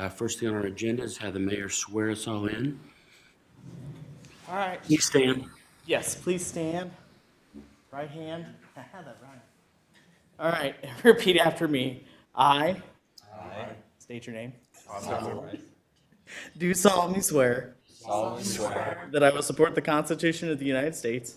First thing on our agenda is have the mayor swear us all in. All right. Please stand. Yes, please stand. Right hand. I have that right. All right. Repeat after me. I state your name. Do solemnly swear that I will support the Constitution of the United States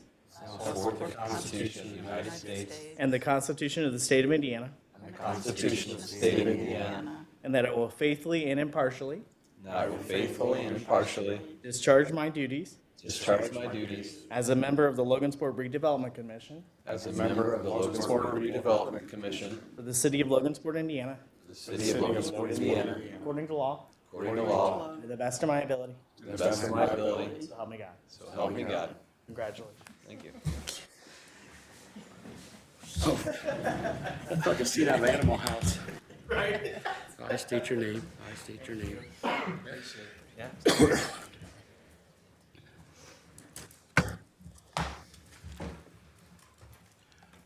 Support the Constitution of the United States and the Constitution of the State of Indiana, and the Constitution of the State of Indiana, and that I will faithfully and impartially and that I will faithfully and impartially discharge my duties discharge my duties as a member of the Logansport Redevelopment Commission as a member of the Logansport Redevelopment Commission for the City of Logansport, Indiana, for the City of Logansport, Indiana, according to law, according to law, to the best of my ability. to the best of my ability, So help me God. so help me God. Congratulations. Thank you. That's like a scene out of Animal House. Right. I state your name. I state your name.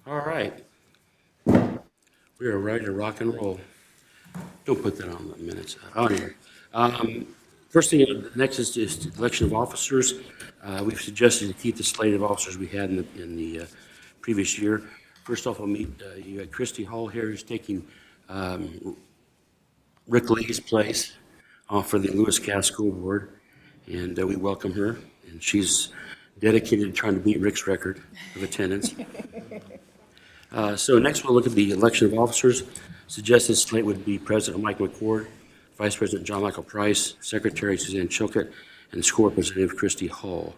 All right. We are ready to rock and roll. Don't put that on the minutes. On here. First thing, next is the election of officers. We've suggested to keep the slate of officers we had in the previous year. First off, I'll meet, you got Christy Hall here, who's taking Rick Lee's place for the Lewis Cass School Board, and we welcome her. And she's dedicated to trying to beat Rick's record of attendance. So next we'll look at the election of officers. Suggested slate would be President Mike McCord, Vice President John Michael Price, Secretary Suzanne Chilcutt, and School Representative Christy Hall.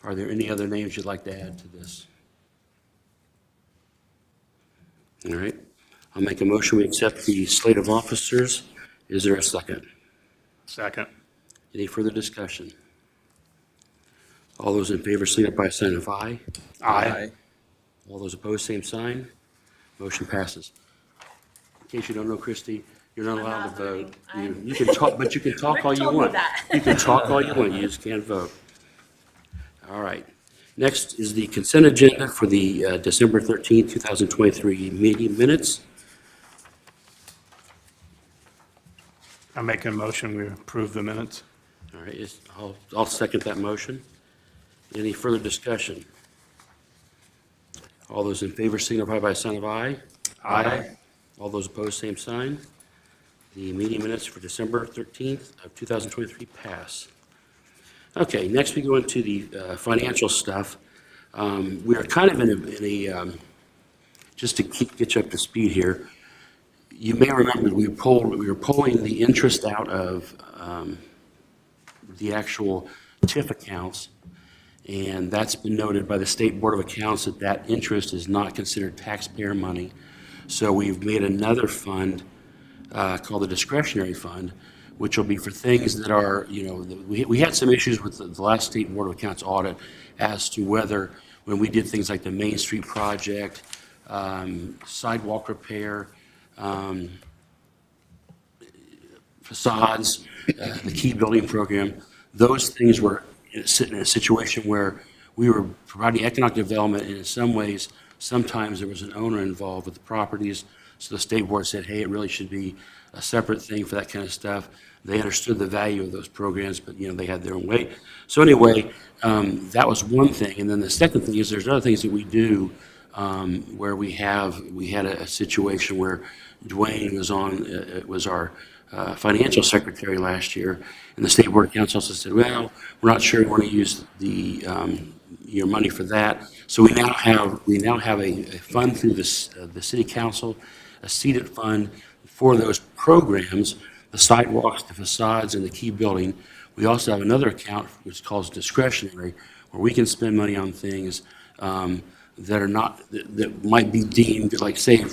Are there any other names you'd like to add to this? All right. I'll make a motion. We accept the slate of officers. Is there a second? Second. Any further discussion? All those in favor, signify by a sign of aye. Aye. All those opposed, same sign. Motion passes. In case you don't know, Christy, you're not allowed to vote. You can talk, but you can talk all you want. You can talk all you want, you just can't vote. All right. Next is the consent agenda for the December 13th, 2023 meeting minutes. I make a motion, we approve the minutes. All right, I'll second that motion. Any further discussion? All those in favor signify by a sign of aye. Aye. All those opposed, same sign. The meeting minutes for December 13th of 2023 pass. Okay, next we go into the financial stuff. We are kind of in a just to get you up to speed here, you may remember we were pulling the interest out of the actual TIF accounts, and that's been noted by the State Board of Accounts that interest is not considered taxpayer money. So we've made another fund called the discretionary fund, which will be for things that are, we had some issues with the last State Board of Accounts audit as to whether, when we did things like the Main Street project, sidewalk repair, facades, the key building program, those things were sitting in a situation where we were providing economic development, and in some ways, sometimes there was an owner involved with the properties. So the state board said, hey, it really should be a separate thing for that kind of stuff. They understood the value of those programs, but they had their own way. So anyway, that was one thing. And then the second thing is there's other things that we do where we had a situation where Dwayne was our financial secretary last year, and the state board of accounts also said, well, we're not sure we want to use your money for that. So we now have a fund through the city council, a seated fund for those programs, the sidewalks, the facades, and the key building. We also have another account which is called discretionary, where we can spend money on things that are not, that might be deemed, like say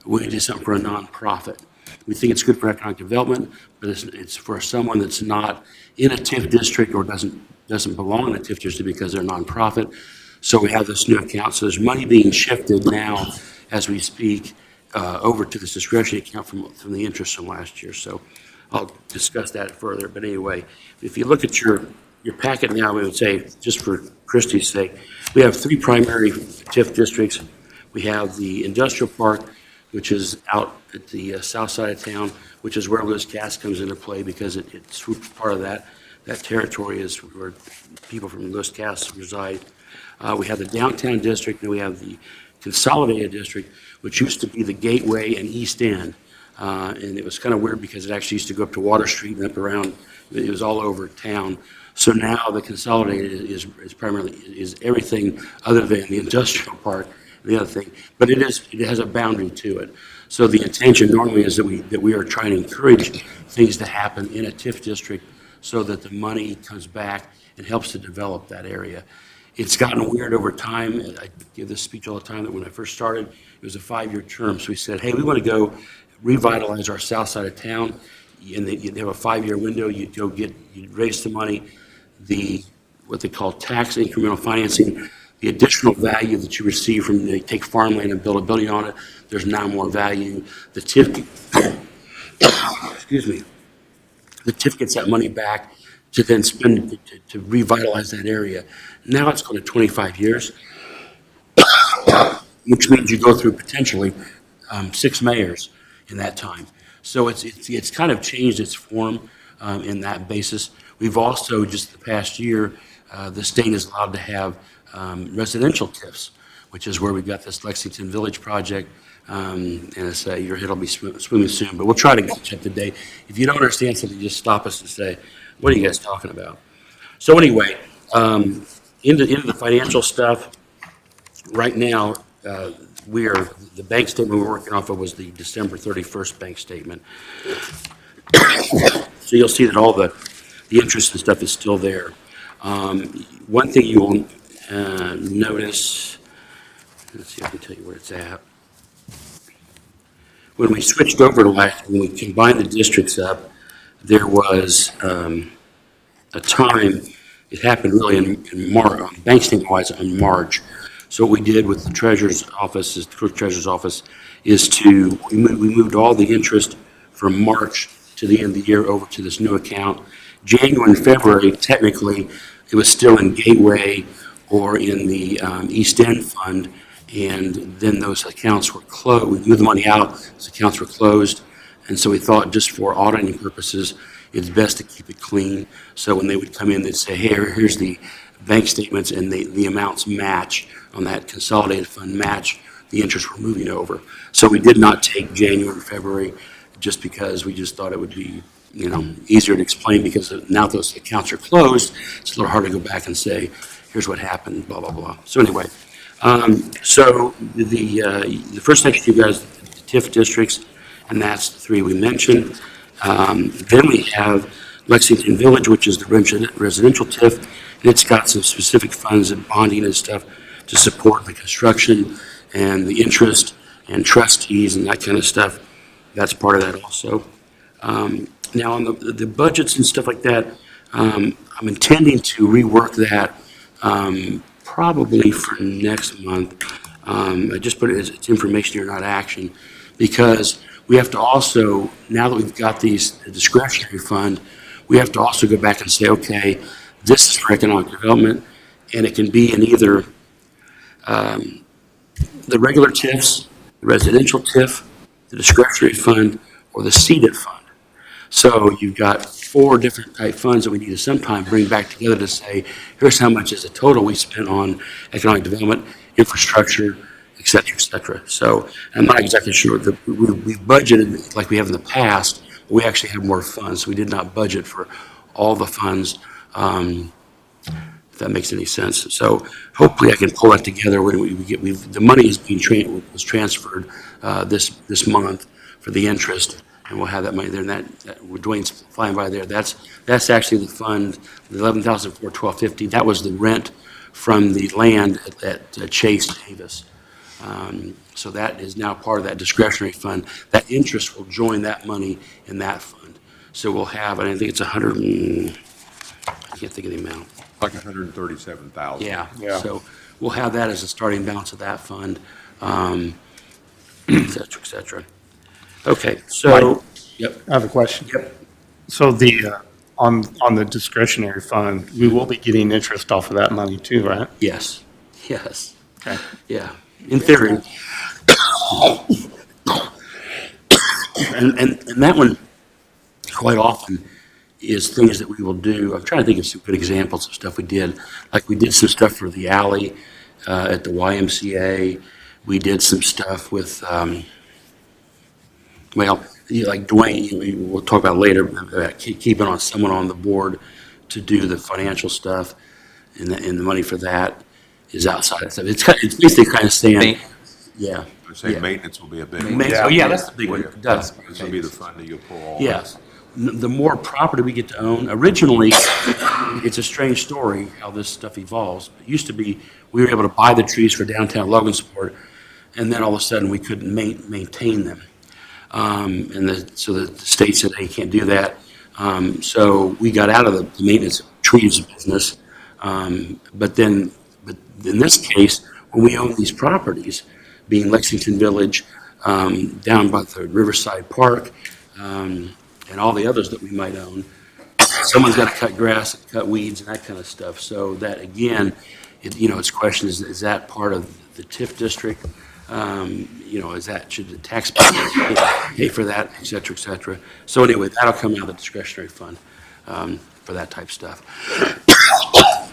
we do something for a nonprofit. We think it's good for economic development, but it's for someone that's not in a TIF district or doesn't belong in a TIF district because they're a nonprofit. So we have this new account. So there's money being shifted now as we speak over to this discretionary account from the interest from last year. So I'll discuss that further. But anyway, if you look at your packet now, we would say, just for Christie's sake, we have three primary TIF districts. We have the industrial park, which is out at the south side of town, which is where Lewis Gas comes into play because it swoops part of that territory is where people from Lewis Gas reside. We have the downtown district, and we have the consolidated district, which used to be the Gateway and East End. And it was kind of weird because it actually used to go up to Water Street and up around, it was all over town. So now the consolidated is primarily, is everything other than the industrial park, the other thing. But it has a boundary to it. So the intention normally is that we are trying to encourage things to happen in a TIF district so that the money comes back and helps to develop that area. It's gotten weird over time. I give this speech all the time that when I first started, it was a 5-year term. So we said, hey, we want to go revitalize our south side of town. And you have a 5-year window. You'd raise the money, what they call tax incremental financing, the additional value that you receive from, they take farmland and build a building on it, there's now more value. The TIF, excuse me, the TIF gets that money back to then spend to revitalize that area. Now it's going to 25 years, which means you go through potentially 6 mayors in that time. So it's kind of changed its form in that basis. We've also, just the past year, the state is allowed to have residential TIFs, which is where we've got this Lexington Village project, and it's, your head will be swimming soon, but we'll try to get you up to date. If you don't understand something, just stop us and say, what are you guys talking about? So anyway, into the financial stuff, right now, the bank statement we're working off of was the December 31st bank statement. So you'll see that all the interest and stuff is still there. One thing you will notice, let's see if I can tell you where it's at. When we switched over to when we combined the districts up, there was a time, it happened really in March, bank statement-wise in March. So what we did with the treasurer's office, the clerk treasurer's office, is we moved all the interest from March to the end of the year over to this new account. January and February, technically, it was still in Gateway or in the East End Fund, and then those accounts were closed. We moved the money out, those accounts were closed, and so we thought just for auditing purposes, it's best to keep it clean. So when they would come in, they'd say, hey, here's the bank statements, and the amounts match on that consolidated fund match the interest we're moving over. So we did not take January and February just because we just thought it would be, easier to explain, because now those accounts are closed, it's a little hard to go back and say, here's what happened, blah, blah, blah. So anyway, so the first section you guys, the TIF districts, and that's the 3 we mentioned. Then we have Lexington Village, which is the residential TIF, and it's got some specific funds and bonding and stuff to support the construction and the interest and trustees and that kind of stuff. That's part of that also. Now on the budgets and stuff like that, I'm intending to rework that probably for next month. I just put it as it's information here, not action, because we have to also, now that we've got the discretionary fund, we have to also go back and say, okay, this is for economic development, and it can be in either the regular TIFs, the residential TIF, the discretionary fund, or the seeded fund. So you've got 4 different type funds that we need to sometime bring back together to say, here's how much is the total we spent on economic development, infrastructure, et cetera, et cetera. So I'm not exactly sure. We budgeted like we have in the past, but we actually have more funds. We did not budget for all the funds, if that makes any sense. So hopefully I can pull that together when the money is was transferred this month for the interest, and we'll have that money there. And that Dwayne's flying by there. That's actually the fund, the $11,412.50. That was the rent from the land at Chase Davis. So that is now part of that discretionary fund. That interest will join that money in that fund. So we'll have, and I think it's I can't think of the amount. Like 137,000. Yeah. Yeah. So we'll have that as a starting balance of that fund, et cetera, et cetera. Okay, so, yep, I have a question. yep, So on the discretionary fund, we will be getting interest off of that money too, right? yes, Okay. yeah, in theory. And that one, quite often, is things that we will do. I'm trying to think of some good examples of stuff we did. Like we did some stuff for the alley at the YMCA. We did some stuff with, well, like Dwayne, we'll talk about later, keeping on someone on the board to do the financial stuff, and the money for that is outside of stuff. It's basically kind of saying, yeah. I say Yeah. maintenance will be a big one. Oh, yeah, that's the big one. It does. It's gonna be the fund that you'll pull all Yes. The more property we get to own, originally, it's a strange story how this stuff evolves. It used to be, we were able to buy the trees for downtown Logansport, and then all of a sudden, we couldn't maintain them. So the state said, hey, you can't do that. So we got out of the maintenance of trees business. But in this case, when we own these properties, being Lexington Village, down by the Riverside Park, and all the others that we might own, someone's got to cut grass, and cut weeds, and that kind of stuff. So that, again, it's a question, is that part of the TIF district? Should the taxpayers pay for that, et cetera, et cetera. So anyway, that'll come out of the discretionary fund for that type stuff.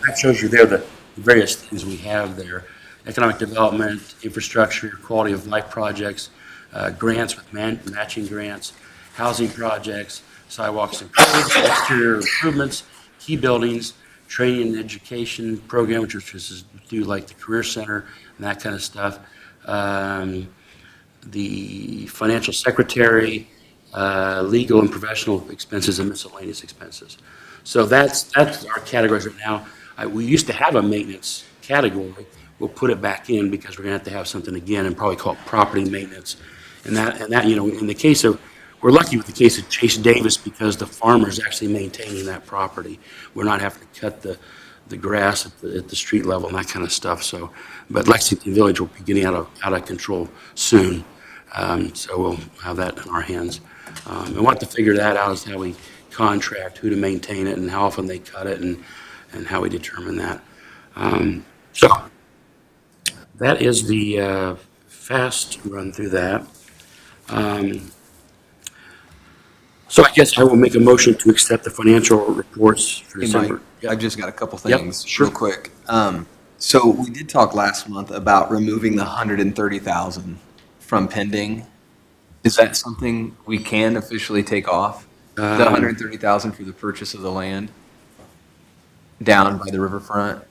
That shows you there the various things we have there. Economic development, infrastructure, quality of life projects, grants with matching grants, housing projects, sidewalks and curbs, exterior improvements, key buildings, training and education program, which is do like the career center and that kind of stuff. The financial secretary, legal and professional expenses, and miscellaneous expenses. So that's our categories right now. We used to have a maintenance category. We'll put it back in because we're going to have something again and probably call it property maintenance. And that in the case of, we're lucky with the case of Chase Davis because the farmer's actually maintaining that property. We're not having to cut the grass at the street level and that kind of stuff. So, but Lexington Village will be getting out of control soon. So we'll have that in our hands. And we'll have to figure that out, is how we contract who to maintain it and how often they cut it and how we determine that. So that is the fast run through that. So I guess I will make a motion to accept the financial reports for Hey, December. Mike, I've just got a couple Yep, things sure. real quick. So we did talk last month about removing the 130,000 from pending. Is that something we can officially take off? The 130,000 for the purchase of the land down by the riverfront?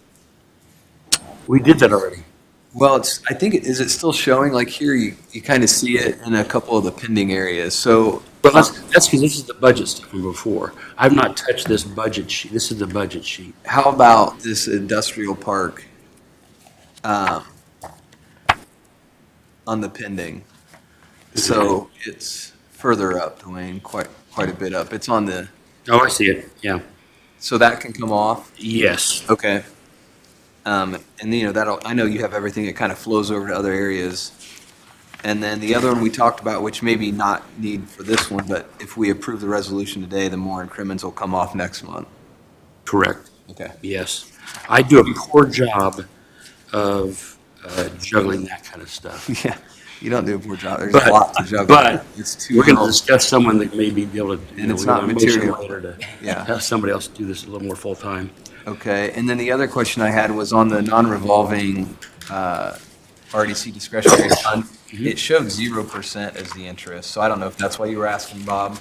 We did that already. Well, is it still showing? Like here, you kind of see it in a couple of the pending areas. So, But that's because this is the budget stuff from before. I've not touched this budget sheet. This is the budget sheet. how about this industrial park on the pending? So it's further up, Dwayne, quite a bit up. It's on the, Oh, I see it. Yeah. so that can come off? Yes. Okay. And I know you have everything that kind of flows over to other areas. And then the other one we talked about, which maybe not need for this one, but if we approve the resolution today, the Moore and Crimmins will come off next month. Correct. Okay. Yes. I do a poor job of juggling that kind of stuff. Yeah, you don't do a poor job. There's But- a lot to juggle. but It's too We're going to well- discuss someone that may be able to, And it's we not want a motion material. later to Yeah. have somebody else do this a little more full-time. Okay, and then the other question I had was on the non-revolving RDC discretionary fund. Mm-hmm. It showed 0% as the interest, so I don't know if that's why you were asking, Bob.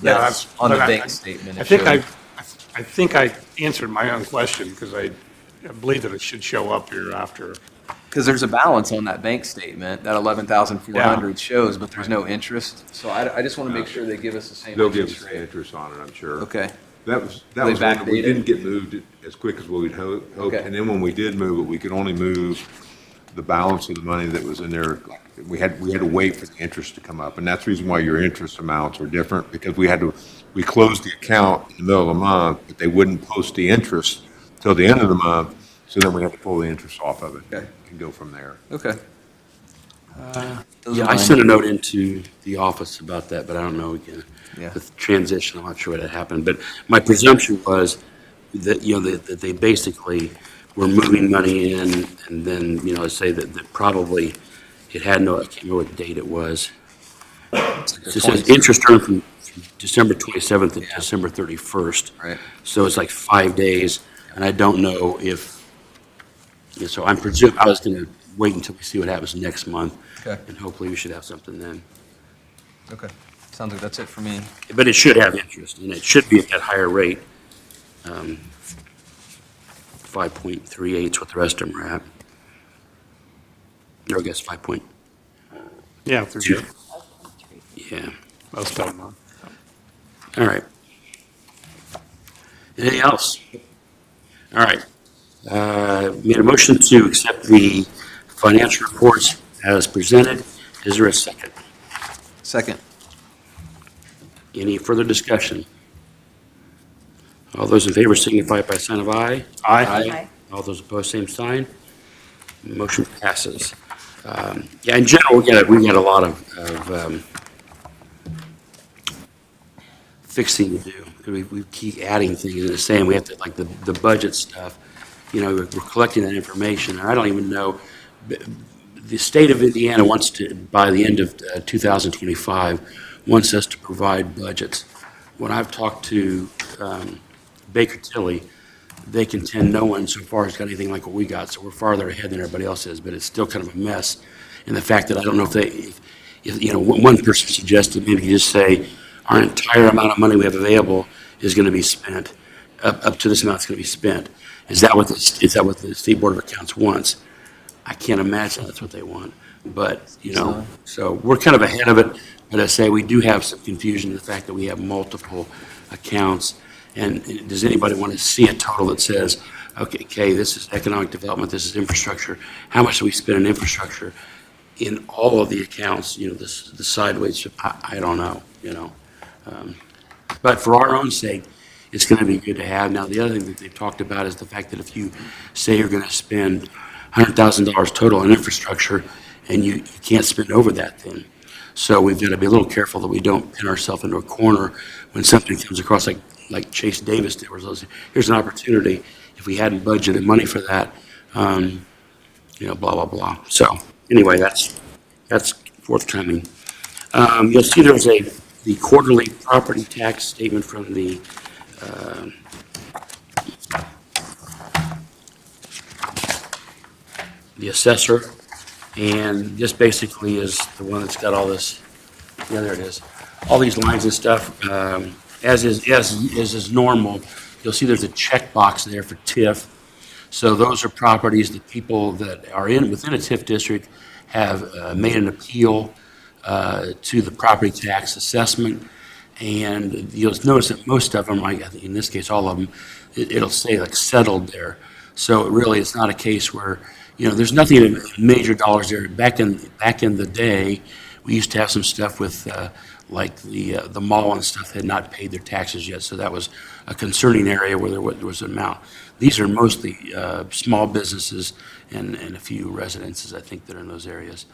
Yeah, That's on the but bank statement. I it think showed- I think I answered my own question because I believe that it should show up here after. Because there's a balance on that bank statement, that 11,400 shows, but there's no interest. So I just want to make sure they give us the same They'll give us interest the rate. interest on it, I'm sure. Okay, That was They one that we backdated? didn't get moved as quick as we'd hoped. Okay. And then when we did move it, we could only move the balance of the money that was in there. We had to wait for the interest to come up. And that's the reason why your interest amounts are different, because we closed the account in the middle of the month, but they wouldn't post the interest till the end of the month. So then we had to pull the interest off of it Okay. and go from there. okay. Those Yeah, are I mine. sent a note into the office about that, but I don't know again. Yeah. The transition, I'm not sure what had happened, but my presumption was that, that they basically were moving money in and then, say that probably it had no, I can't remember what date it was. It says interest earned from December 27th to December 31st. Right. So it's like 5 days, and I don't know if, yeah, so I'm presuming, I was going to wait until we see what happens next month. Okay. And hopefully we should have something then. Okay. Sounds like that's it for me. But it should have interest, and it should be at that higher rate. 5.38 is what the rest of them are at. Or I guess 5.2. Yeah, through Yeah. most of them. All right. Anything else? All right. Made a motion to accept the financial reports as presented. Is there a second? Second. Any further discussion? All those in favor signify by a sign of aye. Aye. All those opposed, same sign. Motion passes. Yeah, in general, we got a lot of fixing to do. We keep adding things and the same. We have to, like the budget stuff, you know, we're collecting that information. And I don't even know, the state of Indiana wants to, by the end of 2025, wants us to provide budgets. When I've talked to Baker Tilly, they contend no one so far has got anything like what we got, so we're farther ahead than everybody else is, but it's still kind of a mess. And the fact that I don't know if you know, one person suggested maybe you just say, our entire amount of money we have available is going to be spent, up to this amount is going to be spent. Is that what the State Board of Accounts wants? I can't imagine that's what they want, but, you know, so we're kind of ahead of it. But I say we do have some confusion in the fact that we have multiple accounts. And does anybody want to see a total that says, okay, this is economic development, this is infrastructure. How much do we spend on infrastructure in all of the accounts? You know, the sideways, I don't know, you know. But for our own sake, it's going to be good to have. Now, the other thing that they've talked about is the fact that if you say you're going to spend $100,000 total on infrastructure and you can't spend over that then. So we've got to be a little careful that we don't pin ourselves into a corner when something comes across like Chase Davis did, where here's an opportunity. If we hadn't budgeted money for that, you know, blah, blah, blah. So anyway, that's forthcoming. You'll see there's the quarterly property tax statement from the assessor, and this basically is the one that's got all this, yeah, there it is, all these lines and stuff, as is normal. You'll see there's a checkbox there for TIF. So those are properties that people that are within a TIF district have made an appeal to the property tax assessment. And you'll notice that most of them, like in this case, all of them, it'll say like settled there. So really, it's not a case where, you know, there's nothing in major dollars there. Back in the day, we used to have some stuff with like the mall and stuff had not paid their taxes yet, so that was a concerning area where there was an amount. These are mostly small businesses and a few residences, I think, that are in those areas.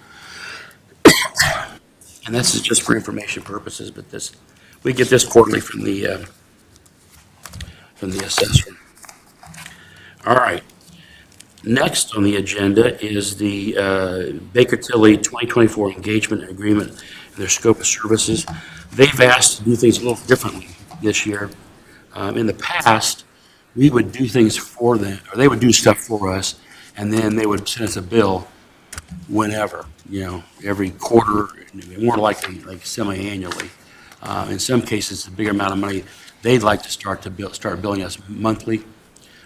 And this is just for information purposes, but we get this quarterly from the assessor. All right. Next on the agenda is the Baker Tilly 2024 engagement agreement and their scope of services. They've asked to do things a little differently this year. In the past, we would do things for them, or they would do stuff for us, and then they would send us a bill whenever, you know, every quarter, more likely like semi-annually. In some cases, it's a bigger amount of money. They'd like to start billing us monthly,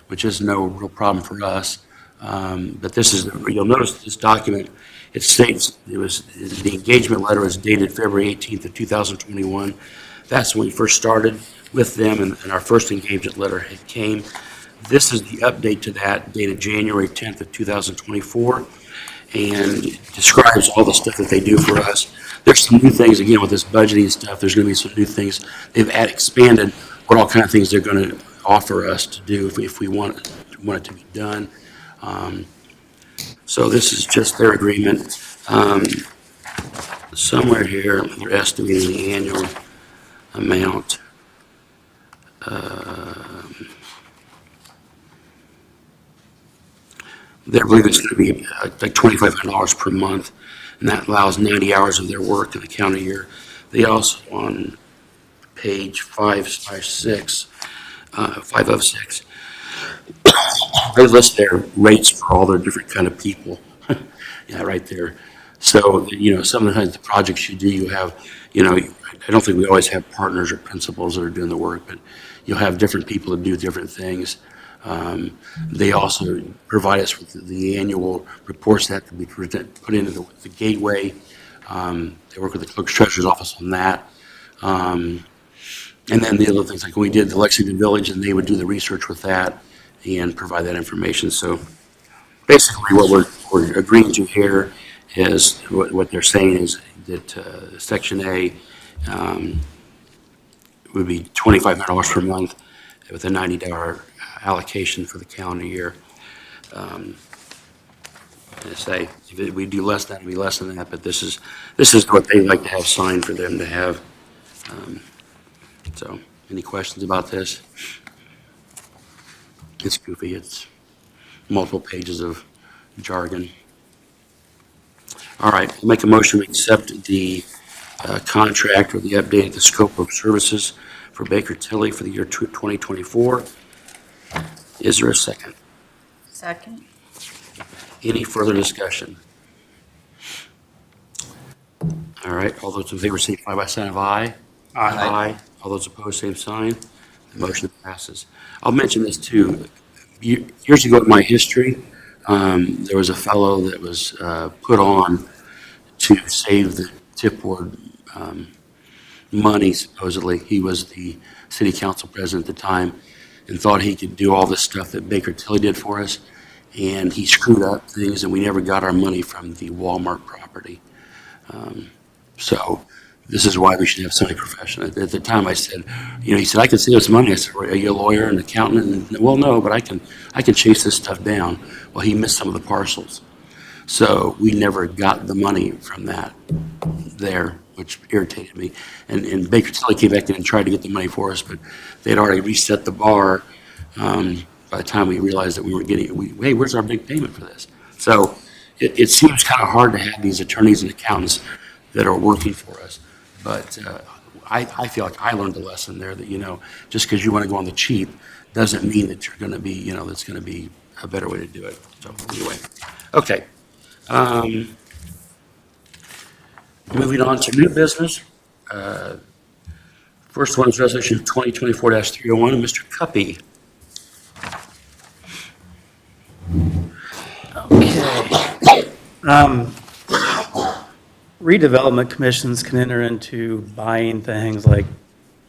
which is no real problem for us. But this is, you'll notice this document, it states the engagement letter is dated February 18th of 2021. That's when we first started with them, and our first engagement letter came. This is the update to that, dated January 10th of 2024, and describes all the stuff that they do for us. There's some new things, again, with this budgeting stuff, there's going to be some new things. They've expanded what all kind of things they're going to offer us to do if we want it to be done. So this is just their agreement. Somewhere here, they're estimating the annual amount. They believe it's going to be like $2,500 per month. and that allows 90 hours of their work in the calendar year. They also, on page 5/6, 5 of 6, they list their rates for all their different kind of people. Yeah, right there. So, some of the times the projects you do, you have, I don't think we always have partners or principals that are doing the work, but you'll have different people that do different things. They also provide us with the annual reports that have to be put into the gateway. They work with the clerk's treasurer's office on that. And then the other things, like we did the Lexington Village, and they would do the research with that and provide that information. So basically what we're agreeing to here is, what they're saying is that Section A would be $2,500 per month with a $90 allocation for the calendar year. I say, if we do less than that, it'd be less than that, but this is what they like to have signed for them to have. So, any questions about this? It's goofy. It's multiple pages of jargon. All right, I'll make a motion to accept the contract or the update, the scope of services for Baker Tilly for the year 2024. Is there a second? Second. Any further discussion? All right, all those in favor signify by sign of aye. Aye. All those opposed, same sign. The motion passes. I'll mention this too. Years ago in my history, there was a fellow that was put on to save the tip board money, supposedly. He was the city council president at the time and thought he could do all this stuff that Baker Tilly did for us. And he screwed up things, and we never got our money from the Walmart property. So this is why we should have somebody professional. At the time, I said, he said, I can save us money. I said, are you a lawyer, an accountant? And, well, no, but I can chase this stuff down. Well, he missed some of the parcels. So we never got the money from that there, which irritated me. And Baker Tilly came back in and tried to get the money for us, but they'd already reset the bar. By the time we realized that we weren't getting it, hey, where's our big payment for this? So it seems kind of hard to have these attorneys and accountants that are working for us. But I feel like I learned a lesson there that, just because you want to go on the cheap doesn't mean that you're going to be, that's going to be a better way to do it. So anyway, okay. Moving on to new business. First one is resolution 2024-301, Mr. Cuppy. Redevelopment commissions can enter into buying things like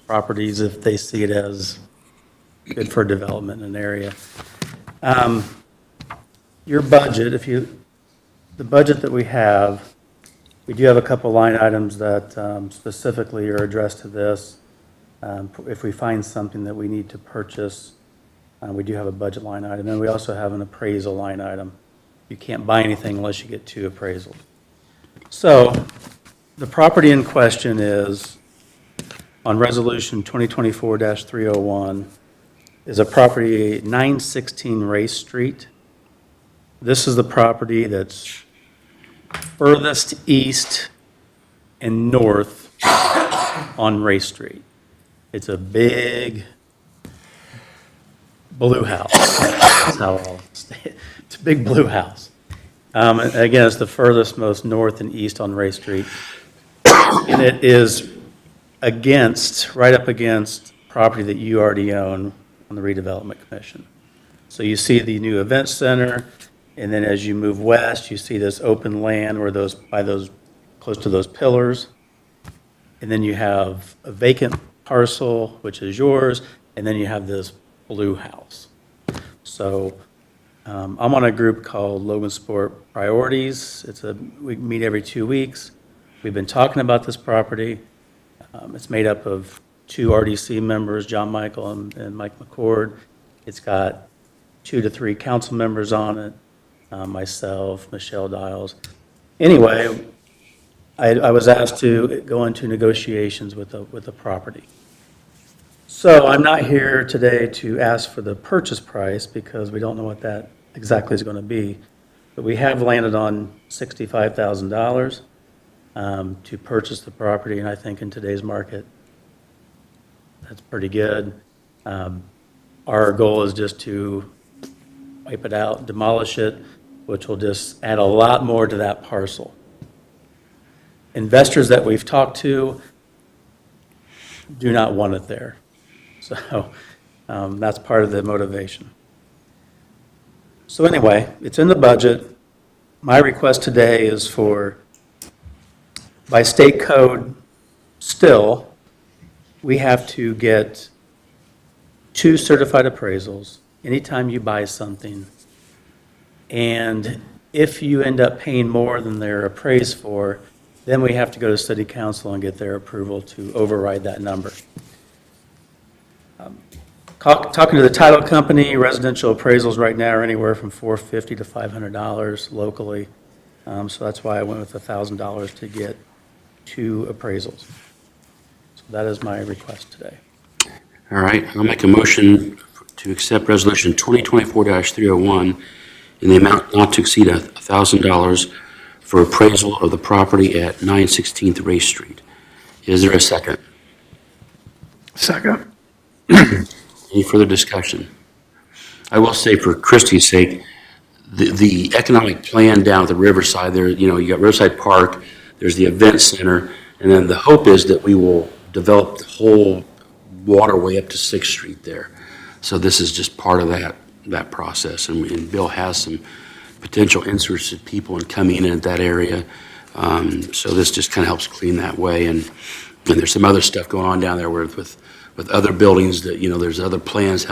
properties if they see it as good for development in an area. Your budget, the budget that we do have a couple line items that specifically are addressed to this. If we find something that we need to purchase, we do have a budget line item, and we also have an appraisal line item. You can't buy anything unless you get 2 appraisals. So the property in question is, on resolution 2024-301, is a property 916 Race Street. This is the property that's furthest east and north on Race Street. It's a big blue house. That's how I'll say it. It's a big blue house. Again, it's the furthest most north and east on Race Street. And it is right up against property that you already own on the Redevelopment Commission. So you see the new event center, and then as you move west, you see this open land where close to those pillars. And then you have a vacant parcel, which is yours, and then you have this blue house. So I'm on a group called Logan Sport Priorities. We meet every 2 weeks. We've been talking about this property. It's made up of 2 RDC members, John Michael and Mike McCord. It's got 2 to 3 council members on it, myself, Michelle Dials. Anyway, I was asked to go into negotiations with the property. So I'm not here today to ask for the purchase price because we don't know what that exactly is going to be. But we have landed on $65,000 to purchase the property, and I think in today's market, that's pretty good. Our goal is just to wipe it out, demolish it, which will just add a lot more to that parcel. Investors that we've talked to do not want it there. So that's part of the motivation. So anyway, it's in the budget. My request today is for, by state code, still, we have to get 2 certified appraisals anytime you buy something. And if you end up paying more than they're appraised for, then we have to go to city council and get their approval to override that number. Talking to the title company, residential appraisals right now are anywhere from $450 to $500 locally. So that's why I went with $1,000 to get 2 appraisals. So that is my request today. All right, I'll make a motion to accept Resolution 2024-301 in the amount not to exceed $1,000 for appraisal of the property at 916th Race Street. Is there a second? Second. Any further discussion? I will say, for Christie's sake, the economic plan down at the Riverside, there, you know, you got Riverside Park, there's the event center, and then the hope is that we will develop the whole waterway up to 6th Street there. So this is just part of that process, and Bill has some potential interested people in coming in at that area. So this just kind of helps clean that way, and there's some other stuff going on down there with other buildings that, you know, there's other plans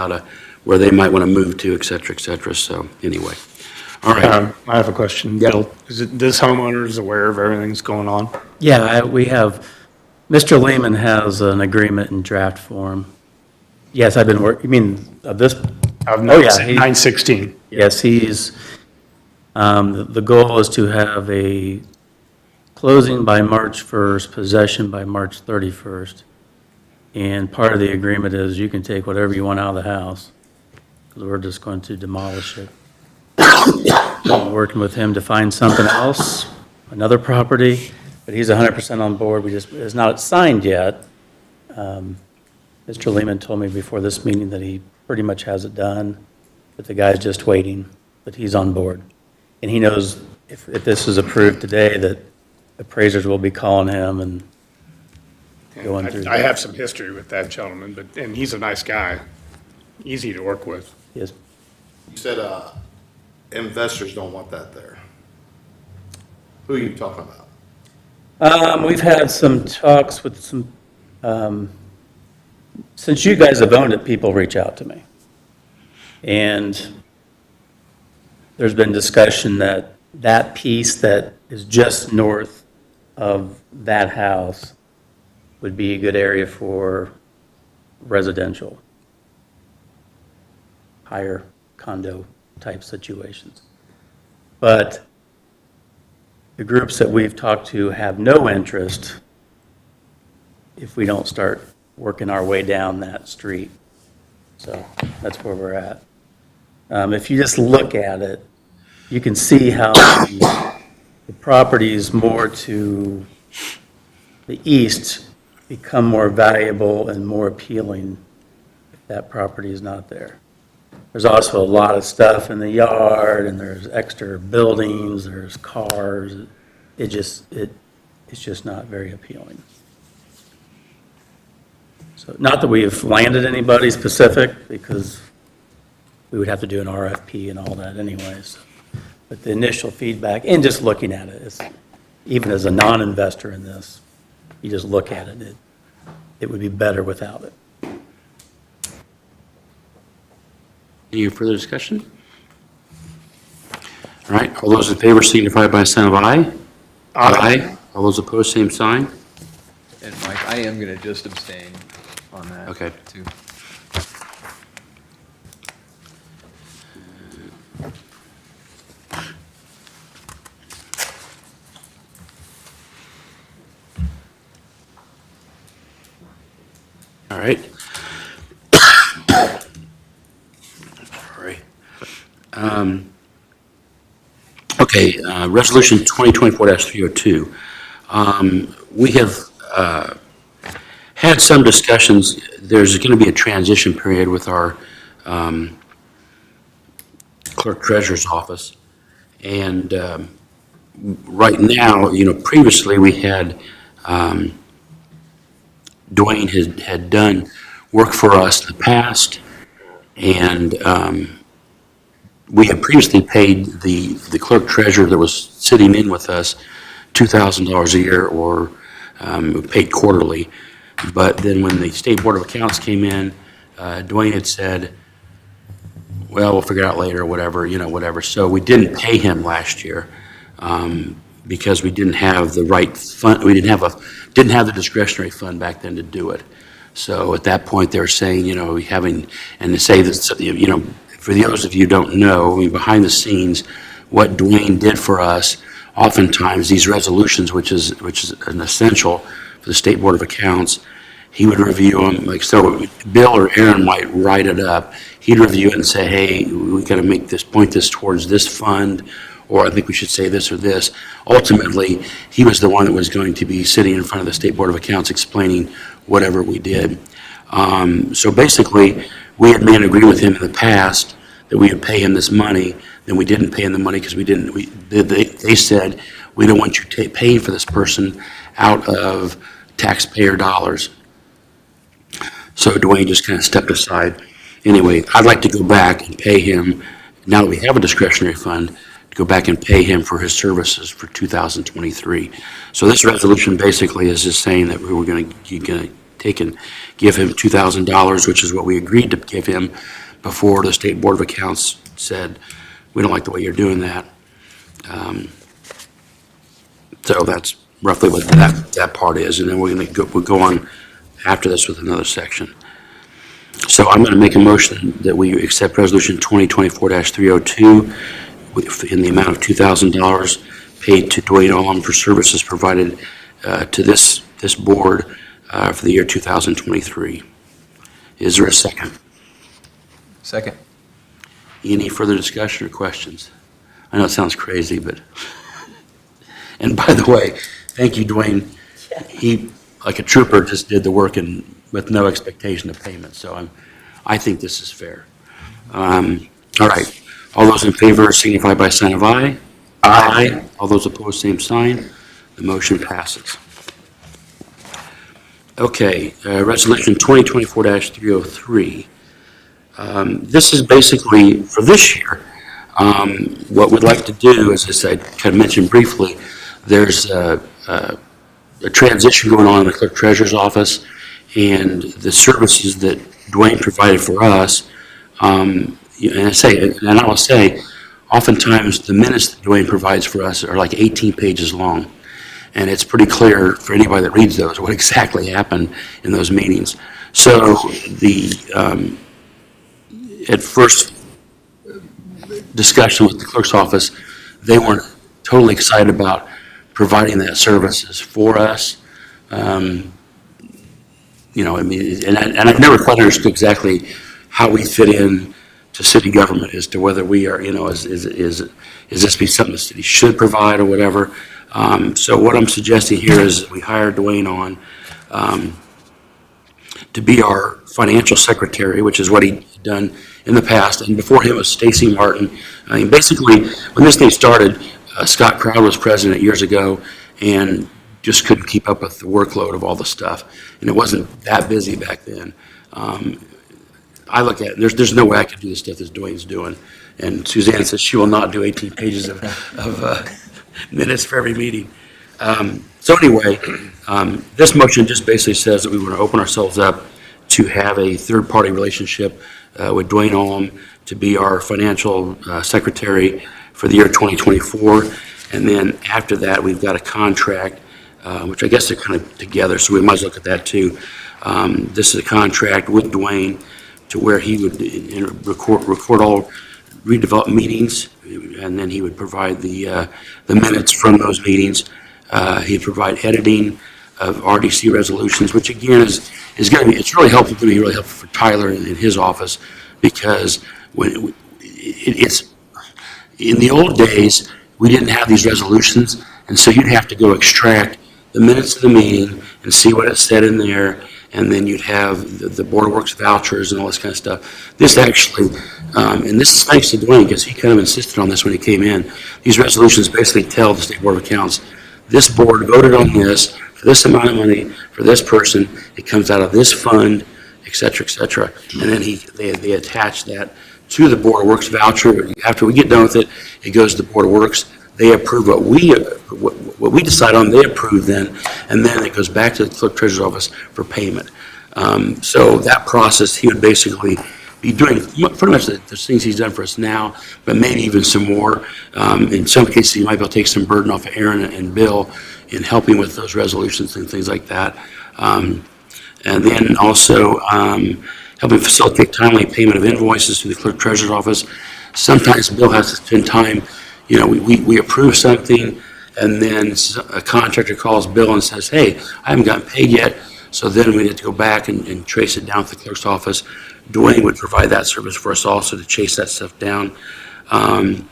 where they might want to move to, et cetera, et cetera. So anyway, all right. I have a question, Yep. Bill. This homeowner is aware of everything that's going on? Yeah, we have, Mr. Lehman has an agreement in draft form. Yes, I've been working, you mean of this? Of Oh, yeah, he- 916. Yes, the goal is to have a closing by March 1st, possession by March 31st. And part of the agreement is you can take whatever you want out of the house, because we're just going to demolish it. I'm working with him to find something else, another property, but he's 100% on board. It's not signed yet. Mr. Lehman told me before this meeting that he pretty much has it done, but the guy's just waiting, but he's on board. And he knows if this is approved today, that appraisers will be calling him and going through. I have some history with that gentleman, and he's a nice guy, easy to work with. Yes. You said investors don't want that there. Who are you talking about? We've had some talks with some, since you guys have owned it, people reach out to me. And there's been discussion that that piece that is just north of that house would be a good area for residential, higher condo type situations. But the groups that we've talked to have no interest if we don't start working our way down that street. So that's where we're at. If you just look at it, you can see how the properties more to the east become more valuable and more appealing if that property is not there. There's also a lot of stuff in the yard, and there's extra buildings, there's cars. It's just not very appealing. So, not that we have landed anybody specific, because we would have to do an RFP and all that anyways. But the initial feedback, and just looking at it, even as a non-investor in this, you just look at it, it would be better without it. Any further discussion? All right, all those in favor signify by a sign of aye. Aye. All those opposed, same sign. And Mike, I am going to just abstain on that. Okay. Too. All right. Sorry. Okay, Resolution 2024-302. We have had some discussions. There's going to be a transition period with our clerk treasurer's office. And right now, previously we had, Dwayne had done work for us in the past, and we had previously paid the clerk treasurer that was sitting in with us $2,000 a year, or paid quarterly. But then when the State Board of Accounts came in, Dwayne had said, well, we'll figure it out later, or whatever, whatever. So we didn't pay him last year because we didn't have the right fund, we didn't have the discretionary fund back then to do it. So at that point, they were saying, and to say that, for those of you who don't know, behind the scenes, what Dwayne did for us, oftentimes these resolutions, which is an essential for the State Board of Accounts, he would review them, like, so Bill or Aaron might write it up. He'd review it and say, hey, we got to point this towards this fund, or I think we should say this or this. Ultimately, he was the one that was going to be sitting in front of the State Board of Accounts explaining whatever we did. So basically, we had made an agreement with him in the past that we would pay him this money, then we didn't pay him the money because they said, we don't want you paying for this person out of taxpayer dollars. So Dwayne just kind of stepped aside. Anyway, I'd like to go back and pay him, now that we have a discretionary fund, to go back and pay him for his services for 2023. So this resolution basically is just saying that we were going to take and give him $2,000, which is what we agreed to give him before the State Board of Accounts said, we don't like the way you're doing that. So that's roughly what that part is, and then we'll go on after this with another section. So I'm going to make a motion that we accept Resolution 2024-302 in the amount of $2,000 paid to Dwayne Olam for services provided to this board for the year 2023. Is there a second? Second. Any further discussion or questions? I know it sounds crazy, but, and by the way, thank you, Dwayne. He, like a trooper, just did the work and with no expectation of payment. So I think this is fair. All right. All those in favor signify by sign of aye. Aye. All those opposed, same sign. The motion passes. Okay, Resolution 2024-303. This is basically for this year. What we'd like to do, as I kind of mentioned briefly, there's a transition going on in the clerk treasurer's office, and the services that Dwayne provided for us. And I will say, oftentimes the minutes that Dwayne provides for us are like 18 pages long. And it's pretty clear for anybody that reads those what exactly happened in those meetings. So at first discussion with the clerk's office, they weren't totally excited about providing that services for us. And I've never quite understood exactly how we fit in to city government as to whether we are, is this be something the city should provide or whatever. So what I'm suggesting here is we hire Dwayne on to be our financial secretary, which is what he'd done in the past. And before him was Stacy Martin. I mean, basically, when this thing started, Scott Crowd was president years ago and just couldn't keep up with the workload of all the stuff. And it wasn't that busy back then. I look at it, there's no way I could do the stuff that Dwayne's doing. And Suzanne says she will not do 18 pages of minutes for every meeting. So anyway, this motion just basically says that we want to open ourselves up to have a third-party relationship with Dwayne Olam to be our financial secretary for the year 2024. And then after that, we've got a contract, which I guess they're kind of together, so we might as well look at that too. This is a contract with Dwayne to where he would record all redevelopment meetings, and then he would provide the minutes from those meetings. He'd provide editing of RDC resolutions, which again is going to be, it's really helpful to me, really helpful for Tyler in his office, because when it's in the old days, we didn't have these resolutions, and so you'd have to go extract the minutes of the meeting and see what it said in there, and then you'd have the Board of Works vouchers and all this kind of stuff. This actually, and this is thanks to Dwayne, because he kind of insisted on this when he came in. These resolutions basically tell the State Board of Accounts, this board voted on this, for this amount of money, for this person, it comes out of this fund, et cetera, et cetera. And then they attach that to the Board of Works voucher. After we get done with it, it goes to the Board of Works. They approve what we decide on, they approve then, and then it goes back to the clerk treasurer's office for payment. So that process, he would basically be doing pretty much the things he's done for us now, but maybe even some more. In some cases, he might be able to take some burden off of Aaron and Bill in helping with those resolutions and things like that. And then also helping facilitate timely payment of invoices to the clerk treasurer's office. Sometimes Bill has to spend time, we approve something, and then a contractor calls Bill and says, hey, I haven't gotten paid yet. So then we need to go back and trace it down to the clerk's office. Dwayne would provide that service for us also to chase that stuff down. And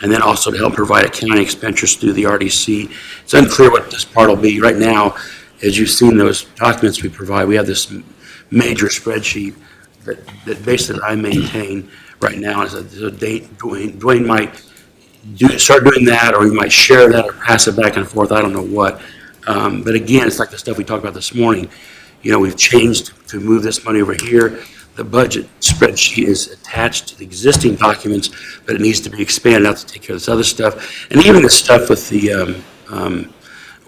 then also to help provide accounting expenditures through the RDC. It's unclear what this part will be. Right now, as you've seen those documents we provide, we have this major spreadsheet that basically I maintain right now as a date. Dwayne might start doing that, or he might share that or pass it back and forth. I don't know what. But again, it's like the stuff we talked about this morning. We've changed to move this money over here. The budget spreadsheet is attached to the existing documents, but it needs to be expanded out to take care of this other stuff. And even the stuff with the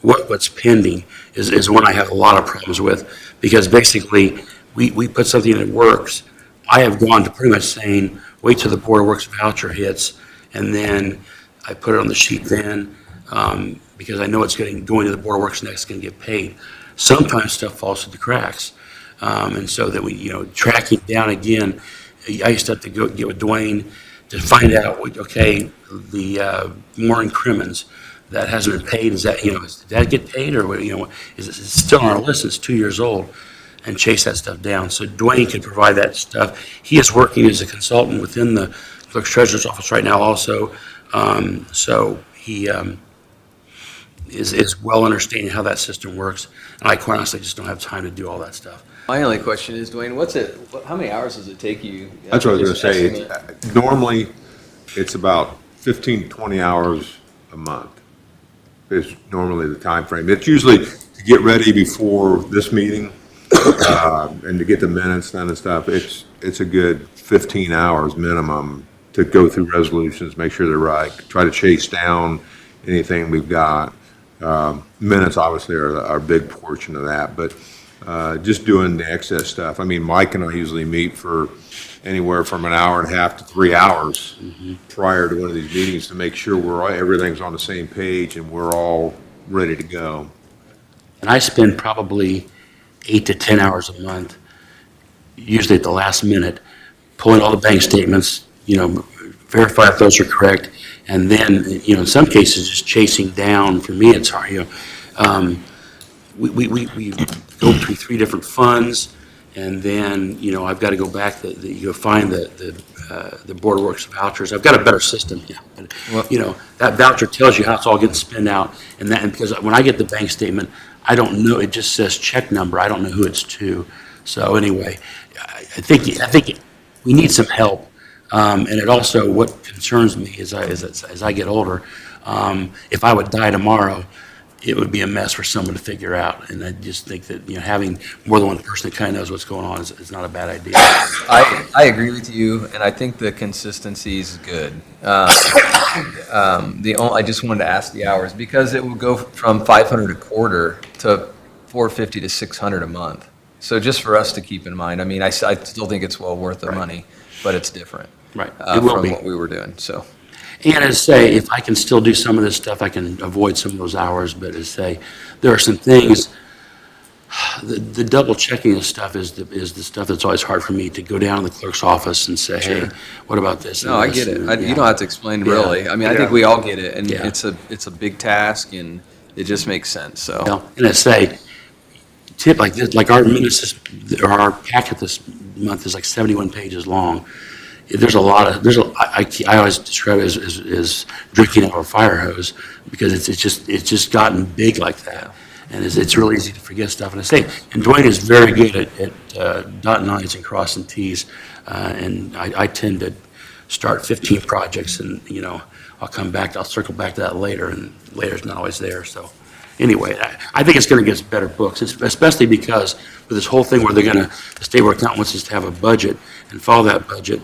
what's pending is one I have a lot of problems with, because basically we put something that works. I have gone to pretty much saying, wait till the Board of Works voucher hits, and then I put it on the sheet then, because I know it's going to the Board of Works next, going to get paid. Sometimes stuff falls through the cracks. And so that we, tracking down again, I used to have to go get with Dwayne to find out, okay, the Warren Crimmins, that hasn't been paid, is that, did that get paid, or, is it still on our list, it's 2 years old, and chase that stuff down. So Dwayne can provide that stuff. He is working as a consultant within the clerk's treasurer's office right now also. So he is well understanding how that system works. And I quite honestly just don't have time to do all that stuff. My only question is, Dwayne, how many hours does it take you? That's what I was going to say. Estimate? Normally, it's about 15 to 20 hours a month is normally the time frame. It's usually to get ready before this meeting and to get the minutes done and stuff. It's a good 15 hours minimum to go through resolutions, make sure they're right, try to chase down anything we've got. Minutes obviously are a big portion of that, but just doing the excess stuff. I mean, Mike and I usually meet for anywhere from an hour and a half to 3 hours prior to one of these meetings to make sure everything's on the same page and we're all ready to go. And I spend probably 8 to 10 hours a month, usually at the last minute, pulling all the bank statements, verify if those are correct, and then, in some cases, just chasing down. For me, it's hard. We go through 3 different funds, and then, I've got to go back. Find the Board of Works vouchers. I've got a better system. But, that voucher tells you how it's all getting spent out, and because when I get the bank statement, I don't know. It just says check number. I don't know who it's to. So anyway, I think we need some help. And it also, what concerns me as I get older, if I would die tomorrow, it would be a mess for someone to figure out. And I just think that, having more than one person that kind of knows what's going on is not a bad idea. I agree with you, and I think the consistency is good. I just wanted to ask the hours, because it will go from 500 a quarter to 450 to 600 a month. So just for us to keep in mind, I mean, I still think it's well worth the money, but it's different. Right. It will from be. what we were doing, so. And as say, if I can still do some of this stuff, I can avoid some of those hours. But as say, there are some things. The double checking of stuff is the stuff that's always hard for me to go down to the clerk's office and say, hey, what about this? No, I get it. You don't have to explain really. I mean, I think we all get it, and Yeah. it's a big task, and it just makes sense, so. And I say, tip like this, like our minutes, or our packet this month is like 71 pages long. there's a lot of, I always describe it as drinking out of a fire hose, because it's just gotten big like that. And it's really easy to forget stuff. And I say, and Dwayne is very good at dotting i's and crossing t's. And I tend to start 15 projects and, I'll circle back to that later, and later's not always there, so. Anyway, I think it's going to get us better books, especially because with this whole thing where the state board accountant wants us to have a budget and follow that budget.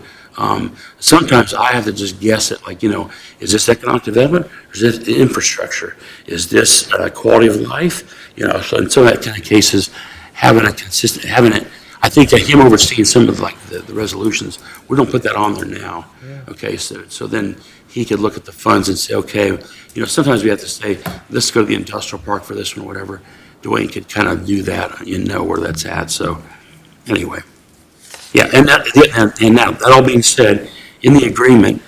Sometimes I have to just guess it, like, is this economic development, or is this infrastructure? Is this quality of life? So in some of that kind of cases, having it, I think that him overseeing some of the resolutions, we don't put that on there now. Okay, so then he could look at the funds and say, okay, sometimes we have to say, let's go to the industrial park for this one or whatever. Dwayne could kind of do that and know where that's at, so anyway. Yeah, and now, that all being said, in the agreement,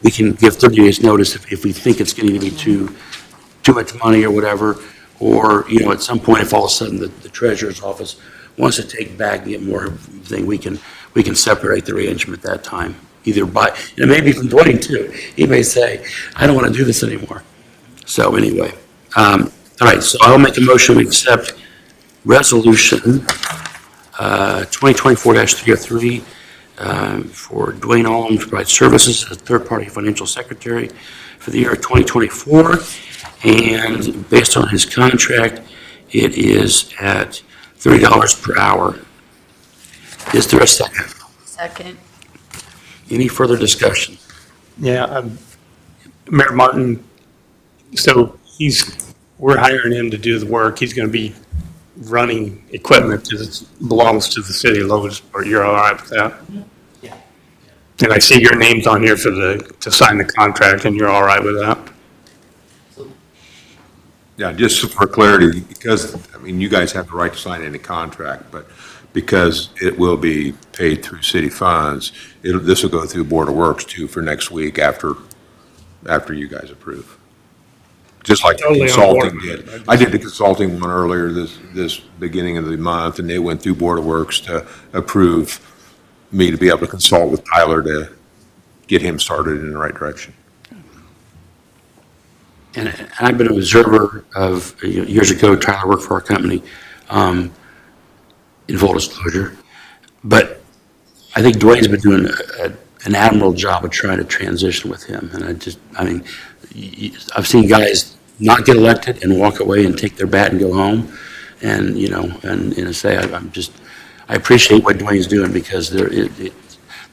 we can give 30 days notice if we think it's going to be too much money or whatever, or, at some point, if all of a sudden the treasurer's office wants to take back and get more thing, we can separate the arrangement at that time, either by, and it may be from Dwayne too. He may say, I don't want to do this anymore. So anyway, all right, so I'll make a motion to accept resolution 2024-303 for Dwayne Allum to provide services as a third-party financial secretary for the year 2024. And based on his contract, it is at $30 per hour. Is there a second? Second. Any further discussion? Yeah, Mayor Martin, so we're hiring him to do the work. He's going to be running equipment that belongs to the city of Logansport. You're all right with that? Yeah. And I see your name's on here to sign the contract, and you're all right with that? Yeah, just for clarity, because, you guys have the right to sign any contract, but because it will be paid through city funds, this will go through Board of Works too for next week after you guys approve. Just like the Totally on board. consulting did. I did the consulting one earlier this beginning of the month, and they went through Board of Works to approve me to be able to consult with Tyler to get him started in the right direction. And I've been an observer of, years ago, Tyler worked for our company, in full disclosure. But I think Dwayne's been doing an admirable job of trying to transition with him. And I've seen guys not get elected and walk away and take their bat and go home. And, and say, I appreciate what Dwayne's doing, because the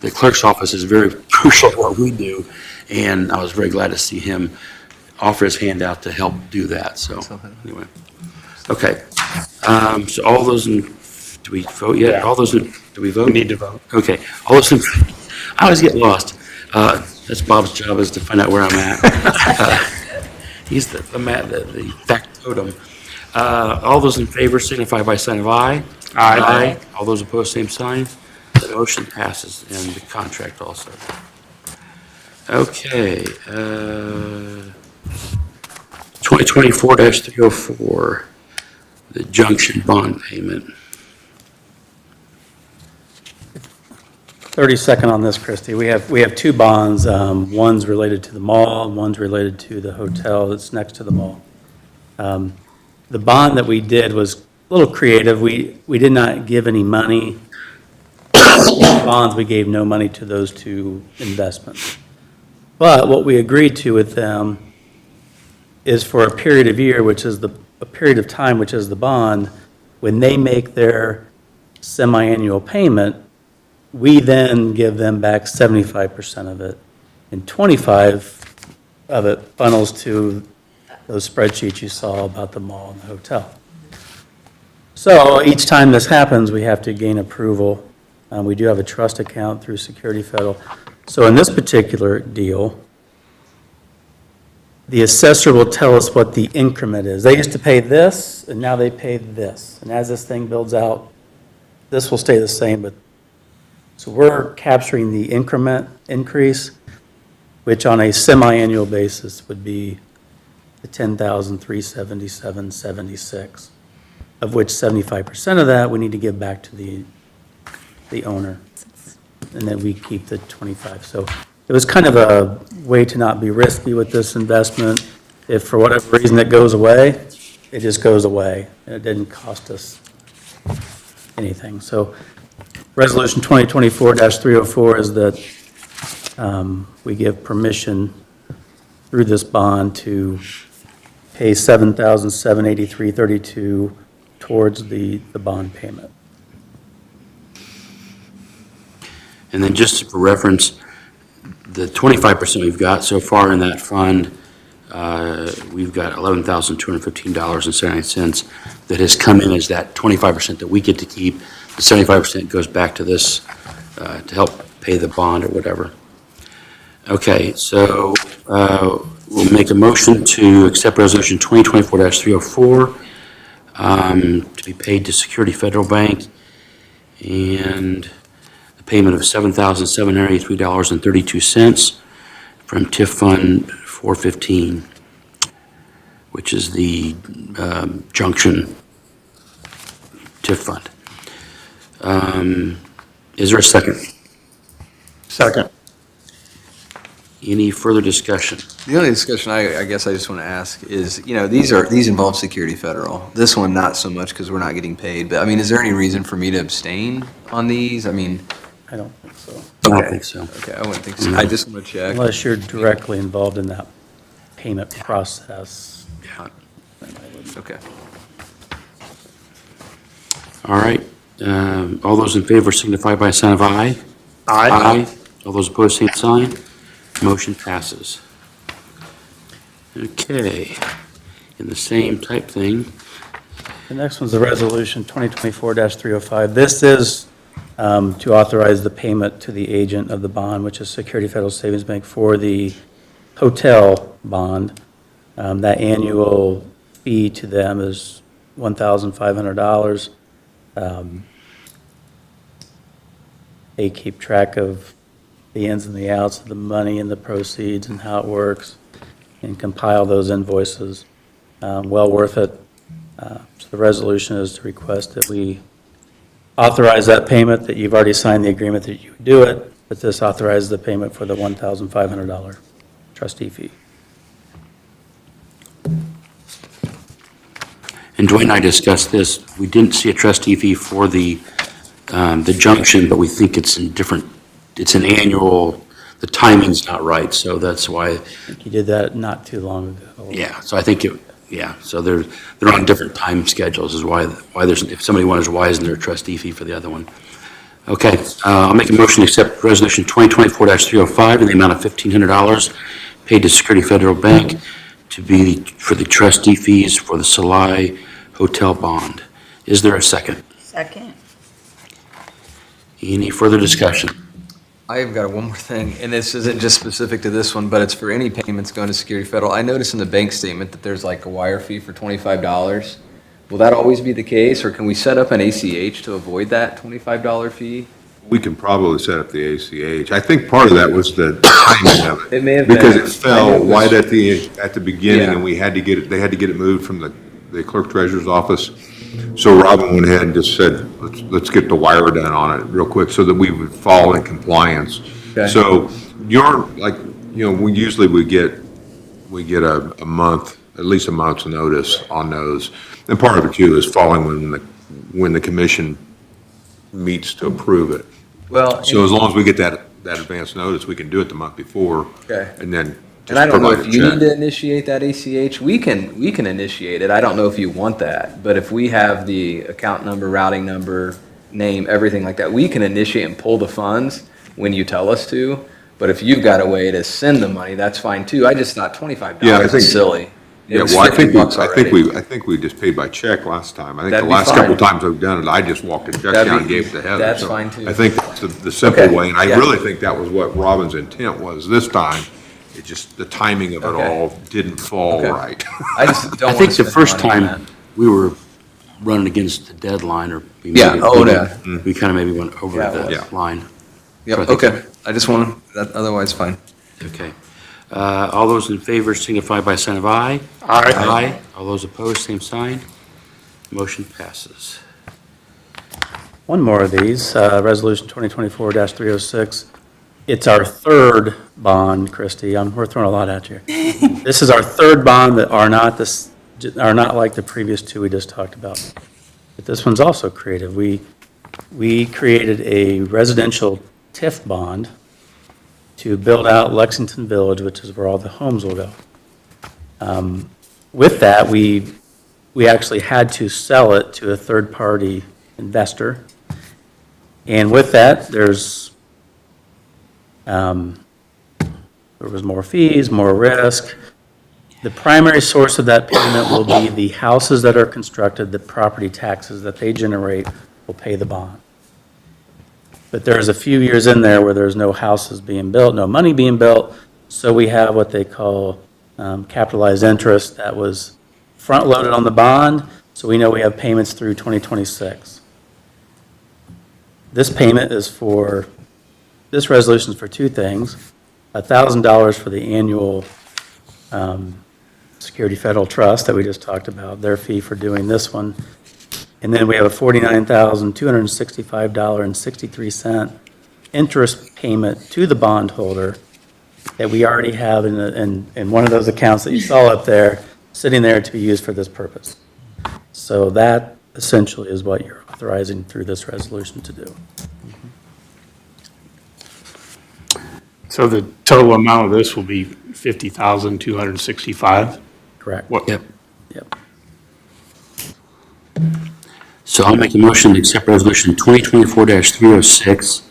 clerk's office is very crucial to what we do. And I was very glad to see him offer his hand out to help do that, so, anyway. Okay, so all those do we vote yet? Yeah. All those do we vote? We need to vote. Okay, all those I always get lost. That's Bob's job, is to find out where I'm at. He's the factotum. All those in favor signify by sign of aye. Aye. All those opposed, same sign. The motion passes, and the contract also. Okay, 2024-304, the Junction bond payment. 30-second on this, Christie. We have two bonds. One's related to the mall, and one's related to the hotel that's next to the mall. The bond that we did was a little creative. We did not give any money. Bonds, we gave no money to those two investments. But what we agreed to with them is for a period of year, a period of time, which is the bond, when they make their semi-annual payment, we then give them back 75% of it, and 25 of it funnels to those spreadsheets you saw about the mall and the hotel. So each time this happens, we have to gain approval. We do have a trust account through Security Federal. So in this particular deal, the assessor will tell us what the increment is. They used to pay this, and now they pay this. And as this thing builds out, this will stay the same, but so we're capturing the increment increase, which on a semi-annual basis would be the $10,377.76, of which 75% of that we need to give back to the owner. and then we keep the 25. So it was kind of a way to not be risky with this investment. If for whatever reason it goes away, it just goes away, and it didn't cost us anything. So Resolution 2024-304 is that we give permission through this bond to pay $7,783.32 towards the bond payment. And then just for reference, the 25% we've got so far in that fund, we've got $11,215.79 that has come in as that 25% that we get to keep. The 75% goes back to this to help pay the bond or whatever. Okay, so we'll make a motion to accept Resolution 2024-304 to be paid to Security Federal Bank, and the payment of $7,783.32 from TIF Fund 415, which is the Junction TIF Fund. Is there a second? Second. Any further discussion? The only discussion I guess I just want to ask is, these involve Security Federal. This one, not so much because we're not getting paid, but I mean, is there any reason for me to abstain on these? I mean, I don't think so, I don't think so. okay, I wouldn't think so. I just want to check. unless you're directly involved in that payment process. Yeah. Okay. All right. All those in favor signify by a sign of aye. Aye. All those opposed, same sign. Motion passes. Okay. In the same type thing, The next one's the Resolution 2024-305. This is to authorize the payment to the agent of the bond, which is Security Federal Savings Bank, for the hotel bond. That annual fee to them is $1,500. They keep track of the ins and the outs of the money and the proceeds and how it works, and compile those invoices. Well worth it. So the resolution is to request that we authorize that payment, that you've already signed the agreement that you would do it, but this authorizes the payment for the $1,500 trustee fee. and Dwayne and I discussed this, we didn't see a trustee fee for the junction, but we think it's it's an annual, the timing's not right, so that's why, I think you did that not too long ago. yeah, so I think so they're on different time schedules is why there's, if somebody wonders why isn't there a trustee fee for the other one. Okay, I'll make a motion to accept Resolution 2024-305 in the amount of $1,500 paid to Security Federal Bank to be for the trustee fees for the Salai Hotel bond. Is there a second? Second. Any further discussion? I've got one more thing, and this isn't just specific to this one, but it's for any payments going to Security Federal. I noticed in the bank statement that there's like a wire fee for $25. Will that always be the case, or can we set up an ACH to avoid that $25 fee? We can probably set up the ACH. I think part of that was the timing of it. It may have Because been. it I fell know it was- right at the beginning, Yeah. and they had to get it moved from the clerk treasurer's office. So Robin went ahead and just said, let's get the wire done on it real quick so that we would fall in compliance. Okay. So we usually get a month, at least a month's notice on those. And part of it too is following when the commission meets to approve it. Well, So as long as we get that advance notice, we can do it the month before. Okay. And then and I just don't know provide if a you need check. to initiate that ACH. We can initiate it. I don't know if you want that, but if we have the account number, routing number, name, everything like that, we can initiate and pull the funds when you tell us to. But if you've got a way to send the money, that's fine too. I just thought $25 Yeah, I think- is silly. Yeah, It was well, I think $50 already. I think we just paid by check last time. I think the That'd be last couple fine. times I've done it, I just walked the check That'd down be- and gave it to Heather. that's So fine, too. I think that's the simple Okay, way, and I yeah. really think that was what Robin's intent was this time. It just, the timing of it Okay. all didn't fall Okay. right. I just don't I want think to the spend first money on time that. we were running against the deadline, or we Yeah, maybe- oh, yeah. we kind of maybe went over Yeah, the yeah. line. Yep, So I think- okay. I just want to, otherwise fine. Okay. All those in favor signify by a sign of aye. Aye. Aye. All those opposed, same sign. Motion passes. one more of these, Resolution 2024-306. It's our third bond, Christie. We're throwing a lot at you. This is our third bond that are not like the previous two we just talked about. But this one's also creative. We created a residential TIF bond to build out Lexington Village, which is where all the homes will go. With that, we actually had to sell it to a third-party investor. And with that, there was more fees, more risk. The primary source of that payment will be the houses that are constructed, the property taxes that they generate will pay the bond. But there's a few years in there where there's no houses being built, no money being built, so we have what they call capitalized interest that was front-loaded on the bond, so we know we have payments through 2026. This payment is for, this resolution is for two things: $1,000 for the annual Security Federal Trust that we just talked about, their fee for doing this one. And then we have a $49,265.63 interest payment to the bondholder that we already have in one of those accounts that you saw up there, sitting there to be used for this purpose. So that essentially is what you're authorizing through this resolution to do. So the total amount of this will be $50,265? Correct? What? Yep. Yep. So I'll make a motion to accept resolution 2024-306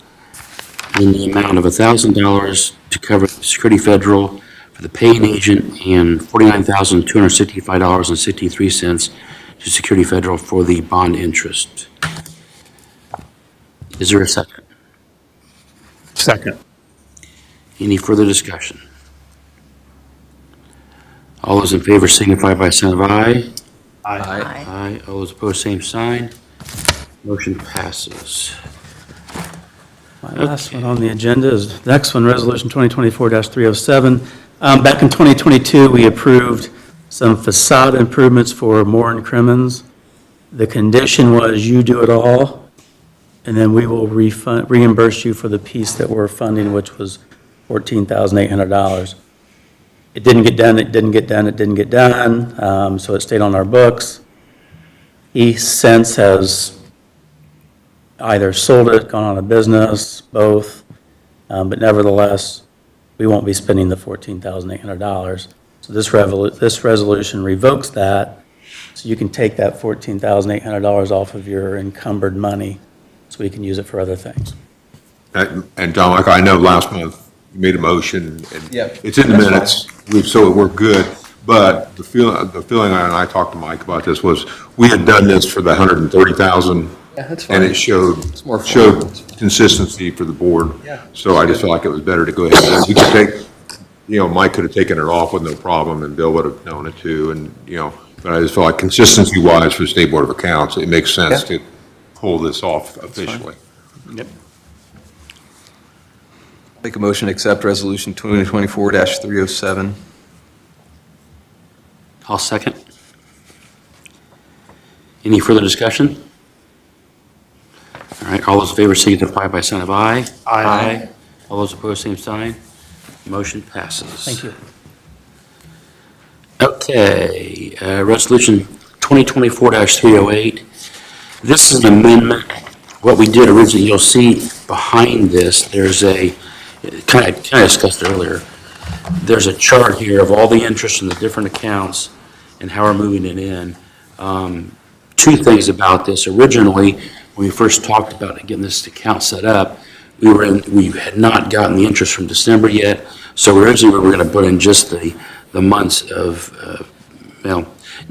in the amount of $1,000 to cover Security Federal for the paying agent and $49,265.63 to Security Federal for the bond interest. Is there a second? Second. Any further discussion? All those in favor signify by sign of aye. Aye. Aye. All those opposed, same sign. Motion passes. My last one on the agenda is, the next one, Resolution 2024-307. Back in 2022, we approved some facade improvements for Moore and Crimmins. The condition was you do it all, and then we will reimburse you for the piece that we're funding, which was $14,800. It didn't get done, it didn't get done, it didn't get done, so it stayed on our books. He since has either sold it, gone out of business, both, but nevertheless, we won't be spending the $14,800. So this resolution revokes that, so you can take that $14,800 off of your encumbered money, so we can use it for other things. And John, like I know last month, you made a motion, and Yep. it's in the That's minutes, so we're good. But the feeling, and I talked to Mike about this, was we had done this for the 130,000, Yeah, that's and fine. it showed more formal. consistency for the board. Yeah. So I just felt like it was better to go ahead and, we could take, Mike could have taken it off with no problem, and Bill would have known it too, and, but I just felt like consistency-wise for the State Board of Accounts, it makes sense to pull this off officially. Yep. Make a motion to accept Resolution 2024-307. I'll second. Any further discussion? All right, all those in favor signify by sign of aye. Aye. All those opposed, same sign. Motion passes. Thank you. Okay, resolution 2024-308. This is an amendment. What we did originally, you'll see behind this, there's a, kind of discussed earlier, there's a chart here of all the interest in the different accounts and how we're moving it in. Two things about this. Originally, when we first talked about getting this account set up, we had not gotten the interest from December yet, so originally we were going to put in just the months of,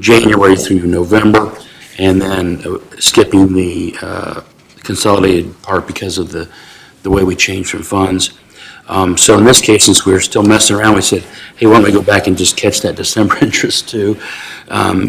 January through November, and then skipping the consolidated part because of the way we changed from funds. So in this case, since we were still messing around, we said, hey, why don't we go back and just catch that December interest too,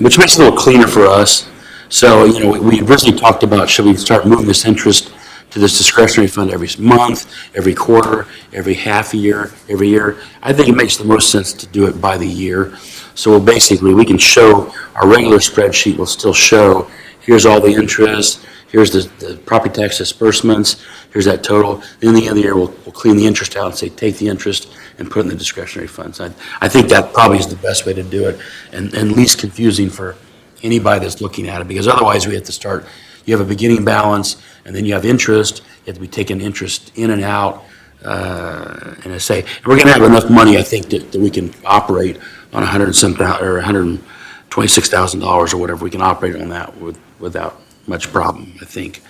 which makes it a little cleaner for us. So, we originally talked about, should we start moving this interest to this discretionary fund every month, every quarter, every half year, every year? I think it makes the most sense to do it by the year. So basically, we can show, our regular spreadsheet will still show, here's all the interest, here's the property tax disbursements, here's that total. Then at the end of the year, we'll clean the interest out and say, take the interest and put it in the discretionary funds. I think that probably is the best way to do it and least confusing for anybody that's looking at it, because otherwise we have to start, you have a beginning balance, and then you have interest, you have to be taking interest in and out. And I say, we're gonna have enough money, I think, that we can operate on $126,000 or whatever. We can operate on that without much problem, I think,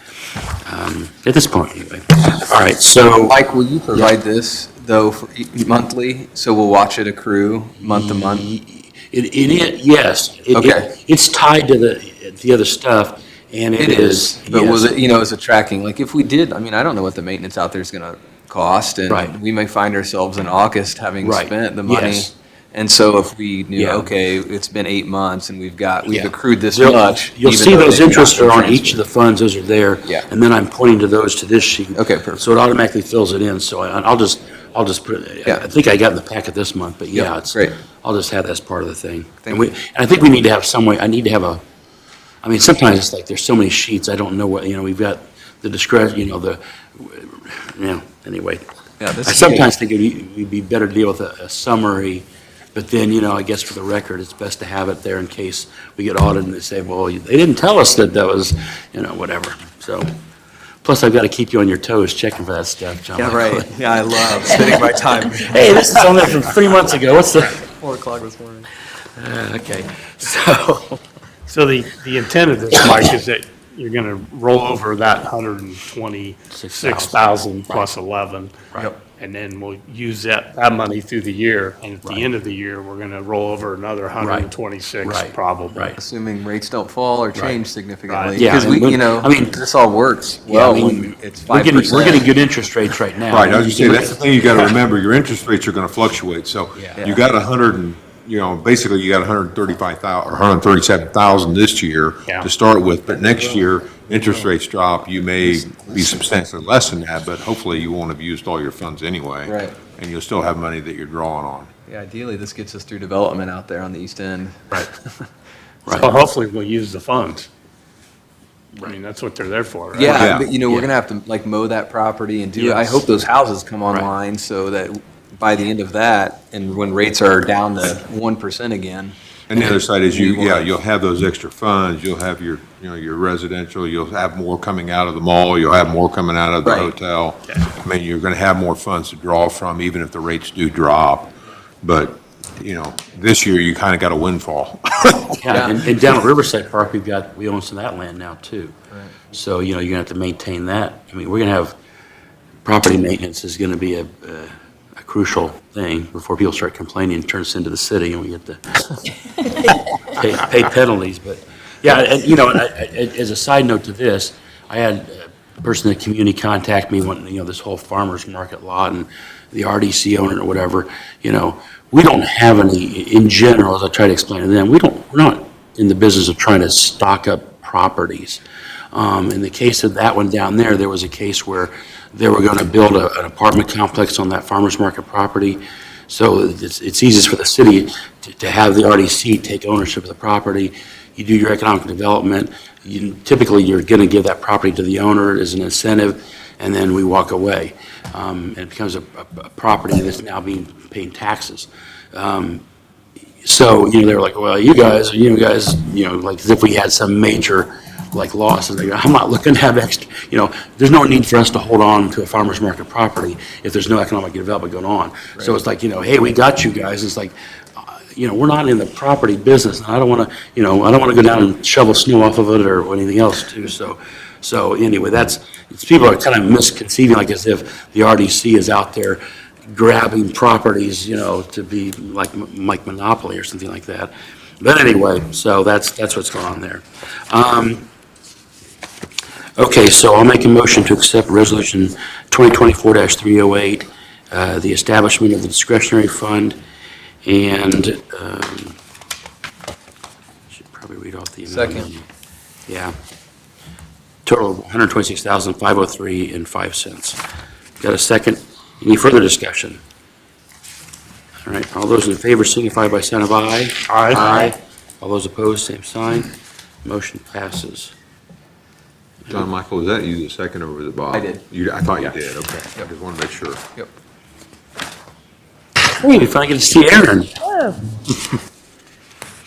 at this point, anyway. All right, so. Mike, will you provide this, though, for monthly, so we'll watch it accrue month to month? Yes. Okay. It's tied to the other stuff, and It is, but yes. was it, is it tracking, like, if we did, I don't know what the maintenance out there is gonna cost, Right. and we may find ourselves in August having Right. spent the money. Yes. And so if we knew, Yeah. okay, it's been 8 months and we've Yeah. accrued this You'll- much. You'll even see though those they've not interests been are on each of transferred. the funds, those are there. Yeah. And then I'm pointing to those to this sheet. Okay, perfect. So it automatically fills it in, so I'll just put it, Yeah. I think I got in the packet this month, but yeah, Yeah, it's, great. I'll just have that as part of the thing. Thank And you. I think we need to have some way, I need to have sometimes it's like, there's so many sheets, I don't know what, we've got the discretion, anyway. Yeah, this I is sometimes think it'd be better to deal with a summary, but then, I guess for the record, it's best to have it there in case we get audited and they say, well, they didn't tell us that was, whatever. So, plus I've got to keep you on your toes checking for that stuff, John. Yeah, right. Yeah, I love spending my time. Hey, this is on there from 3 months ago. What's the? 4:00 this morning. Okay, so, So the intent of this, Mike, is that you're going to roll over that 126,000 plus 11. Yep. And then we'll use that money through the year. And at the end of the year, we're going to roll over another 126 Right. probably. Right. Assuming rates don't fall or change significantly. Right. Yeah, Because we, and this all works yeah, well when it's 5%. we're getting good interest rates right now. Right, I was gonna say, that's the thing you gotta remember, your interest rates are gonna fluctuate, so Yeah. you got 100 and, basically you got 135,000 or 137,000 this year Yeah. to start with, but next year, interest rates drop, you may be substantially less than that, but hopefully you won't have used all your funds anyway. Right. And you'll still have money that you're drawing on. Yeah, ideally, this gets us through development out there on the east end. Right. So hopefully we'll use the funds. I mean, that's what they're there for, right? Yeah, Yeah. but we're gonna have to mow that property and do, I Yes. hope those houses come online so that by the end of that, and when rates are down to 1% again. And the other side is We will- you'll have those extra funds, you'll have your, your residential, you'll have more coming out of the mall, you'll have more coming out of the Right. hotel. I mean, you're gonna have more funds to draw from, even if the rates do drop. But, this year you kinda got a windfall. Yeah, and down at Riverside Park, we own some of that land now too. So, you're gonna have to maintain that. I mean, we're gonna have, property maintenance is gonna be a crucial thing before people start complaining and turn us into the city and we get to pay penalties. But, yeah, and, as a side note to this, I had a person in the community contact me when, this whole farmer's market lot and the RDC owner or whatever, we don't have any, in general, as I try to explain to them, we're not in the business of trying to stock up properties. In the case of that one down there, there was a case where they were going to build an apartment complex on that farmer's market property. So it's easiest for the city to have the RDC take ownership of the property. You do your economic development. Typically, you're going to give that property to the owner as an incentive, and then we walk away. And it becomes a property that's now paying taxes. So, they were like, well, you guys, like as if we had some major loss. And they go, I'm not looking to have extra, there's no need for us to hold on to a farmer's market property if there's no economic development going on. So it's like, hey, we got you guys. It's like, we're not in the property business. And I don't want to, I don't want to go down and shovel snow off of it or anything else too. So anyway, people are kind of misconceiving like as if the RDC is out there grabbing properties, to be like monopoly or something like that. But anyway, so that's what's going on there. Okay, so I'll make a motion to accept Resolution 2024-308, the establishment of the discretionary fund, and should probably read off the amount. Second. Yeah. Total of $126,503.05. Got a second? Any further discussion? All right, all those in favor signify by sign of aye. Aye. All those opposed, same sign. Motion passes. John Michael, was that you the second or was it Bob? I did. I thought you did, okay. I just want to make sure. Yep. Hey, if I get to see Aaron. Oh.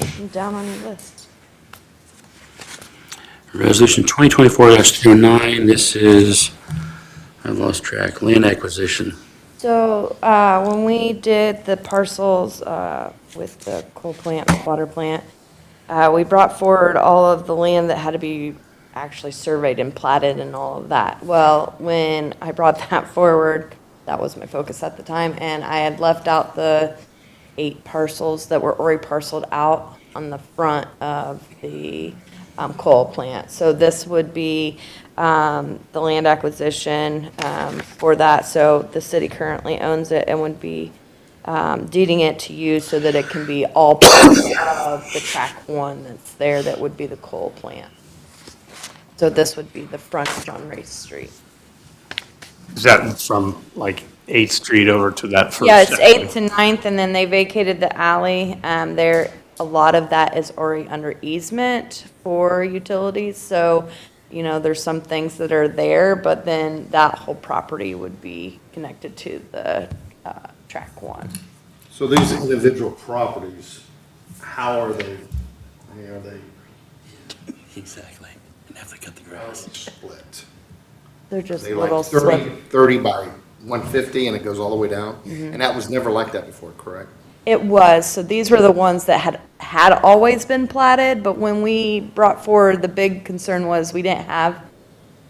I'm down on your list. Resolution 2024-09, this is, I lost track, land acquisition. So, when we did the parcels, with the coal plant, the water plant, we brought forward all of the land that had to be actually surveyed and platted and all of that. Well, when I brought that forward, that was my focus at the time, and I had left out the 8 parcels that were already parceled out on the front of the coal plant. So this would be the land acquisition for that. So the city currently owns it and would be deeding it to you so that it can be all part of the track 1 that's there, that would be the coal plant. So this would be the frontage on Race Street. Is that from like 8th Street over to that first? Yeah, it's section? 8th to 9th, and then they vacated the alley. A lot of that is already under easement for utilities, so, you know, there's some things that are there, but then that whole property would be connected to the track 1. So these individual properties, how are they, I mean, are they Exactly, and have to cut the split? They're just They little like 30, slip. 30 by 150 and it goes all the way down? Mm-hmm. And that was never like that before, correct? It was, so these were the ones that had always been platted, but when we brought forward, the big concern was we didn't have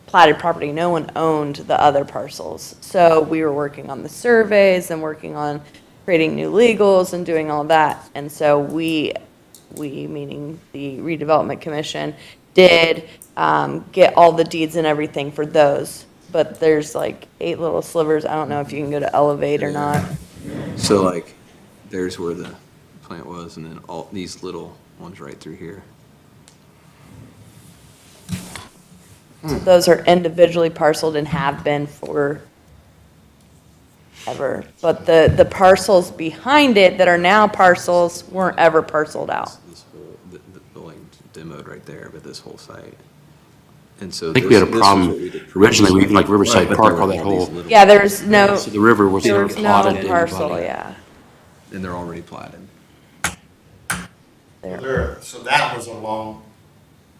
platted property. No one owned the other parcels. So we were working on the surveys and working on creating new legals and doing all that. And so we, meaning the redevelopment commission, did get all the deeds and everything for those. But there's like 8 little slivers. I don't know if you can go to Elevate or not. So like, there's where the plant was, and then all these little ones right through here. So those are individually parceled and have been for ever. But the parcels behind it that are now parcels weren't ever parceled out. This whole, the building demoed right there, but this whole site. And so I think we had a problem, originally, we even like Riverside Park, all that whole, Yeah, there's no, so the river was there never was plotted no to parcel, anybody. yeah. And they're already platted. So that was along,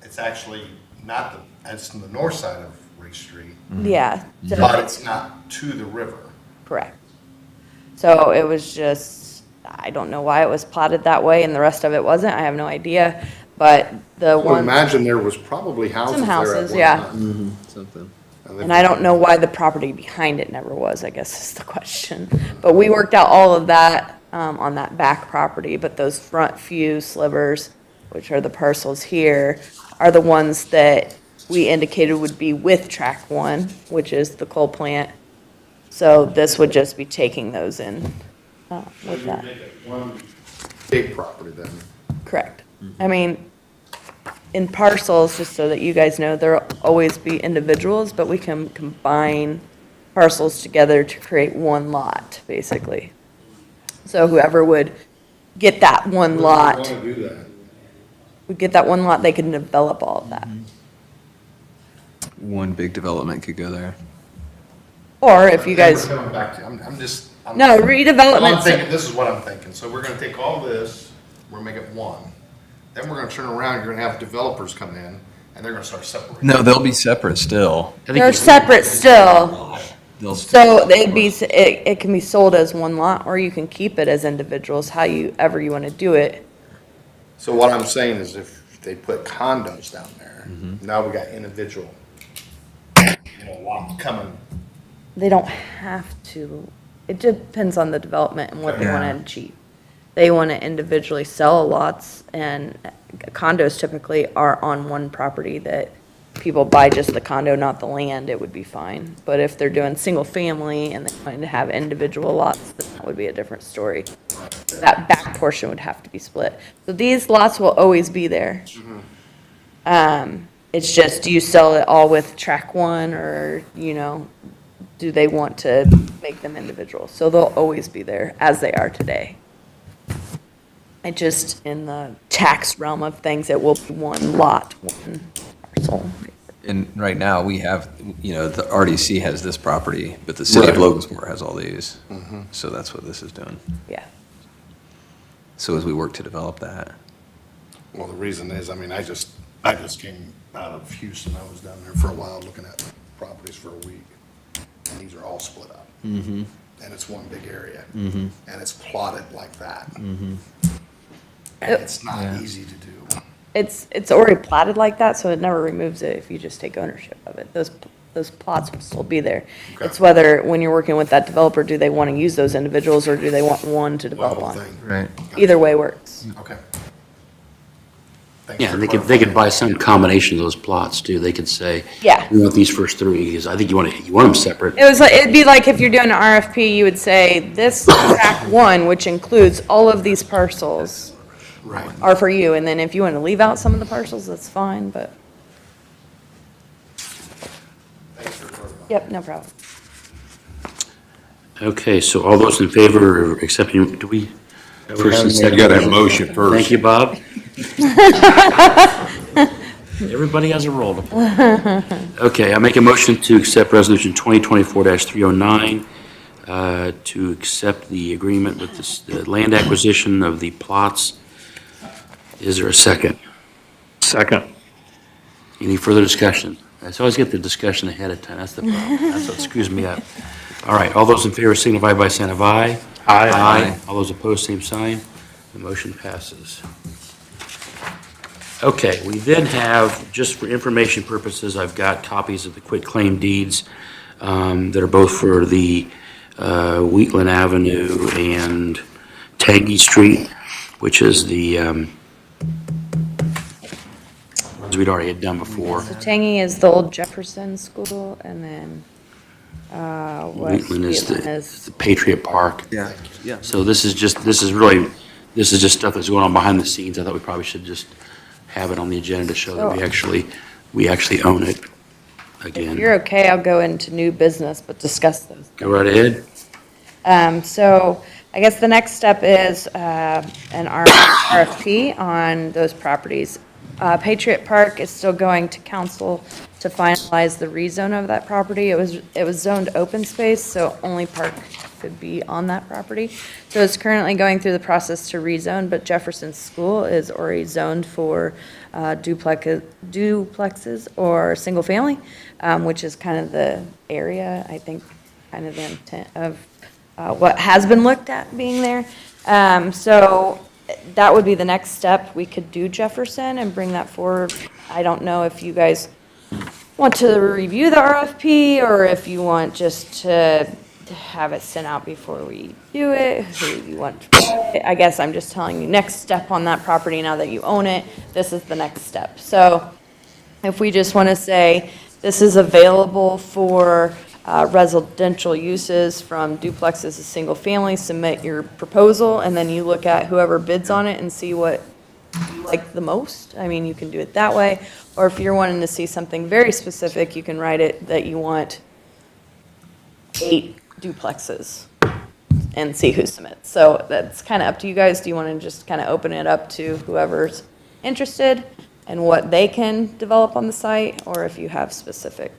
it's actually not the, it's on the north side of Race Street, Yeah, so- but it's not to the river. correct. So it was just, I don't know why it was plotted that way and the rest of it wasn't. I have no idea. But the I would one, imagine there was probably houses Some there at houses, one yeah. time. Something. and I don't know why the property behind it never was, I guess is the question. But we worked out all of that on that back property, but those front few slivers, which are the parcels here, are the ones that we indicated would be with track 1, which is the coal plant. So this would just be taking those in with that. Make it one big property then. Correct. I mean, in parcels, just so that you guys know, there'll always be individuals, but we can combine parcels together to create one lot, basically. So whoever would get that one Want lot, to do that. would get that one lot, they can develop all of that. One big development could go there. Or if you Then we're guys, coming back to, I'm just. I'm- no, Well, I'm redevelopment, thinking, this is what I'm thinking. So we're gonna take all this, we're gonna make it one. Then we're gonna turn around, you're gonna have developers come in, and they're gonna start separating. No, they'll be separate still. I think they're it's- separate still. They'll, So it can be sold as one lot, or you can keep it as individuals, ever you want to do it. So what I'm saying is if they put condos down there, now we got individual, lot coming. They don't have to. It depends on the development and what they want Yeah. to achieve. They want to individually sell lots, and condos typically are on one property that people buy just the condo, not the land, it would be fine. But if they're doing single family and they're going to have individual lots, then that would be a different story. That back portion would have to be split. So these lots will always be there. It's just, do you sell it all with track 1, or, do they want to make them individual? So they'll always be there as they are today. It just, in the tax realm of things, it will be one lot, one parcel. And right now, we have, the RDC has this property, but the city of Right. Logansport has all these. So that's what this is doing. Yeah. So as we work to develop that. Well, the reason is, I mean, I just came out of Houston. I was down there for a while looking at properties for a week. And these are all split up. Mm-hmm. And it's one big area. Mm-hmm. And it's plotted like that. Mm-hmm. And it's not easy to do. It's already platted like that, so it never removes it if you just take ownership of it. Those plots will still be there. Okay. It's whether, when you're working with that developer, do they want to use those individuals, or do they want one to The develop whole on? thing. Right. Either way works. Okay. Thanks Yeah, for and they could clarifying. buy some combination of those plots too. They could say, Yeah. we want these first three, because I think you want them separate. It was like, it'd be like if you're doing an RFP, you would say, this track one, which includes all of these parcels, Right. are for you, and then if you want to leave out some of the parcels, that's fine, but. Yep, no problem. Okay, so all those in favor of accepting, do we? First and You second. gotta have a motion first. Thank you, Bob. Everybody has a role to play. Okay, I make a motion to accept Resolution 2024-309, to accept the agreement with the land acquisition of the plots. Is there a second? Second. Any further discussion? I always get the discussion ahead of time, that's the problem, that's what screws me up. All right, all those in favor signify by saying aye. Aye. All those opposed, same sign. The motion passes. Okay, we then have, just for information purposes, I've got copies of the quitclaim deeds that are both for the Wheatland Avenue and Tangy Street, which is the ones we'd already had done before. So Tangy is the old Jefferson School, and then, West Wheatland is Wheatland the is, the Patriot Park. Yeah. Yeah. So this is just stuff that's going on behind the scenes. I thought we probably should just have it on the agenda to show that we actually own it if again. you're okay, I'll go into new business, but discuss those. Go right ahead. So I guess the next step is an RFP on those properties. Patriot Park is still going to council to finalize the rezone of that property. It was zoned open space, so only park could be on that property. So it's currently going through the process to rezone, but Jefferson School is already zoned for duplexes or single family, which is kind of the area, I think, kind of the intent of what has been looked at being there. So that would be the next step. We could do Jefferson and bring that forward. I don't know if you guys want to review the RFP, or if you want just to have it sent out before we do it, who you want to. I guess I'm just telling you, next step on that property, now that you own it, this is the next step. So if we just want to say, this is available for residential uses from duplexes to single family, submit your proposal, and then you look at whoever bids on it and see what you like the most. I mean, you can do it that way, or if you're wanting to see something very specific, you can write it that you want 8 duplexes and see who submits. So that's kind of up to you guys. Do you want to just kind of open it up to whoever's interested and what they can develop on the site, or if you have specific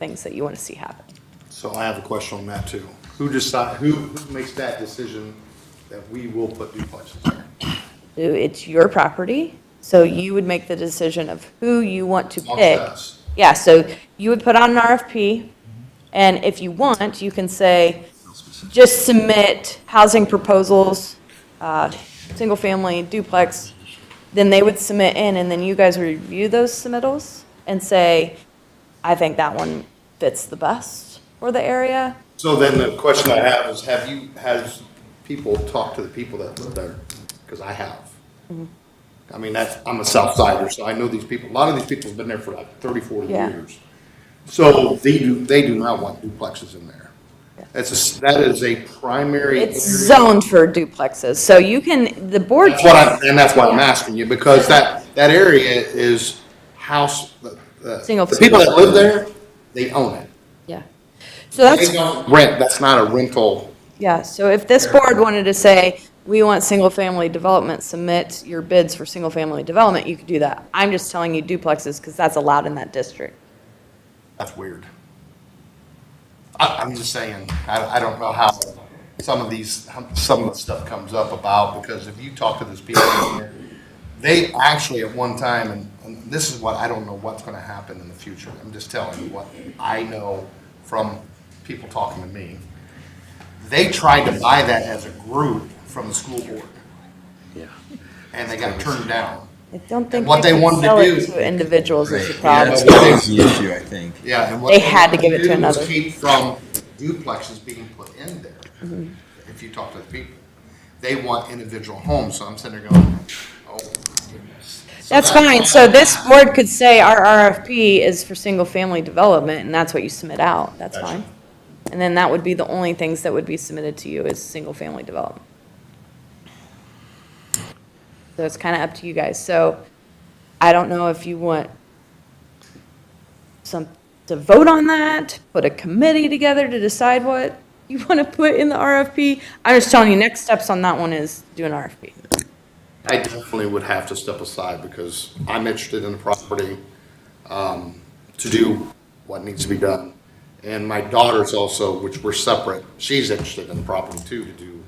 things that you want to see happen? So I have a question on that too. Who makes that decision that we will put duplexes there? It's your property, so you would make the decision of who you want to Amongst pick. us. Yeah, so you would put out an RFP, and if you want, you can say, just submit housing proposals, single-family, duplex, then they would submit in, and then you guys would review those submittals and say, I think that one fits the best for the area. So then the question I have is, has people talked to the people that live there? Because I have. I mean, I'm a South Sider, so I know these people. A lot of these people have been there for like 30, 40 Yeah. years. So they do not want duplexes in there. That is a primary. It's area. zoned for duplexes, so you can, the board. That's why I'm asking you, because that area is house, Single the people that live there, they own it. Yeah. So that's. They don't rent, that's not a rental. Yeah, so if this board wanted to say, we want single-family development, submit your bids for single-family development, you could do that. I'm just telling you duplexes because that's allowed in that district. That's weird. I'm just saying, I don't know how some of the stuff comes up about, because if you talk to those people in here, they actually at one time, and this is what, I don't know what's gonna happen in the future. I'm just telling you what I know from people talking to me. They tried to buy that as a group from the school board. Yeah. And they got turned down. I don't think What they they could wanted to sell it do- to individuals is the Yeah, problem. that's the issue, I think. Yeah, and what They had to give it to wanted was another. keep from duplexes being put in there. Mm-hmm. If you talk to the people, they want individual homes, so I'm sitting there going, oh, goodness. So That's fine, so this board could say our RFP is for single-family development, and that's what you submit out, that's fine. And then that would be the only things that would be submitted to you is single-family development. So it's kind of up to you guys, so I don't know if you want to vote on that, put a committee together to decide what you want to put in the RFP. I'm just telling you, next steps on that one is do an RFP. I definitely would have to step aside because I'm interested in the property, to do what needs to be done. And my daughter's also, which we're separate, she's interested in the property too, to do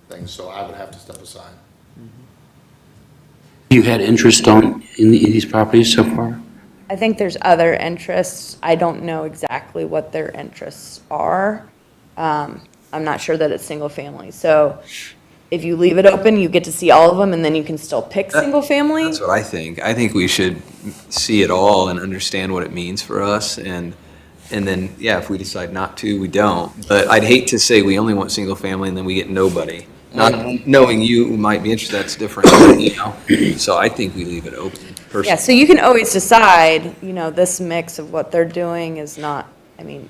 things, so I would have to step aside. You had interest in these properties so far? I think there's other interests. I don't know exactly what their interests are. I'm not sure that it's single family. So if you leave it open, you get to see all of them and then you can still pick single family. That's what I think. I think we should see it all and understand what it means for us, and then, yeah, if we decide not to, we don't. But I'd hate to say we only want single family and then we get nobody. Not knowing you might be interested, that's different, you know? So I think we leave it open, Yeah, personally. so you can always decide, this mix of what they're doing is not,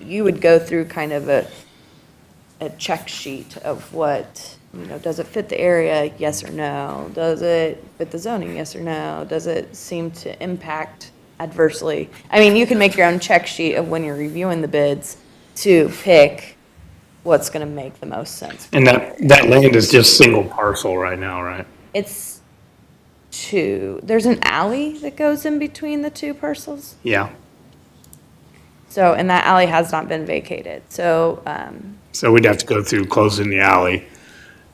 you would go through kind of a check sheet of what, does it fit the area, yes or no? Does it fit the zoning, yes or no? Does it seem to impact adversely? You can make your own check sheet of when you're reviewing the bids to pick what's gonna make the most sense. And that land is just single parcel right now, right? It's there's an alley that goes in between the two parcels. Yeah. So, and that alley has not been vacated, so, So we'd have to go through closing the alley.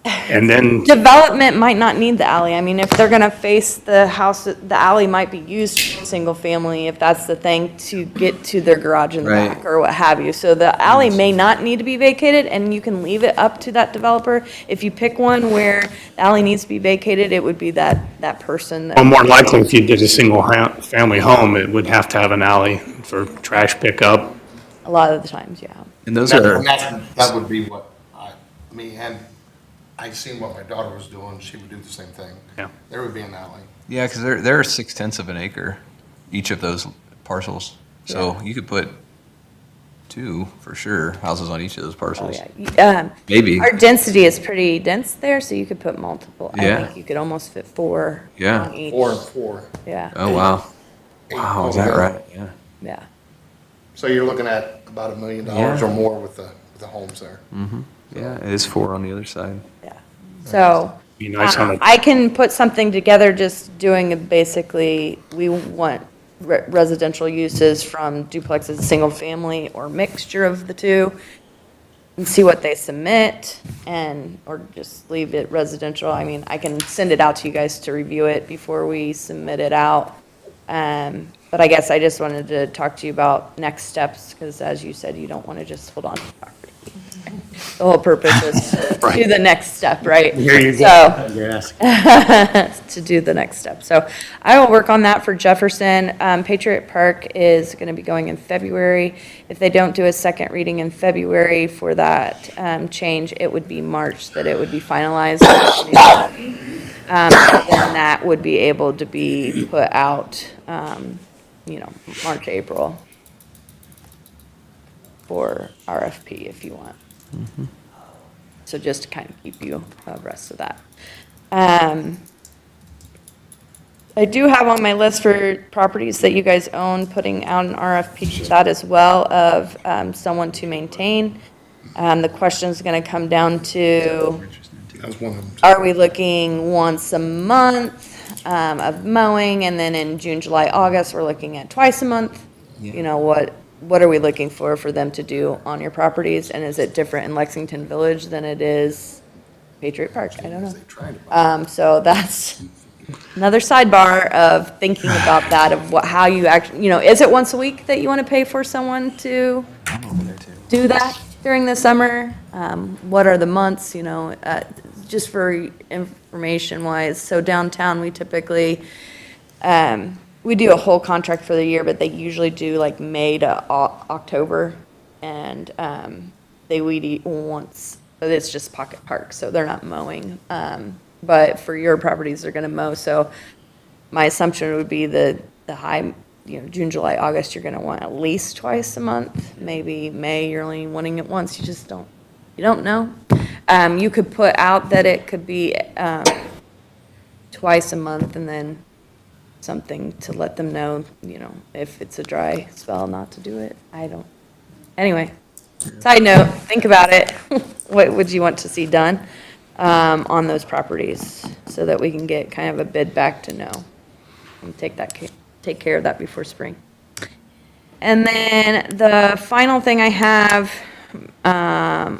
And then, development might not need the alley. If they're gonna face the house, the alley might be used for single family, if that's the thing, to get to their garage in the Right. back, or what have you. So the alley may not need to be vacated, and you can leave it up to that developer. If you pick one where the alley needs to be vacated, it would be that person that. well, more likely if you did a single family home, it would have to have an alley for trash pickup. A lot of the times, yeah. And those are, That would be what and I seen what my daughter was doing, she would do the same thing. Yeah. There would be an alley. yeah, because they're 6/10 of an acre, each of those parcels. So you could put 2, for sure, houses on each of those Oh, parcels. yeah. Maybe, Our density is pretty dense there, so you could put multiple. I Yeah. think you could almost fit 4 Yeah. on each. 4 and 4. Yeah, oh, wow. Wow, is that right? Yeah. yeah. So you're looking at about $1 million Yeah. or more with the homes there. Yeah, it is 4 on the other side. Yeah, so, Be nice on a I can put something together, just doing basically, we want residential uses from duplexes, single family, or mixture of the two, and see what they submit, or just leave it residential. I can send it out to you guys to review it before we submit it out. But I guess I just wanted to talk to you about next steps, because as you said, you don't want to just hold on to the property. The whole purpose is to do the next step, right? Here you go. So, You're asking. to do the next step. So I will work on that for Jefferson. Patriot Park is going to be going in February. If they don't do a second reading in February for that change, it would be March that it would be finalized. And then that would be able to be put out, March, April for RFP if you want. So just to kind of keep you abreast of that. I do have on my list for properties that you guys own, putting out an RFP for that as well of someone to maintain. The question's going to come down to I was wondering. Are we looking once a month of mowing, and then in June, July, August, we're looking at twice a month? You know, what are we looking for them to do on your properties? And is it different in Lexington Village than it is Patriot Park? I don't know. So that's another sidebar of thinking about that, of how you actually, is it once a week that you want to pay for someone to do that during the summer? What are the months, just for information wise? So downtown, we typically, we do a whole contract for the year, but they usually do like May to October. And they weed eat once, but it's just pocket park, so they're not mowing. But for your properties, they're gonna mow. So my assumption would be the high, June, July, August, you're gonna want at least twice a month. Maybe May, you're only wanting it once. You just don't know. You could put out that it could be twice a month, and then something to let them know, if it's a dry spell, not to do it. Anyway, side note, think about it. What would you want to see done on those properties, so that we can get kind of a bid back to know and take care of that before spring. And then the final thing I have,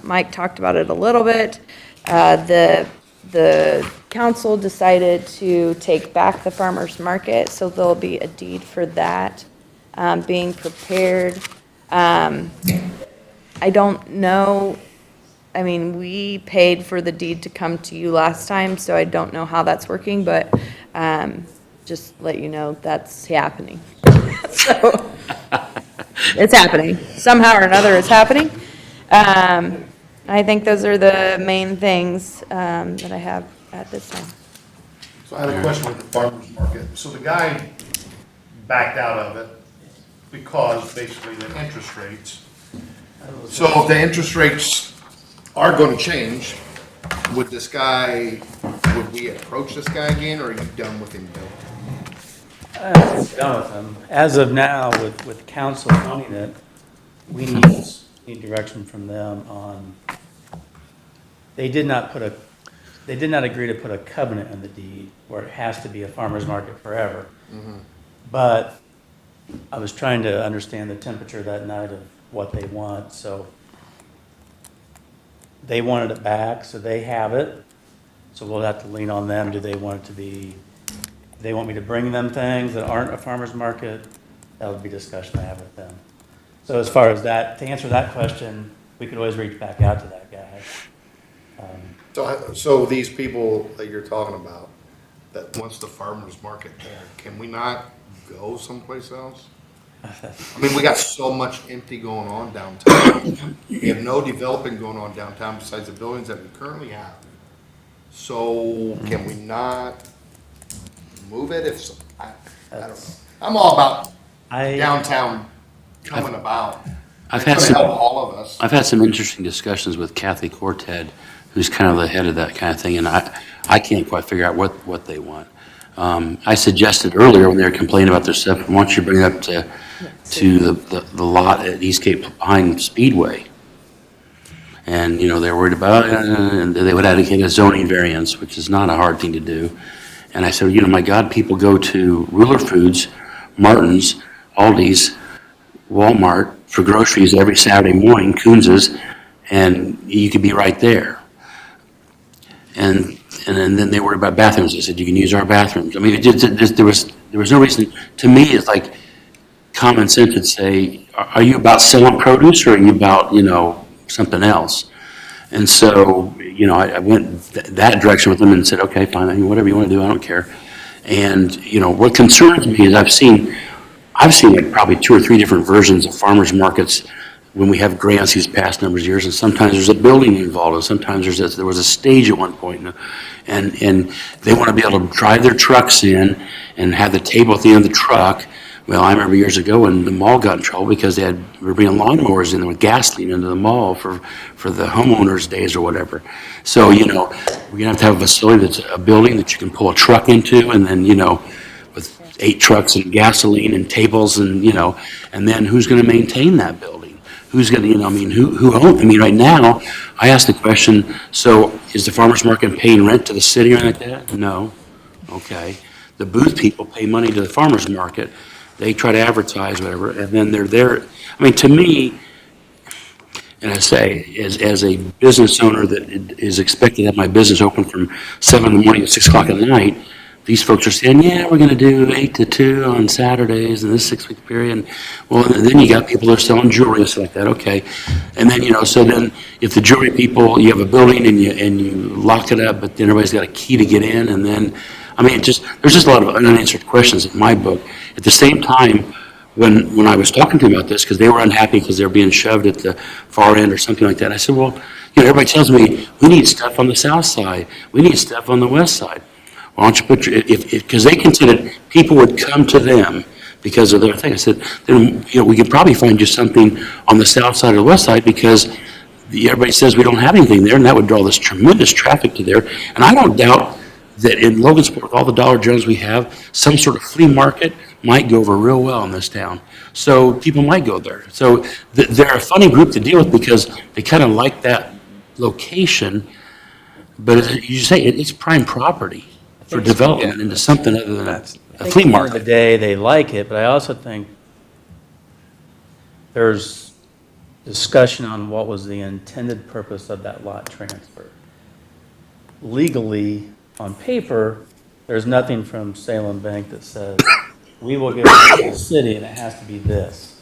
Mike talked about it a little bit. The council decided to take back the farmer's market, so there'll be a deed for that being prepared. I don't know, we paid for the deed to come to you last time, so I don't know how that's working, but just let you know that's happening. So, it's happening. Somehow or another, it's happening. I think those are the main things that I have at this time. So I have a question with the farmer's market. So the guy backed out of it because basically the interest rates. So if the interest rates are going to change, would we approach this guy again, or are you done with him, Bill? Done with them. As of now, with council funding it, we need direction from them on, they did not agree to put a covenant in the deed where it has to be a farmer's market forever. But I was trying to understand the temperature that night of what they want, so they wanted it back, so they have it. So we'll have to lean on them. Do they want it to be, they want me to bring them things that aren't a farmer's market? That would be a discussion I have with them. So as far as that, to answer that question, we could always reach back out to that guy. So these people that you're talking about, that once the farmer's market there, can we not go someplace else? We got so much empty going on downtown. We have no developing going on downtown besides the buildings that we currently have. So can we not move it I don't know. I'm all about downtown coming about. I've It's had gonna help some, all of us. I've had some interesting discussions with Kathy Corted, who's kind of the head of that kind of thing, and I can't quite figure out what they want. I suggested earlier when they were complaining about their stuff, why don't you bring it up to the lot at Eastgate behind Speedway? And, they're worried about it, and they would advocate a zoning variance, which is not a hard thing to do. And I said, my God, people go to Ruler Foods, Martin's, Aldi's, Walmart for groceries every Saturday morning, Coons's, and you could be right there. And then they worry about bathrooms. They said, you can use our bathrooms. There was no reason. To me, it's like common sense would say, are you about selling produce, or are you about, something else? And so, I went that direction with them and said, okay, fine, whatever you want to do, I don't care. And, what concerns me is I've seen like probably 2 or 3 different versions of farmers markets when we have grants these past number of years, and sometimes there's a building involved, and sometimes there was a stage at one point, and they want to be able to drive their trucks in and have the table at the end of the truck. Well, I remember years ago when the mall got in trouble because they were bringing lawnmowers in there with gasoline into the mall for the homeowners' days or whatever. So, we're going to have a facility that's a building that you can pull a truck into, and then, with 8 trucks and gasoline and tables and then who's going to maintain that building? who's gonna, I mean, who owns, I mean, right now, I asked the question, so is the farmer's market paying rent to the city or anything like that? No. Okay. The booth people pay money to the farmer's market. They try to advertise, whatever, and then they're there. I mean, to me, and I say, as a business owner that is expected to have my business open from 7 in the morning to 6 o'clock at night, these folks are saying, yeah, we're gonna do 8 to 2 on Saturdays in this 6-week period. Well, and then you got people that are selling jewelry and stuff like that, okay. And then, so then if the jewelry people, you have a building and you lock it up, but then everybody's got a key to get in, and then, I mean, there's just a lot of unanswered questions in my book. At the same time, when I was talking to them about this, because they were unhappy because they were being shoved at the far end or something like that, I said, well, everybody tells me, we need stuff on the south side, we need stuff on the west side. Why don't you put because they considered people would come to them because of their thing. I said, then, we could probably find you something on the south side or the west side because everybody says we don't have anything there, and that would draw this tremendous traffic to there. And I don't doubt that in Logansport, with all the Dollar Generals we have, some sort of flea market might go over real well in this town. So people might go there. So they're a funny group to deal with because they kind of like that location. But as you say, it's prime property for development into something other than a flea At the end of the market. day, they like it, but I also think there's discussion on what was the intended purpose of that lot transfer. Legally, on paper, there's nothing from Salem Bank that says, we will give it to the city and it has to be this.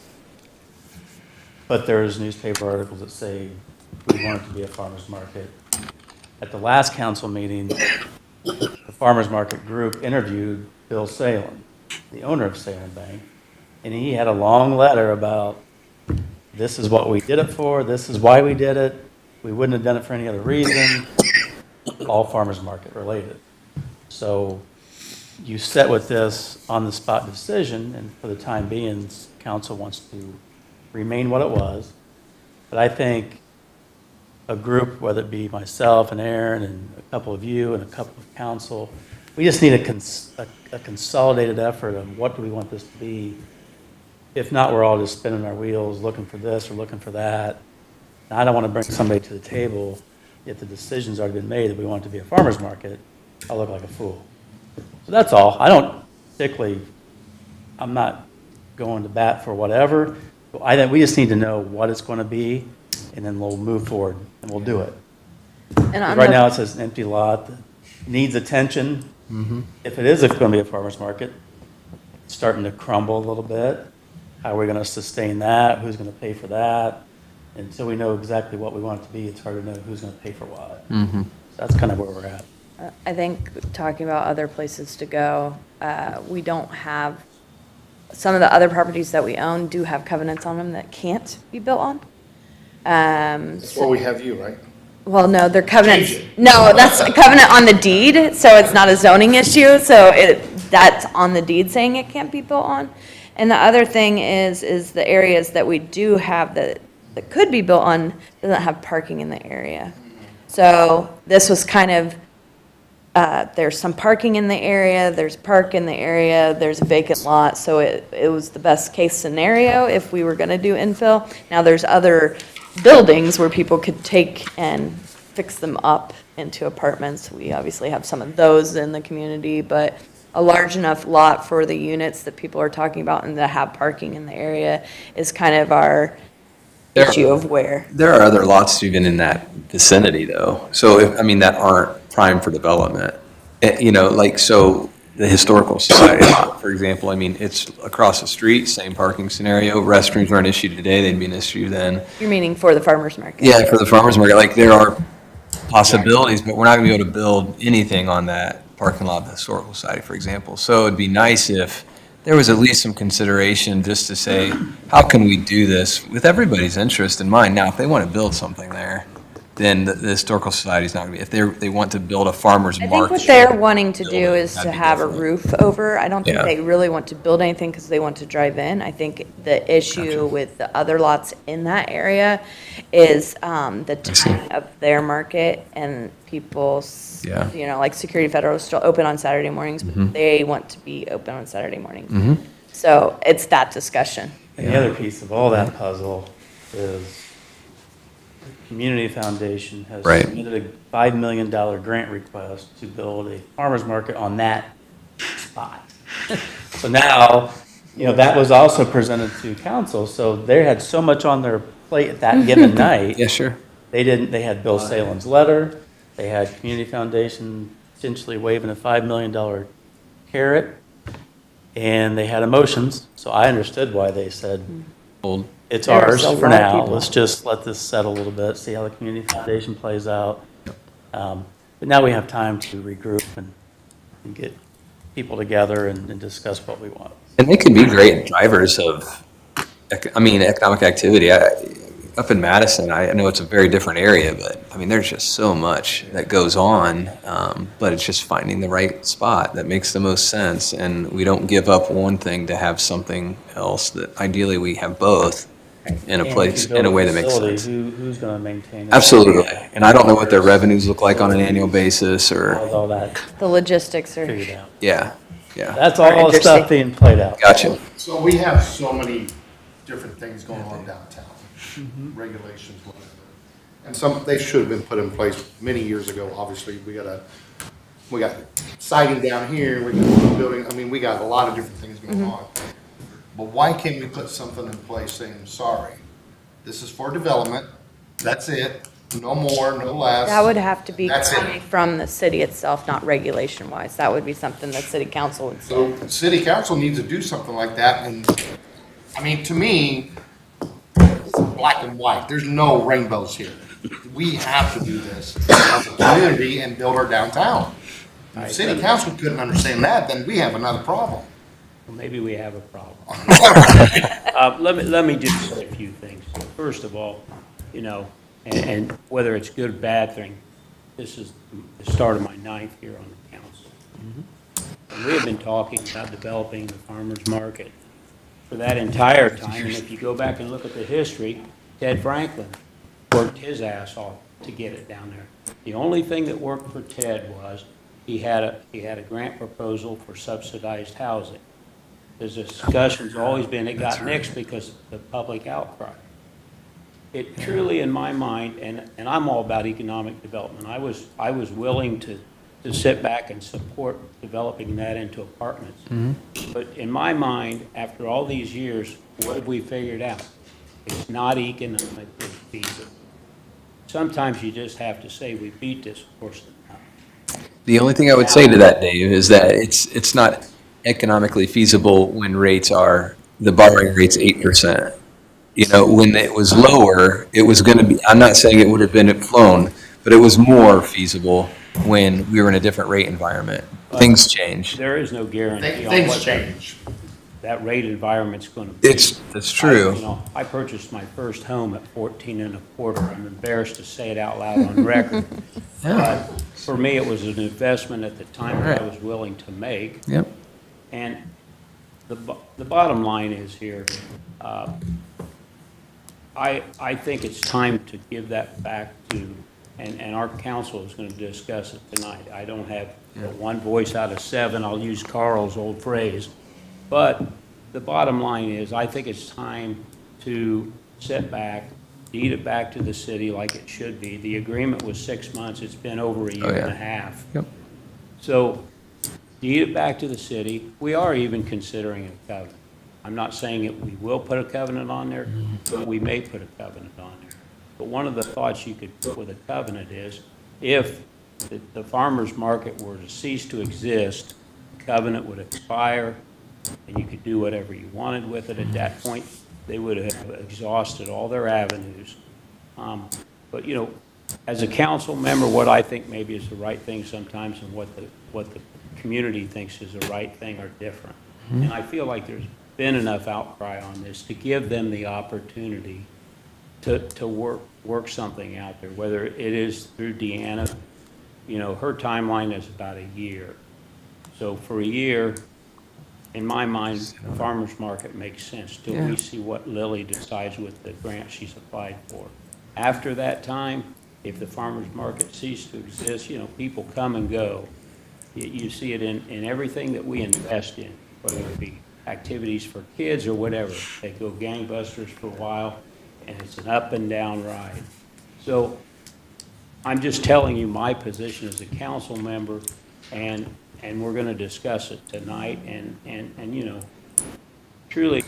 But there's newspaper articles that say, we want it to be a farmer's market. At the last council meeting, the farmer's market group interviewed Bill Salem, the owner of Salem Bank, and he had a long letter about, this is what we did it for, this is why we did it, we wouldn't have done it for any other reason, all farmer's market related. So you set with this on-the-spot decision, and for the time being, council wants to remain what it was. But I think a group, whether it be myself and Aaron and a couple of you and a couple of council, we just need a consolidated effort of what do we want this to be. If not, we're all just spinning our wheels, looking for this or looking for that. And I don't want to bring somebody to the table if the decision's already been made that we want it to be a farmer's market. I'll look like a fool. So that's all. I'm not going to bat for whatever. I think we just need to know what it's going to be, and then we'll move forward, and we'll do it. And on Right the- now, it says an empty lot that needs attention. If it is going to be a farmer's market, it's starting to crumble a little bit. How are we going to sustain that? Who's going to pay for that? Until we know exactly what we want it to be, it's hard to know who's going to pay for what. So that's kind of where we're at. I think talking about other places to go, we don't have, some of the other properties that we own do have covenants on them that can't be built on. That's where we have you, right? Well, no, they're covenants. Change it. No, that's a covenant on the deed, so it's not a zoning issue, so that's on the deed saying it can't be built on. And the other thing is the areas that we do have that could be built on doesn't have parking in the area. So this was kind of, there's some parking in the area, there's park in the area, there's a vacant lot, so it was the best case scenario if we were gonna do infill. Now, there's other buildings where people could take and fix them up into apartments. We obviously have some of those in the community, but a large enough lot for the units that people are talking about and that have parking in the area is kind of our issue of where. There are other lots even in that vicinity, though. So, that aren't prime for development. So the Historical Society lot, for example, it's across the street, same parking scenario. Restrooms aren't an issue today, they'd be an issue then. You're meaning for the farmer's market? Yeah, for the farmer's market, there are possibilities, but we're not gonna be able to build anything on that parking lot of the Historical Society, for example. So it'd be nice if there was at least some consideration just to say, how can we do this with everybody's interest in mind? Now, if they want to build something there, then the Historical Society's not going to be, if they want to build a farmer's I think market. what they're wanting to do is That'd to be have a different. roof over. I don't think Yeah. they really want to build anything because they want to drive in. I think the issue with the other lots in that area is the timing of their market and people's, Yeah. like Security Federal is still open on Saturday mornings, but they want to be open on Saturday mornings. Mhm. So it's that discussion. And the other piece of all that puzzle is the Community Foundation has Right. submitted a $5 million grant request to build a farmer's market on that spot. So now, that was also presented to council, so they had so much on their plate that given night. Yeah, sure. They had Bill Salem's letter, they had Community Foundation essentially waving a $5 million carrot, and they had emotions, so I understood why they said, Old. it's There's ours a for lot of now, people. let's just let this settle a little bit, see how the Community Foundation plays out. But now we have time to regroup and get people together and discuss what we want. And they could be great drivers of, economic activity. Up in Madison, I know it's a very different area, but there's just so much that goes on. But it's just finding the right spot that makes the most sense. And we don't give up one thing to have something else that ideally we have both in a And place, if you build in a way that makes facility, sense. Who's going to maintain it? Absolutely. And I don't know what their revenues look like on an annual basis How's or, all that The logistics are, figured out? yeah. That's Are all the interesting. stuff being played out. Gotcha. So we have so many different things going on downtown, regulations, whatever. And they should have been put in place many years ago, obviously, we got siding down here, we got building, we got a lot of different things going on. But why can't we put something in place saying, sorry, this is for development, that's it, no more, no less. that would have to be That's it. coming from the city itself, not regulation-wise. That would be something that city council would say. So city council needs to do something like that, and, to me, it's black and white, there's no rainbows here. We have to do this as a community and build our downtown. If city council couldn't understand that, then we have another problem. Well, maybe we have a problem. Let me just say a few things. First of all, and whether it's good or bad thing, this is the start of my 9th year on the council. And we have been talking about developing the farmer's market for that entire time. And if you go back and look at the history, Ted Franklin worked his ass off to get it down there. The only thing that worked for Ted was he had a grant proposal for subsidized housing. The discussion's always been, it got nixed because of the public outcry. It truly, in my mind, and I'm all about economic development, I was willing to sit back and support developing that into apartments. But in my mind, after all these years, what have we figured out? It's not economically feasible. Sometimes you just have to say, we beat this horse to death. The only thing I would say to that, Dave, is that it's not economically feasible when the borrowing rate's 8%. When it was lower, it was going to be, I'm not saying it would have been flown, but it was more feasible when we were in a different rate environment. Things change. There is no guarantee on Things what change. that rate environment's going to be. That's true. I purchased my first home at 14 and a quarter. I'm embarrassed to say it out loud on record. But for me, it was an investment at the time that I was willing to make. Yep. And the bottom line is here, I think it's time to give that back to, and our council is going to discuss it tonight. I don't have one voice out of 7. I'll use Carl's old phrase. But the bottom line is, I think it's time to sit back, deed it back to the city like it should be. The agreement was 6 months. It's been over a year and a half. Yep. So deed it back to the city. We are even considering a covenant. I'm not saying that we will put a covenant on there, but we may put a covenant on there. But one of the thoughts you could put with a covenant is, if the farmer's market were to cease to exist, the covenant would expire, and you could do whatever you wanted with it. At that point, they would have exhausted all their avenues. But, as a council member, what I think maybe is the right thing sometimes and what the community thinks is the right thing are different. And I feel like there's been enough outcry on this to give them the opportunity to work something out there, whether it is through Deanna. Her timeline is about a year. So for a year, in my mind, the farmer's market makes sense till we see what Lily decides with the grant she's applied for. After that time, if the farmer's market ceases to exist, people come and go. You see it in everything that we invest in, whether it be activities for kids or whatever. They go gangbusters for a while, and it's an up and down ride. So I'm just telling you my position as a council member, and we're gonna discuss it tonight, and, you know, truly,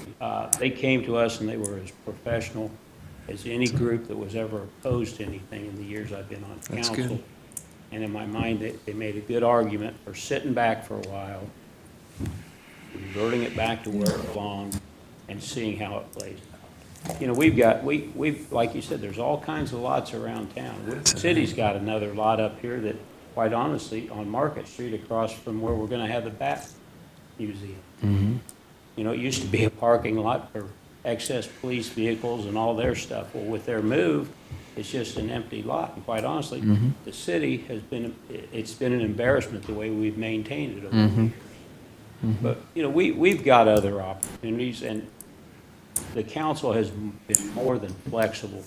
they came to us and they were as professional as any group that was ever opposed to anything in the years I've been on council. That's good. And in my mind, they made a good argument for sitting back for a while, reverting it back to where it belonged, and seeing how it plays out. You know, we've, like you said, there's all kinds of lots around town. The city's got another lot up here that, quite honestly, on Market Street across from where we're gonna have the Bat Museum. You know, it used to be a parking lot for excess police vehicles and all their stuff. Well, with their move, it's just an empty lot. And quite honestly, the city it's been an embarrassment the way we've maintained it over the years. But, you know, we've got other opportunities, and the council has been more than flexible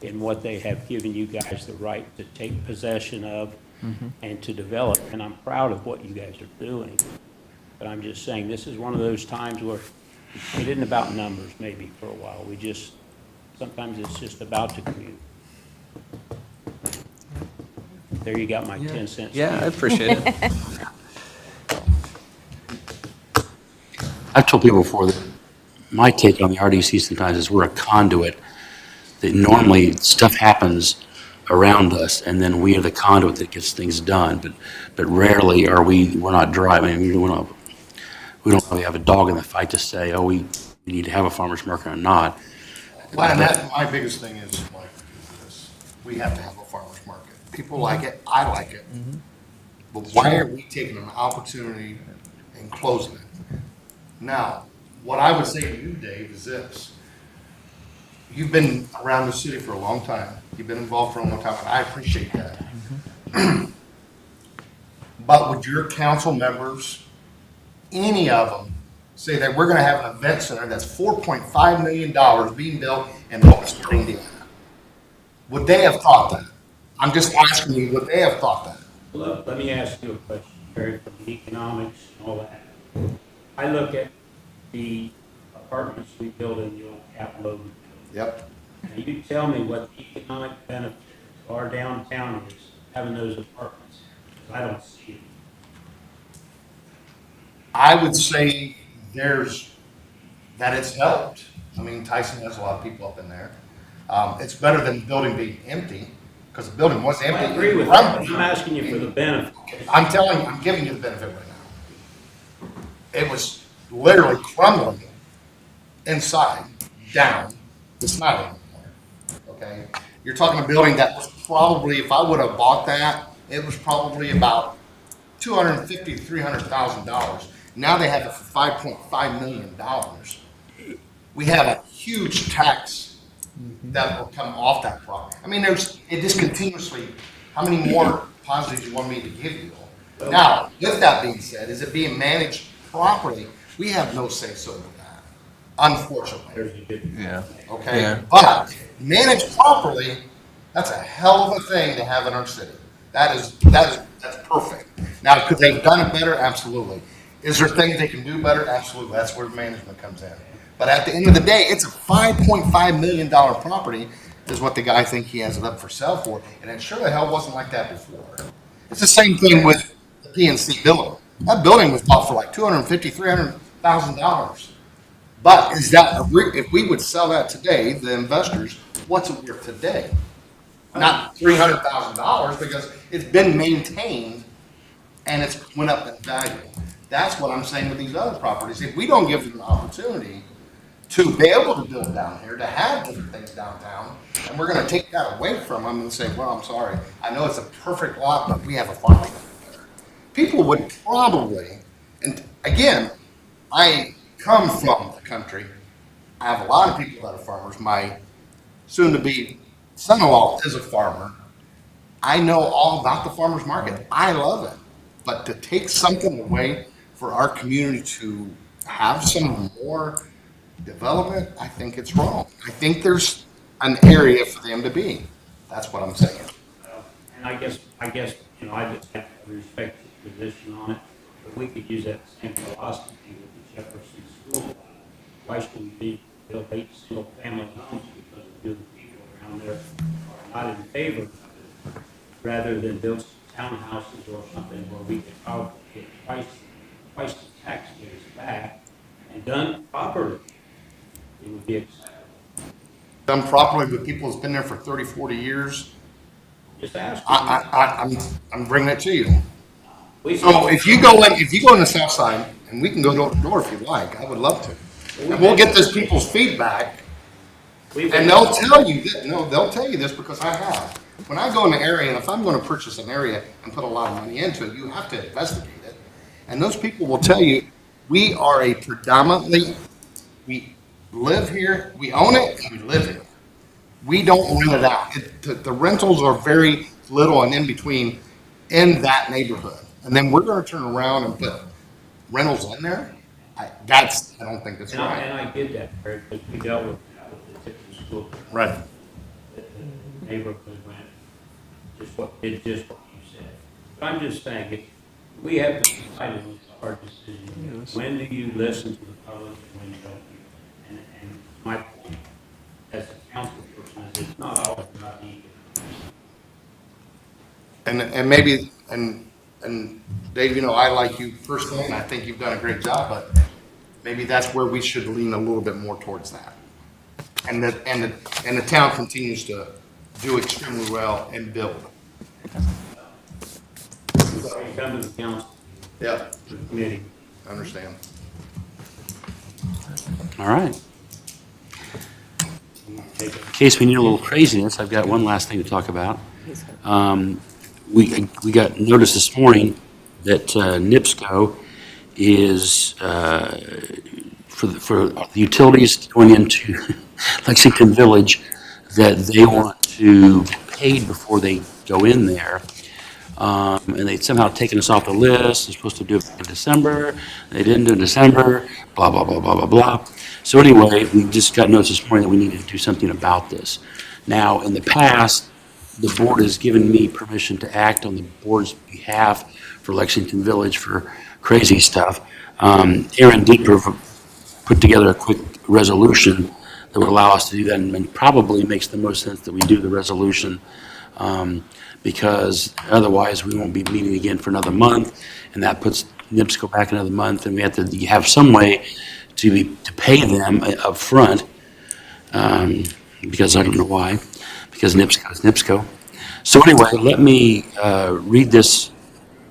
in what they have given you guys the right to take possession of and to develop. And I'm proud of what you guys are doing. But I'm just saying, this is one of those times where it isn't about numbers maybe for a while. Sometimes it's just about the community. There you got my 10 cents. Yeah, I appreciate it. I've told people before that my take on the RDC sometimes is we're a conduit, that normally stuff happens around us, and then we are the conduit that gets things done, but rarely are we're not driving. We don't really have a dog in the fight to say, oh, we need to have a farmer's market or not. Well, and that's my biggest thing is, like, this, we have to have a farmer's market. People like it, I like it. But why are we taking an opportunity and closing it? Now, what I would say to you, Dave, is this. You've been around the city for a long time. You've been involved for a long time, and I appreciate that. But would your council members, any of them, say that we're gonna have an event center that's $4.5 million being built in Oakland, Indiana? Would they have thought that? I'm just asking you, would they have thought that? Look, let me ask you a question, Barry, from the economics and all that. I look at the apartments we built in the old Capitol. Yep. Now, you tell me what the economic benefit to our downtown is, having those apartments. I don't see it. I would say that it's helped. I mean, Tyson has a lot of people up in there. It's better than the building being empty, because the building was empty. I agree with that, but I'm asking you for the benefit. I'm giving you the benefit right now. It was literally crumbling inside, down. It's not anymore, okay? You're talking a building that was probably, if I would have bought that, it was probably about $250,000 to $300,000. Now they have it for $5.5 million. We have a huge tax that will come off that property. I mean, it just continuously, how many more positives you want me to give you? Now, with that being said, is it being managed properly? We have no say-so in that, unfortunately. Yeah. Okay, Yeah. but managed properly, that's a hell of a thing to have in our city. That's perfect. Now, could they have done it better? Absolutely. Is there things they can do better? Absolutely. That's where management comes in. But at the end of the day, it's a $5.5 million property is what the guy think he has it up for sale for, and it sure the hell wasn't like that before. It's the same thing with the PNC building. That building was bought for like $250,000, $300,000. But is that, if we would sell that today, the investors, what's it worth today? Not $300,000, because it's been maintained and it's went up in value. That's what I'm saying with these other properties. If we don't give them an opportunity to be able to build down here, to have different things downtown, and we're gonna take that away from them and say, well, I'm sorry, I know it's a perfect lot, but we have a farm there. People would probably, and again, I come from the country. I have a lot of people that are farmers. My soon-to-be son-in-law is a farmer. I know all about the farmer's market. I love it. But to take something away for our community to have some more development, I think it's wrong. I think there's an area for them to be. That's what I'm saying. And I guess, you know, I respect the position on it, but we could use that same philosophy with the Jefferson School. Why should we be build 8 single-family homes because a few of the people around there are not in favor of it, rather than build some townhouses or something where we could probably get twice the taxpayers back, and done properly, it would be acceptable. Done properly with people that's been there for 30, 40 years, Just ask. I'm bringing it to you. We- So if you go in the south side, and we can go door to door if you like, I would love to. And we'll get those people's feedback, and they'll tell you that, no, they'll tell you this because I have. When I go in the area, and if I'm gonna purchase an area and put a lot of money into it, you have to investigate it. And those people will tell you, we are a predominantly, we live here, we own it, and we live here. We don't rent it out. The rentals are very little and in between in that neighborhood. And then we're gonna turn around and put rentals in there? I don't think that's And right. I get that, Barry, because we dealt with that with the Tiffin School. Right. The neighborhood rent, just what you said. But I'm just saying, if we have to decide on a hard decision. When do you listen to the public and when don't you? And my point as a council person is it's not always about me. And maybe, and Dave, I like you personally, and I think you've done a great job, but maybe that's where we should lean a little bit more towards that. And the town continues to do extremely well and build. So you come to the council, Yeah, the committee. I understand. All right. In case we need a little craziness, I've got one last thing to talk about. We got notice this morning that NIPSCO is, for the utilities going into Lexington Village, that they want to be paid before they go in there. And they'd somehow taken us off the list. They're supposed to do it in December. They didn't do it in December, blah, blah, blah, blah, blah, blah. So anyway, we just got notice this morning that we needed to do something about this. Now, in the past, the board has given me permission to act on the board's behalf for Lexington Village for crazy stuff. Aaron Deeper put together a quick resolution that would allow us to do that, and probably makes the most sense that we do the resolution, because otherwise we won't be meeting again for another month, and that puts NIPSCO back another month, and we have to have some way to pay them up front, because I don't know why, because NIPSCO is NIPSCO. So anyway, let me read this,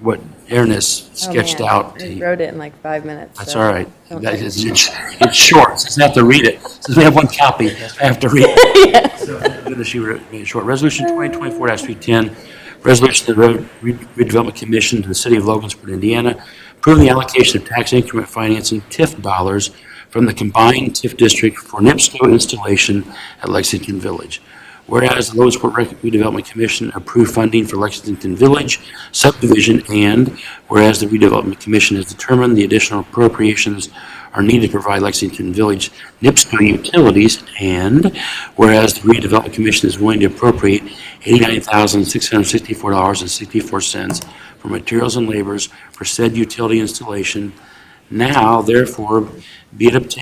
what Aaron has sketched Oh, man. out. I wrote it in like 5 minutes. That's so all right. don't That take is, it's short, so I have to read it. Since we have one copy, I have to read it. So I'm going to read it short. Resolution 2024-310, resolution of the Redevelopment Commission to the City of Logansport, Indiana, approving the allocation of tax increment financing TIF dollars from the combined TIF district for NIPSCO installation at Lexington Village. Whereas the Logansport Redevelopment Commission approved funding for Lexington Village subdivision, and whereas the Redevelopment Commission has determined the additional appropriations are needed to provide Lexington Village NIPSCO utilities, and whereas the Redevelopment Commission is willing to appropriate $89,664.64 for materials and labors for said utility installation, now therefore be it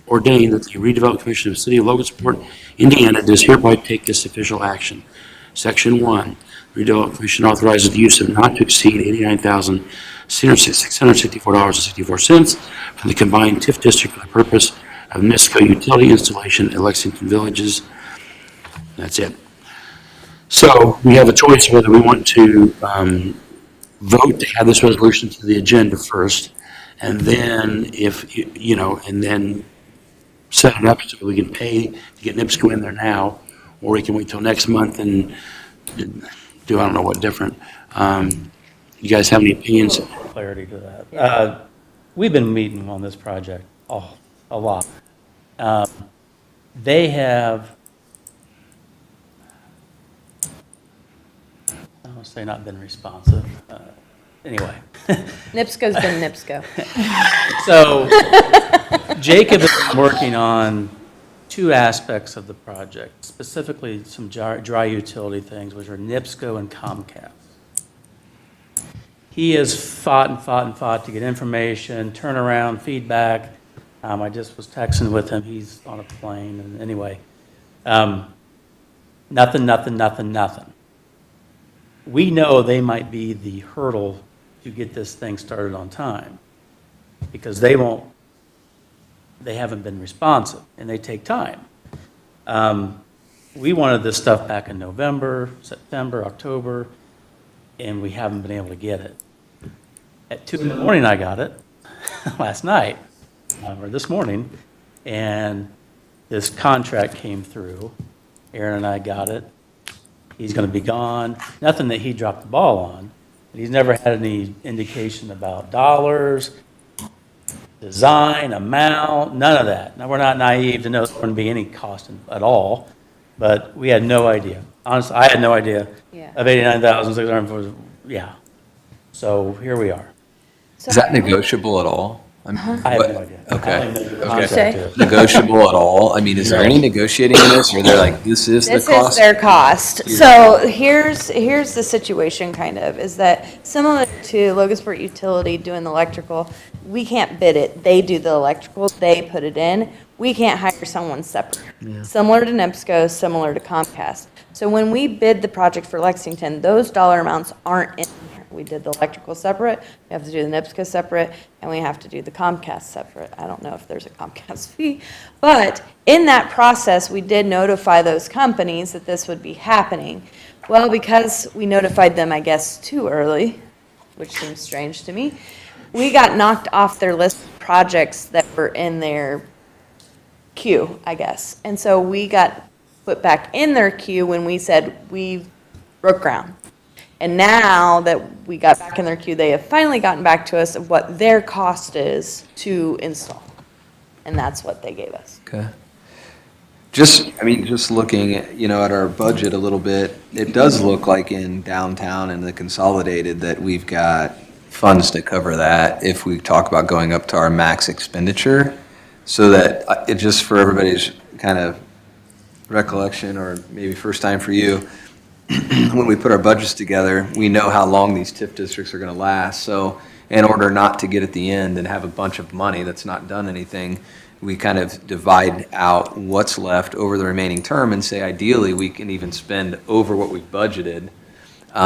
ordained that the Redevelopment Commission of the City of Logansport, Indiana, does hereby take this official action. Section 1, Redevelopment Commission authorizes the use of not to exceed $89,664.64 from the combined TIF district for the purpose of NIPSCO utility installation at Lexington Villages. That's it. So we have a choice whether we want to vote to add this resolution to the agenda first, and then and then set it up so we can pay to get NIPSCO in there now, or we can wait till next month and do I don't know what different. You guys have any opinions? Clarity to that. We've been meeting on this project a lot. They have, I don't say not been responsive. Anyway. NIPSCO's been NIPSCO. So Jacob has been working on two aspects of the project, specifically some dry utility things, which are NIPSCO and Comcast. He has fought to get information, turnaround, feedback, I just was texting with him, he's on a plane, and anyway, nothing. We know they might be the hurdle to get this thing started on time, because they haven't been responsive, and they take time. We wanted this stuff back in November, September, October, and we haven't been able to get it. At 2 in the morning, I got it, last night, or this morning, and this contract came through. Aaron and I got it. He's going to be gone. Nothing that he dropped the ball on. But he's never had any indication about dollars, design, amount, none of that. Now, we're not naive to know there wouldn't be any cost at all, but we had no idea. Honestly, I had no idea Yeah. of 89,640. Yeah. So here we are. Is that negotiable at all? I I have no idea. Okay. I don't even know what the Okay. contract is. Negotiable at all? I mean, is there any negotiating in this, or they're like, this is the This cost? is their cost. So here's the situation kind of, is that similar to Logansport Utility doing the electrical, we can't bid it. They do the electrical, they put it in. We can't hire someone separate. Similar to NIPSCO, similar to Comcast. So when we bid the project for Lexington, those dollar amounts aren't in here. We did the electrical separate, we have to do the NIPSCO separate, and we have to do the Comcast separate. I don't know if there's a Comcast fee, but in that process, we did notify those companies that this would be happening. Well, because we notified them, I guess, too early, which seems strange to me, we got knocked off their list of projects that were in their queue, I guess. And so we got put back in their queue when we said we broke ground. And now that we got back in their queue, they have finally gotten back to us of what their cost is to install. And that's what they gave us. Okay. Just looking at, at our budget a little bit, it does look like in downtown and the consolidated that we've got funds to cover that if we talk about going up to our max expenditure. So that, it just for everybody's kind of recollection, or maybe first time for you, when we put our budgets together, we know how long these TIF districts are going to last. So in order not to get at the end and have a bunch of money that's not done anything, we kind of divide out what's left over the remaining term and say, ideally, we can even spend over what we've budgeted,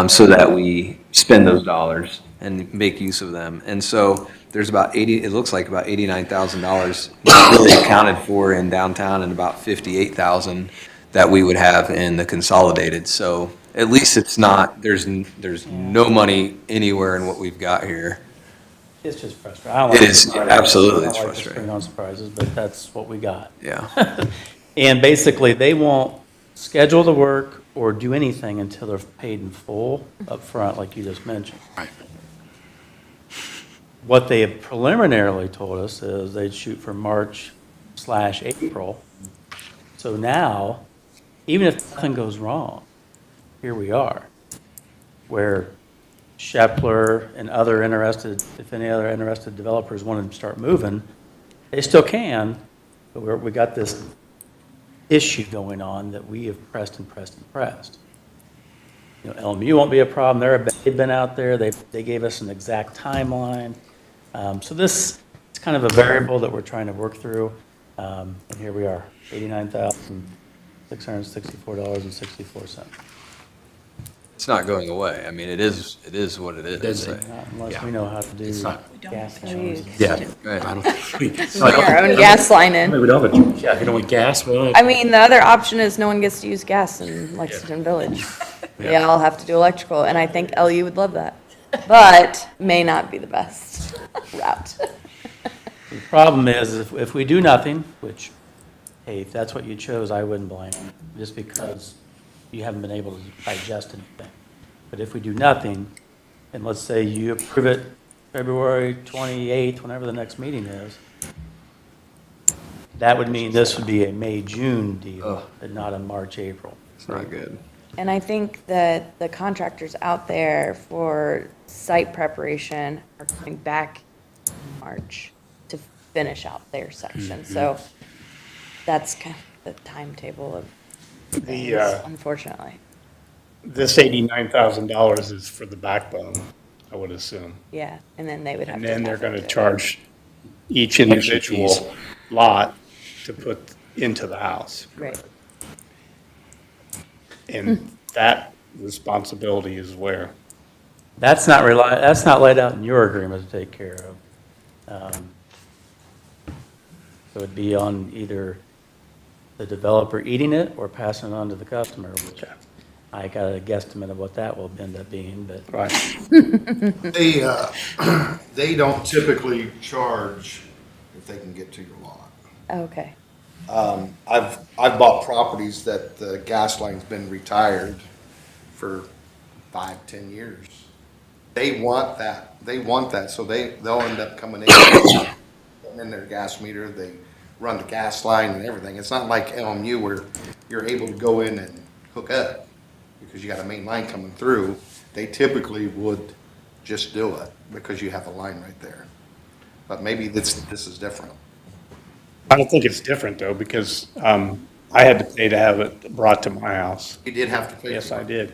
so that we spend those dollars and make use of them. And so there's it looks like about $89,000 really accounted for in downtown, and about $58,000 that we would have in the consolidated. So at least it's not, there's no money anywhere in what we've got here. It's just frustrating. I don't like It is, surprises. absolutely, I it's don't like to frustrating. spring on surprises, but that's what we got. Yeah. And basically, they won't schedule the work or do anything until they're paid in full up front, like you just mentioned. Right. What they have preliminarily told us is they'd shoot for March/April. So now, even if nothing goes wrong, here we are, where Shepler and other interested, if any other interested developers want to start moving, they still can, but we got this issue going on that we have pressed and pressed and pressed. LMU won't be a problem. They've been out there. They gave us an exact timeline. So this is kind of a variable that we're trying to work through. And here we are, $89,664.64. It's not going away. I mean, it is what it is. That's Not unless Yeah. we know how to do It's not- gas We charges. Yeah. Right. I don't think put our own gas line in. we don't have a, yeah, if you don't want gas, well. I mean, the other option is no one gets to use gas in Lexington Village. They all have to do electrical, and I think LU would love that, but may not be the best route. The problem is, if we do nothing, which, hey, if that's what you chose, I wouldn't blame you, just because you haven't been able to digest anything. But if we do nothing, and let's say you approve it February 28th, whenever the next meeting is, that would mean this would be a May-June deal, Ugh. and not a March-April. It's not good. And I think that the contractors out there for site preparation are coming back in March to finish out their section. So that's kind of the timetable of things, unfortunately. This $89,000 is for the backbone, I would assume. Yeah, and then they would have And to. then they're tap going to into it. charge each individual fees. lot to put into the house. Right. And that responsibility is where, That's not that's not laid out in your agreement to take care of. So it'd be on either the developer eating it or passing it on to the customer, which I got a guesstimate of what that will end up being, but. right, They don't typically charge if they can get to your lot. Okay. I've bought properties that the gas line's been retired for 5-10 years. They want that, so they'll end up coming in, putting in their gas meter, they run the gas line and everything. It's not like LMU where you're able to go in and hook up because you got a main line coming through. They typically would just do it because you have a line right there. But maybe this is different. I don't think it's different though, because I had to pay to have it brought to my house. You did have to pay. Yes, I did.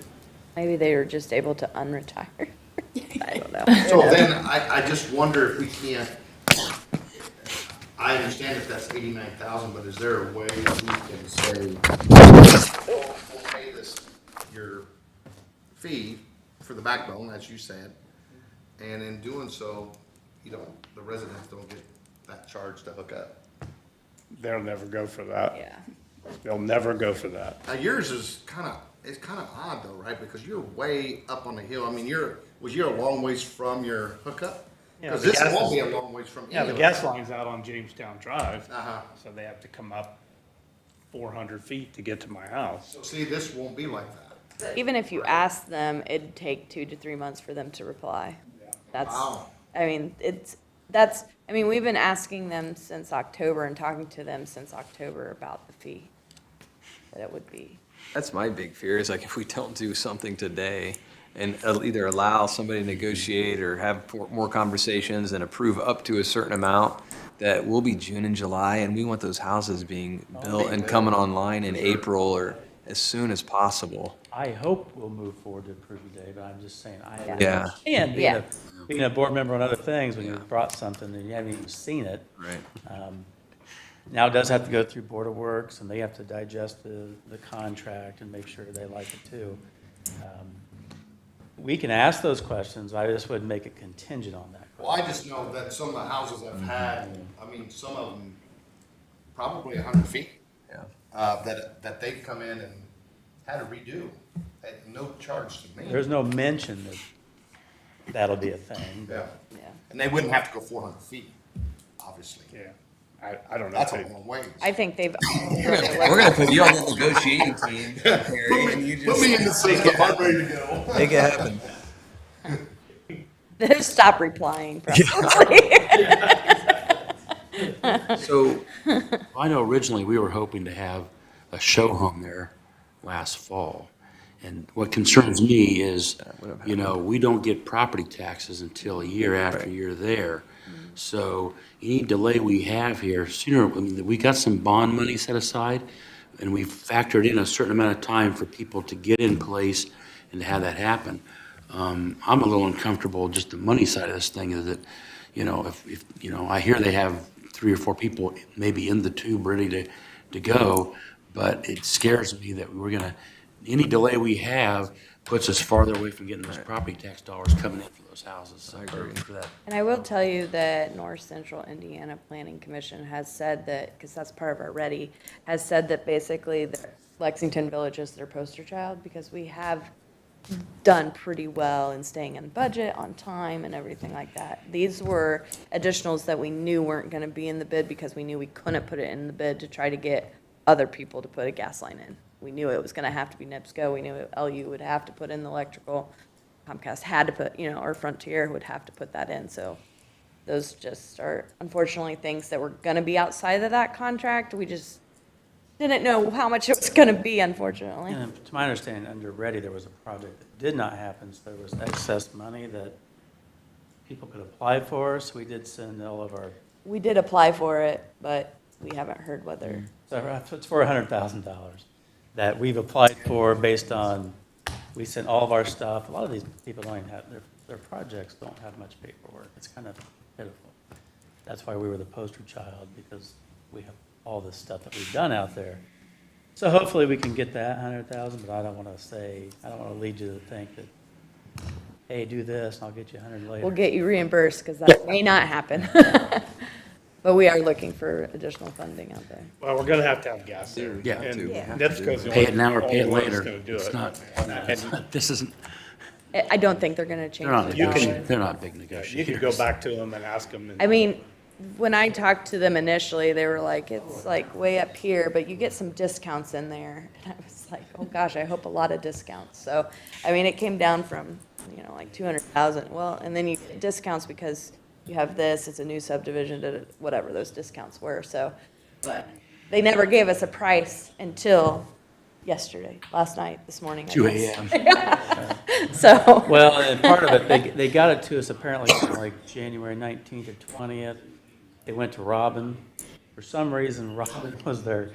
Maybe they were just able to unretire. I don't know. So then I just wonder if we can't, I understand if that's 89,000, but is there a way that we can say, we'll pay this, your fee for the backbone, as you said, and in doing so, the residents don't get that charge to hook up. They'll never go for that. Yeah. They'll never go for that. Now yours is it's kind of odd though, right? Because you're way up on the hill. I mean, was you a long ways from your hookup? Yeah, Because the this gas won't is- be a long ways from. Yeah, the any gas hookup. line's out on Jamestown Drive, Uh-huh. so they have to come up 400 feet to get to my house. So see, this won't be like that. Even if you ask them, it'd take 2 to 3 months for them to reply. That's, Wow. I mean, we've been asking them since October and talking to them since October about the fee that it would be. That's my big fear, is like if we don't do something today and either allow somebody to negotiate or have more conversations and approve up to a certain amount, that will be June and July, and we want those houses being built and coming online in April or as soon as possible. I hope we'll move forward to approve today, but I'm just saying, I Yeah. understand Yeah. being a board member on other things, when you've brought something and you haven't even seen it. Right. Now, it does have to go through Board of Works, and they have to digest the contract and make sure they like it too. We can ask those questions, I just wouldn't make it contingent on that. Well, I just know that some of the houses I've had, I mean, some of them probably 100 feet. Yeah. That they've come in and had to redo at no charge to me. There's no mention that that'll be a thing, Yeah. but Yeah. And they wouldn't have to go 400 feet, obviously. Yeah, I don't know. That's if a they- long ways. I think they've. We're gonna put you on the negotiating team, Harry, and you Put me in the just system, I'm ready to go. make it happen. Stop replying, probably. So, I know originally we were hoping to have a show home there last fall. And what concerns me is, we don't get property taxes until a year after you're there. So any delay we have here, sooner, we got some bond money set aside, and we've factored in a certain amount of time for people to get in place and to have that happen. I'm a little uncomfortable, just the money side of this thing is that, if I hear they have 3 or 4 people maybe in the tube ready to go, but it scares me that any delay we have puts us farther away from getting those property tax dollars coming in for those houses. I agree. For that. And I will tell you that North Central Indiana Planning Commission has said that, because that's part of our READY, has said that basically that Lexington Village is their poster child, because we have done pretty well in staying in budget, on time, and everything like that. These were additionals that we knew weren't going to be in the bid because we knew we couldn't put it in the bid to try to get other people to put a gas line in. We knew it was going to have to be NIPSCO. We knew LU would have to put in the electrical. Comcast had to put, or Frontier would have to put that in. So those just are unfortunately things that were going to be outside of that contract. We just didn't know how much it was going to be, unfortunately. and to my understanding, under Ready, there was a project that did not happen, so there was excess money that people could apply for, so we did send all of our, We did apply for it, but we haven't heard whether. so it's for $100,000 that we've applied for based on, we sent all of our stuff. A lot of these people don't even have, their projects don't have much paperwork. It's kind of pitiful. That's why we were the poster child, because we have all this stuff that we've done out there. So hopefully we can get that 100,000, but I don't want to lead you to think that, hey, do this and I'll get you 100 later. We'll get you reimbursed, because that may not happen. But we are looking for additional funding out there. Well, we're gonna have to have gas there. Yeah. And Yeah. NIPSCO's the Pay it only- now or pay it only one that's later. gonna do It's it. not, this isn't, I don't think they're gonna change they're not, the You can- dollar. they're not big You negotiators. could go back to them and ask them. I mean, when I talked to them initially, they were like, it's like way up here, but you get some discounts in there. And I was like, oh gosh, I hope a lot of discounts. So, I mean, it came down from, like 200,000. Well, and then you get discounts because you have this, it's a new subdivision, whatever those discounts were, so. But they never gave us a price until yesterday, last night, this morning, I 2 guess. a.m. So. Well, and part of it, they got it to us apparently on like January 19th or 20th. They went to Robin. For some reason, Robin was their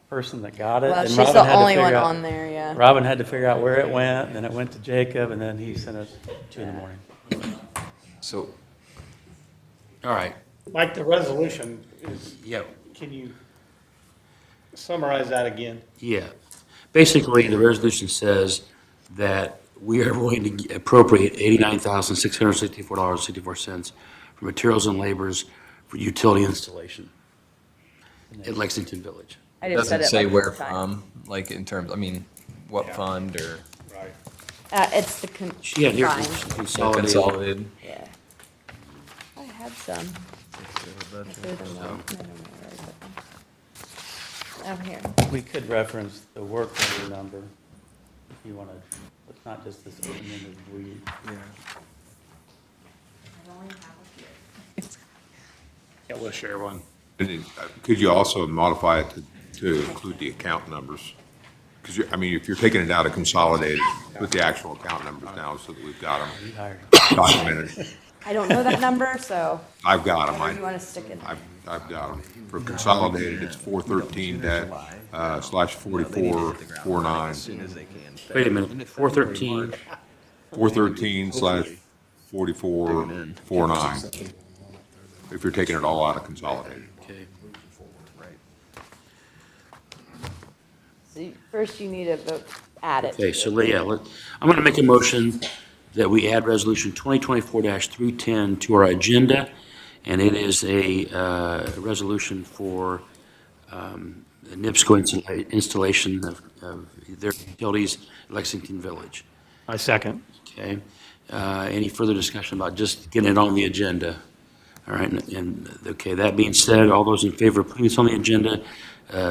person that got it. Well, and she's Robin the had to only figure one out- on there, yeah. Robin had to figure out where it went, then it went to Jacob, and then he sent it 2 in the morning. So All right, Mike, the resolution is, yeah, can you summarize that again? yeah. Basically, the resolution says that we are going to appropriate $89,664.64 for materials and labors for utility installation at Lexington Village. I just said doesn't it say like where this time. from, like in terms, what fund or Right. It's the She had here combined, consolidated. consolidated. yeah. I had some. I threw them away. I don't know where I put them. Oh, here. We could reference the work order number if you want to, it's not just this open-ended weed. Yeah, we'll share one. And then, could you also modify it to include the account numbers? Because if you're taking it out of consolidated, put the actual account numbers down so that we've got them We hired documented. I don't know that number, so I've got them. wherever you want to stick it. I've got them. For consolidated, it's 413 slash 4449. Wait a minute, 413, 413 slash 4449. If you're taking it all out of consolidated. okay. So first you need to vote, add it. Okay, so yeah, I'm going to make a motion that we add Resolution 2024-310 to our agenda, and it is a resolution for the NIPSCO installation of their utilities at Lexington Village. I second. Okay? Any further discussion about just getting it on the agenda? All right, okay, that being said, all those in favor of putting this on the agenda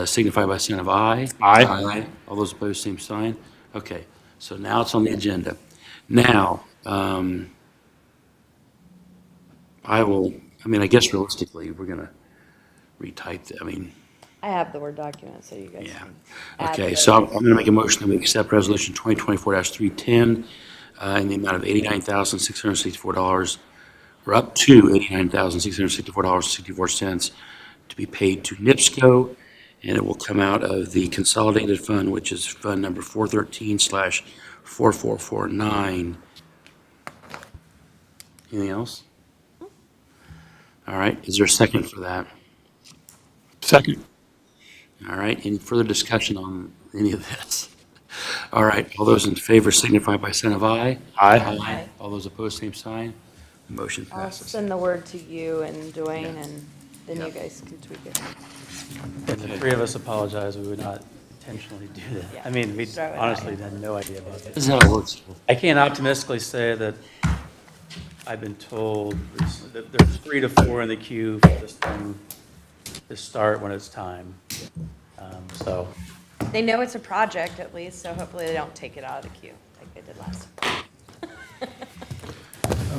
signify by saying of aye. Aye. All those opposed, same sign. Okay, so now it's on the agenda. Now, I guess realistically, we're going to retype, I have the Word document, so you guys yeah. can. add Okay, the- so I'm going to make a motion that we accept Resolution 2024-310 in the amount of $89,664, or up to $89,664.64 to be paid to NIPSCO, and it will come out of the consolidated fund, which is fund number 413/4449. Anything else? All right, is there a second for that? Second. All right, any further discussion on any of this? All right, all those in favor signify by saying of aye. Aye. All those opposed, same sign. Motion I'll passes. send the word to you and Dwayne, and then you guys can tweak it. And the three of us apologize, we would not intentionally do that. Yeah. I mean, we Throw it honestly out. had no idea about This it. is how it works. I can't optimistically say that I've been told that there's 3 to 4 in the queue for this thing to start when it's time. So, They know it's a project at least, so hopefully they don't take it out of the queue like they did last time.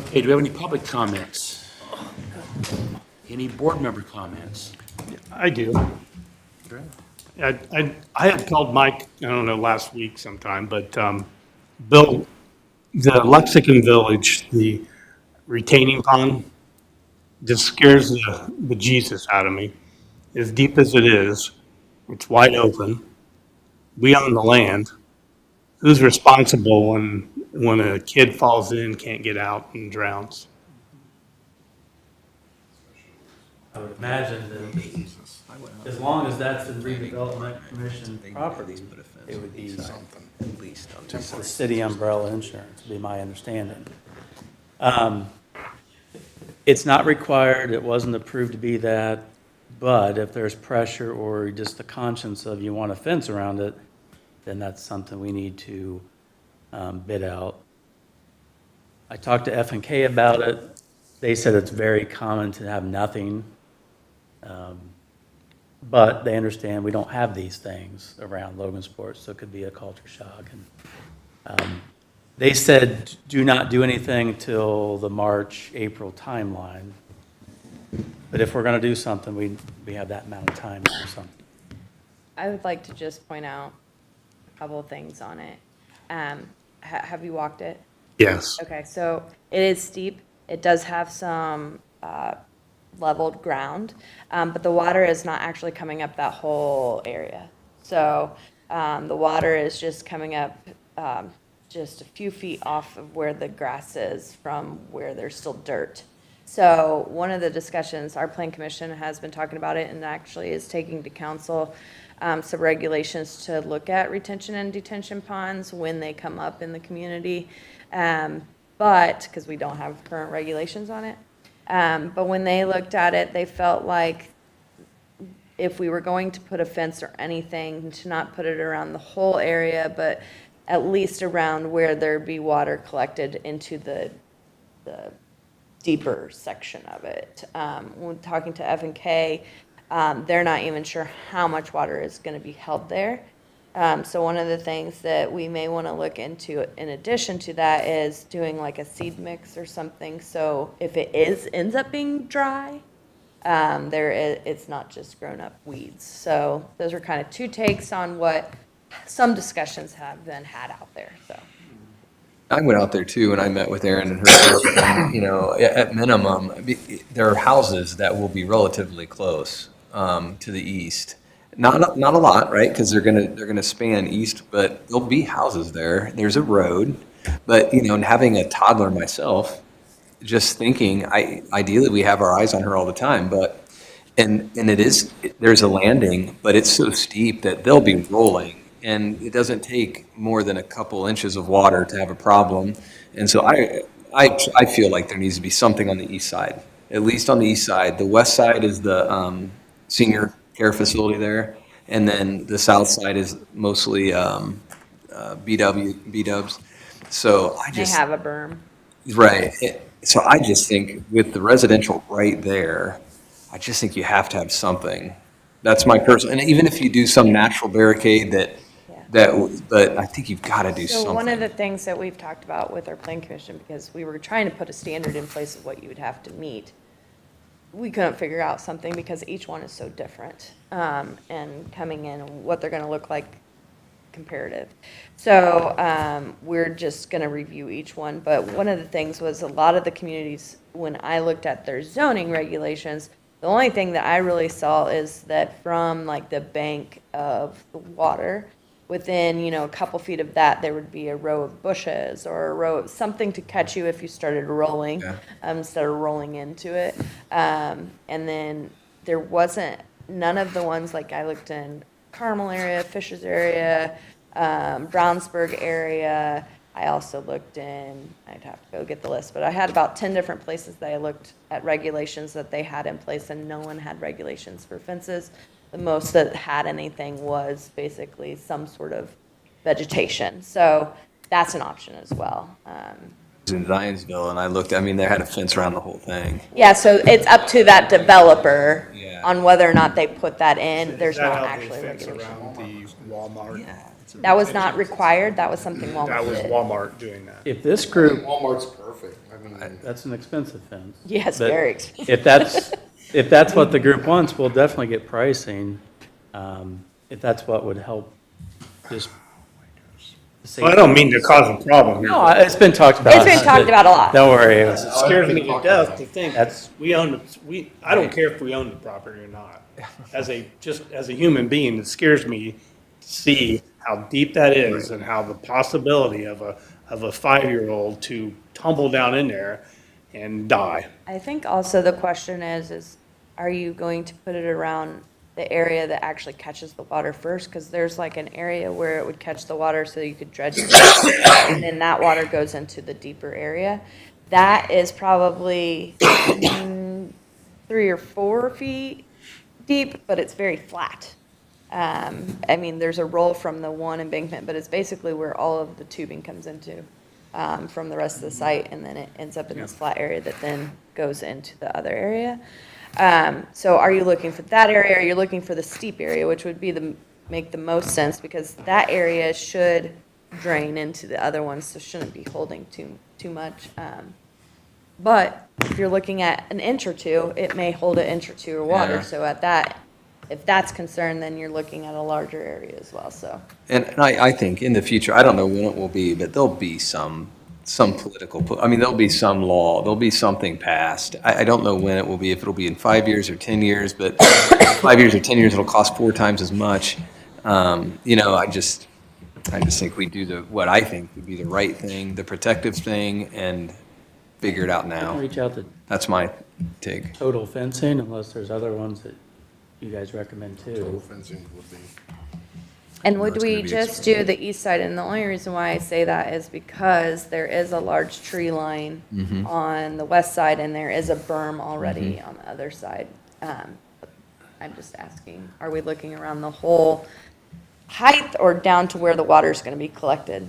Okay, do we have any public comments? Any board member comments? I do. I had called Mike, I don't know, last week sometime, but Bill, the Lexington Village, the retaining pond, just scares the bejesus out of me. As deep as it is, it's wide open. We own the land. Who's responsible when a kid falls in, can't get out, and drowns? I would imagine that as long as that's in redevelopment commission property, it would be At least on this the city umbrella insurance, would be my understanding. It's not required, it wasn't approved to be that, but if there's pressure or just the conscience of you want a fence around it, then that's something we need to bid out. I talked to F&K about it. They said it's very common to have nothing. But they understand we don't have these things around Logansport, so it could be a culture shock. And they said, do not do anything till the March, April timeline. But if we're going to do something, we have that amount of time to do something. I would like to just point out a couple of things on it. Have you walked it? Yes. Okay, so it is steep. It does have some leveled ground, but the water is not actually coming up that whole area. So the water is just coming up just a few feet off of where the grass is from where there's still dirt. So one of the discussions, our plan commission has been talking about it and actually is taking to council some regulations to look at retention and detention ponds when they come up in the community. But, because we don't have current regulations on it. But when they looked at it, they felt like if we were going to put a fence or anything, to not put it around the whole area, but at least around where there'd be water collected into the deeper section of it. When talking to F&K, they're not even sure how much water is going to be held there. So one of the things that we may want to look into in addition to that is doing like a seed mix or something. So if it ends up being dry, it's not just grown up weeds. So those are kind of two takes on what some discussions have been had out there, so. I went out there too, and I met with Erin and her group, and, you know, at minimum, there are houses that will be relatively close to the east. Not a lot, right? Because they're gonna span east, but there'll be houses there. There's a road, but you know, and having a toddler myself, just thinking, ideally we have our eyes on her all the time, but and there's a landing, but it's so steep that they'll be rolling. And it doesn't take more than a couple inches of water to have a problem. And so I feel like there needs to be something on the east side, at least on the east side. The west side is the senior care facility there. And then the south side is mostly B-dubs. So I They just. have a berm. Right. So I just think with the residential right there, I just think you have to have something. That's my personal, and even if you do some natural barricade but I think you've got to do something. So one of the things that we've talked about with our plan commission, because we were trying to put a standard in place of what you would have to meet, we couldn't figure out something because each one is so different, and coming in and what they're going to look like comparative. So we're just going to review each one. But one of the things was a lot of the communities, when I looked at their zoning regulations, the only thing that I really saw is that from like the bank of the water, within, you know, a couple feet of that, there would be a row of bushes or a row of something to catch you if you started rolling, instead of rolling into it. And then there wasn't, none of the ones, like I looked in Carmel area, Fishers area, Brownsburg area. I also looked in, I'd have to go get the list, but I had about 10 different places that I looked at regulations that they had in place, and no one had regulations for fences. The most that had anything was basically some sort of vegetation. So that's an option as well. In Zionsville, and I looked, I mean, they had a fence around the whole thing. Yeah, so it's up to that developer Yeah. on whether or not they put that in. There's Is that not how they actually fence regulation. around the Walmart? That was not required. That was something That Walmart was did. Walmart doing that. If this group, Walmart's perfect. I mean, that's an expensive fence. Yes, But very expensive. If that's what the group wants, we'll definitely get pricing, if that's what would help just. Well, I don't mean to cause a problem here. No, it's been talked about. It's been talked about a lot. Don't worry. It scares me to death to think That's- I don't care if we own the property or not. As a human being, it scares me to see how deep that is and how the possibility of a 5-year-old to tumble down in there and die. I think also the question is are you going to put it around the area that actually catches the water first? Because there's like an area where it would catch the water so you could dredge it, and then that water goes into the deeper area. That is probably 3 or 4 feet deep, but it's very flat. I mean, there's a roll from the one embankment, but it's basically where all of the tubing comes into from the rest of the site, and then it ends up in this flat area that then goes into the other area. So are you looking for that area, or are you looking for the steep area, which would be make the most sense, because that area should drain into the other ones, so shouldn't be holding too much. But if you're looking at an inch or two, it may hold an inch or two of water. Yeah. So at that, if that's concerned, then you're looking at a larger area as well, so. And I think in the future, I don't know when it will be, but there'll be some political, I mean, there'll be some law, there'll be something passed. I don't know when it will be, if it'll be in 5 years or 10 years, but 5 years or 10 years, it'll cost 4 times as much. You know, I just think we do what I think would be the right thing, the protective thing, and figure it out now. Reach out to That's my take. total fencing, unless there's other ones that you guys recommend Total too. fencing would be. And would That's gonna we be just do the east side? And the only reason why I say that is because there is a large tree line on the west side, and there is a berm already on the other side. I'm just asking, are we looking around the whole height or down to where the water is going to be collected?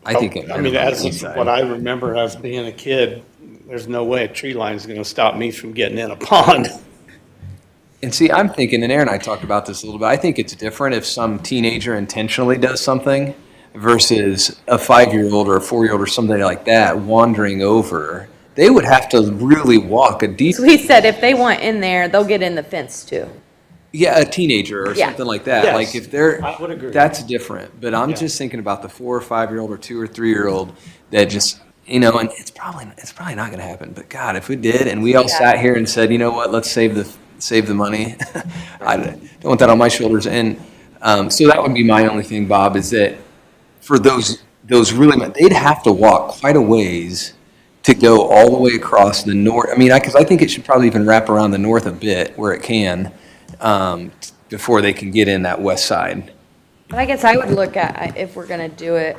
I think. I mean, as of what I remember as being a kid, there's no way a tree line is going to stop me from getting in a pond. And see, I'm thinking, and Aaron and I talked about this a little bit, I think it's different if some teenager intentionally does something versus a 5-year-old or a 4-year-old or something like that wandering over. They would have to really walk a deep, So he said if they want in there, they'll get in the fence too. yeah, a teenager or Yeah. something like that. Yes, Like if they're, I would agree. that's different. But I'm Yeah. just thinking about the 4 or 5-year-old or 2 or 3-year-old that just, you know, and it's probably not going to happen. But God, if we did, and we all Yeah. sat here and said, you know what, let's save the money. I don't want that on my shoulders. And so that would be my only thing, Bob, is that for those really, they'd have to walk quite a ways to go all the way across the north. I mean, because I think it should probably even wrap around the north a bit where it can, before they can get in that west side. But I guess I would look at, if we're going to do it,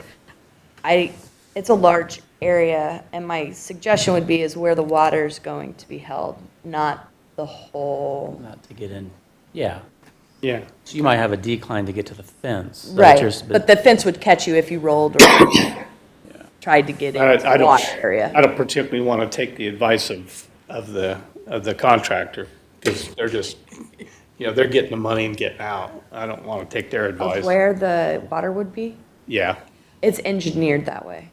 it's a large area, and my suggestion would be is where the water's going to be held, not the whole. Not to get in, yeah. Yeah. So you might have a decline to get to the fence. Is that what Right, you're- but the fence would catch you if you rolled or tried to get into I the water area. don't particularly want to take the advice of the contractor, because they're just, you know, they're getting the money and getting out. I don't want to take their Of advice. where the water would be, Yeah. it's engineered that way.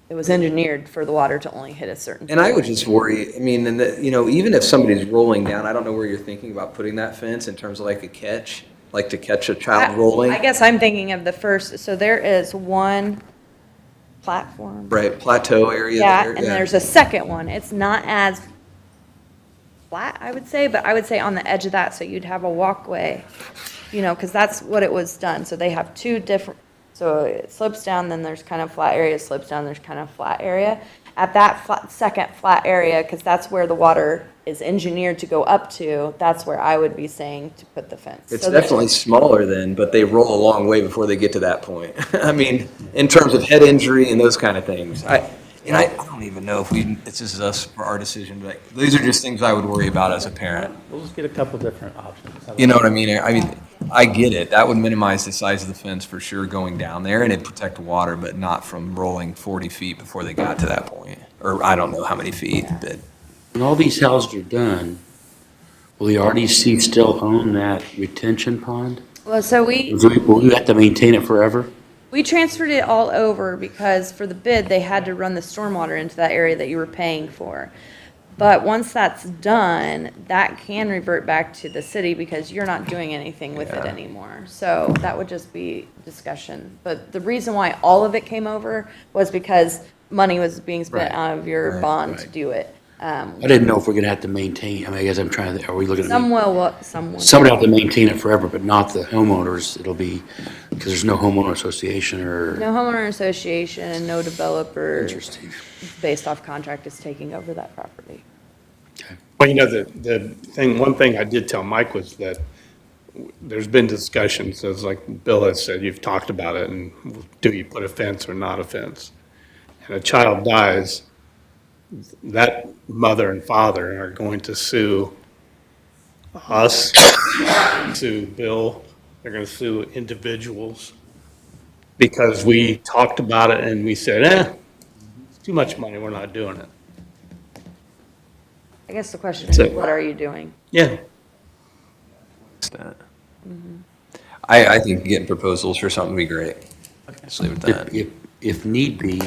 It was engineered for the water to only hit a certain. And I would just worry, I mean, and you know, even if somebody's rolling down, I don't know where you're thinking about putting that fence in terms of like a catch, like to catch a child rolling. I guess I'm thinking of the first, so there is one platform. Right, plateau area Yeah, there. and there's a second one. It's not as flat, I would say, but I would say on the edge of that, so you'd have a walkway, you know, because that's what it was done. So they have two different, so it slopes down, then there's kind of flat area, slopes down, there's kind of flat area. At that second flat area, because that's where the water is engineered to go up to, that's where I would be saying to put the fence. It's So there's- definitely smaller then, but they roll a long way before they get to that point. I mean, in terms of head injury and those kind of things. I don't even know if it's just us for our decision, but these are just things I would worry about as a parent. We'll just get a couple different options. You know what I mean? I mean, I get it. That would minimize the size of the fence for sure going down there, and it'd protect water, but not from rolling 40 feet before they got to that point. Or I don't know how many feet, but When all these houses are done, will the RDC still own that retention pond? Well, so we. Will we have to maintain it forever? We transferred it all over because for the bid, they had to run the stormwater into that area that you were paying for. But once that's done, that can revert back to the city because you're not doing anything with it Yeah. anymore. So that would just be discussion. But the reason why all of it came over was because money was being spent Right. out of your Right, bond to right. do it. I didn't know if we're gonna have to maintain, I mean, I guess I'm trying to, are we looking at? Some will, some will. Somebody will have to maintain it forever, but not the homeowners. It'll be, because there's no homeowner association or. No homeowner association and no developer Interesting. based off contract is taking over that property. Okay. Well, one thing I did tell Mike was that there's been discussions, as like Bill has said, you've talked about it, and do you put a fence or not a fence? And a child dies, that mother and father are going to sue us, sue Bill, they're going to sue individuals, because we talked about it and we said, it's too much money, we're not doing it. I guess the question is, So- what are you doing? Yeah. Extent. I think getting proposals for something would be great. Just leave it at that. If need be,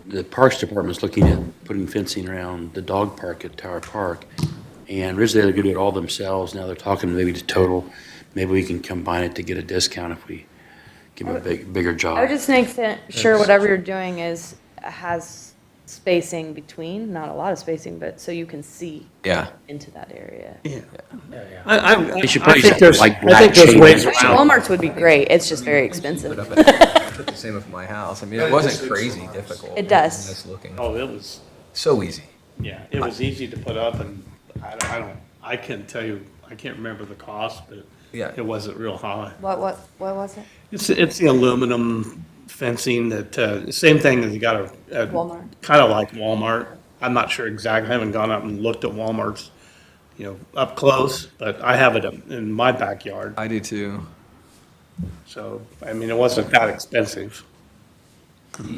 the Parks Department's looking at putting fencing around the dog park at Tower Park. And originally they were gonna do it all themselves, now they're talking maybe to Total. Maybe we can combine it to get a discount if we give them a bigger I would job. just make sure whatever you're doing has spacing between, not a lot of spacing, but so you can see Yeah. into that area. They should probably think there's- like I black think there's chain ways link. around. Walmart's would be great, it's just very expensive. The same with my house. I mean, it wasn't crazy difficult. It does. Nice looking. Oh, it was, So easy. yeah, it was easy to put up, and I can't tell you, I can't remember the cost, but Yeah. it wasn't real high. What was it? It's the aluminum fencing that, same thing as you got a Walmart. kind of like Walmart. I'm not sure exactly, I haven't gone up and looked at Walmart's, up close, but I have it in my backyard. I do too. So, I mean, it wasn't that expensive.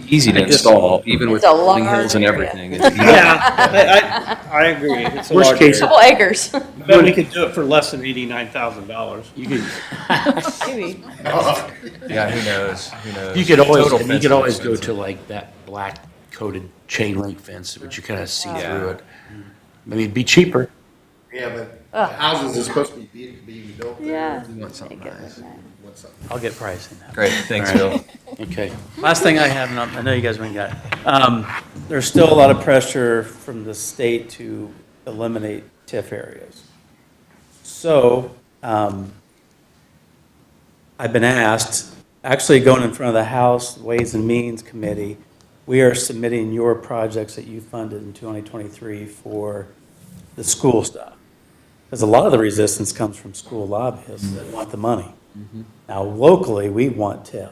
Easy to install, even with It's a building large hills and area. everything. It's easy. Yeah, I agree. It's a Worst large case- area. Couple acres, But we could do it for less than $89,000. You could, maybe. Yeah, who knows? Who knows? you could always, Total you fencing could always is go to expensive. like that black coated chain link fence, but you kind of see Yeah. through it. I mean, it'd be cheaper. Yeah, but the houses is supposed to be being built there. Yeah. You want something Make it nice. look nice. Want something. I'll get pricing. Great, thanks, All right. Bill. Okay. Last thing I have, and I know you guys haven't got it. There's still a lot of pressure from the state to eliminate TIF areas. So, I've been asked, actually going in front of the House Ways and Means Committee, we are submitting your projects that you funded in 2023 for the school stuff. Because a lot of the resistance comes from school lobbyists that want the money. Now, locally, we want TIF,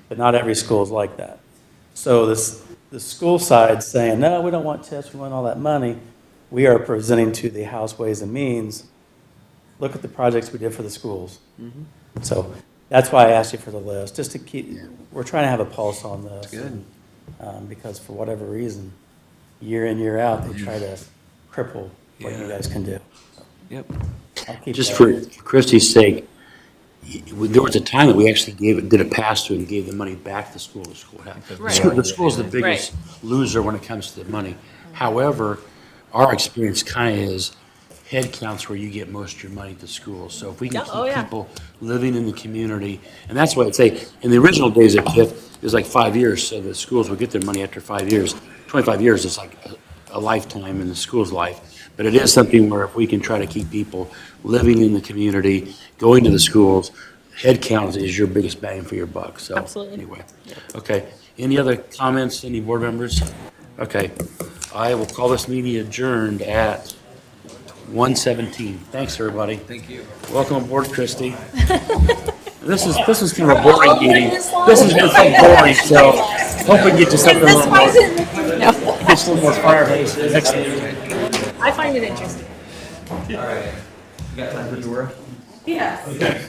but not every school is like that. So the school side's saying, no, we don't want TIFs, we want all that money. We are presenting to the House Ways and Means, look at the projects we did for the schools. So that's why I asked you for the list, just to keep, we're trying to have a pulse on this. Good. Because for whatever reason, year in, year out, they try to cripple what you Yeah. guys can do. Yep. I'll keep Just that. for Christie's sake, there was a time that we actually did a pass-through and gave the money back to the school. The school's the biggest loser when it comes to the money. However, our experience kind of is head counts where you get most of your money to schools. So if we can keep people living in the community, and that's why I'd say, in the original days of TIF, it was like 5 years, so the schools would get their money after 5 years. 25 years is like a lifetime in the school's life. But it is something where if we can try to keep people living in the community, going to the schools, head count is your biggest bang for your buck, so. Absolutely. Anyway, okay. Any other comments, any board members? Okay. I will call this meeting adjourned at 1:17. Thanks, everybody. Thank you. Welcome aboard, Christie. This is kind of a boring meeting. This has been so boring, so hope we get to something a little more, gets a little more fire next meeting. I find it interesting. All right. You got time for Dora? Yeah.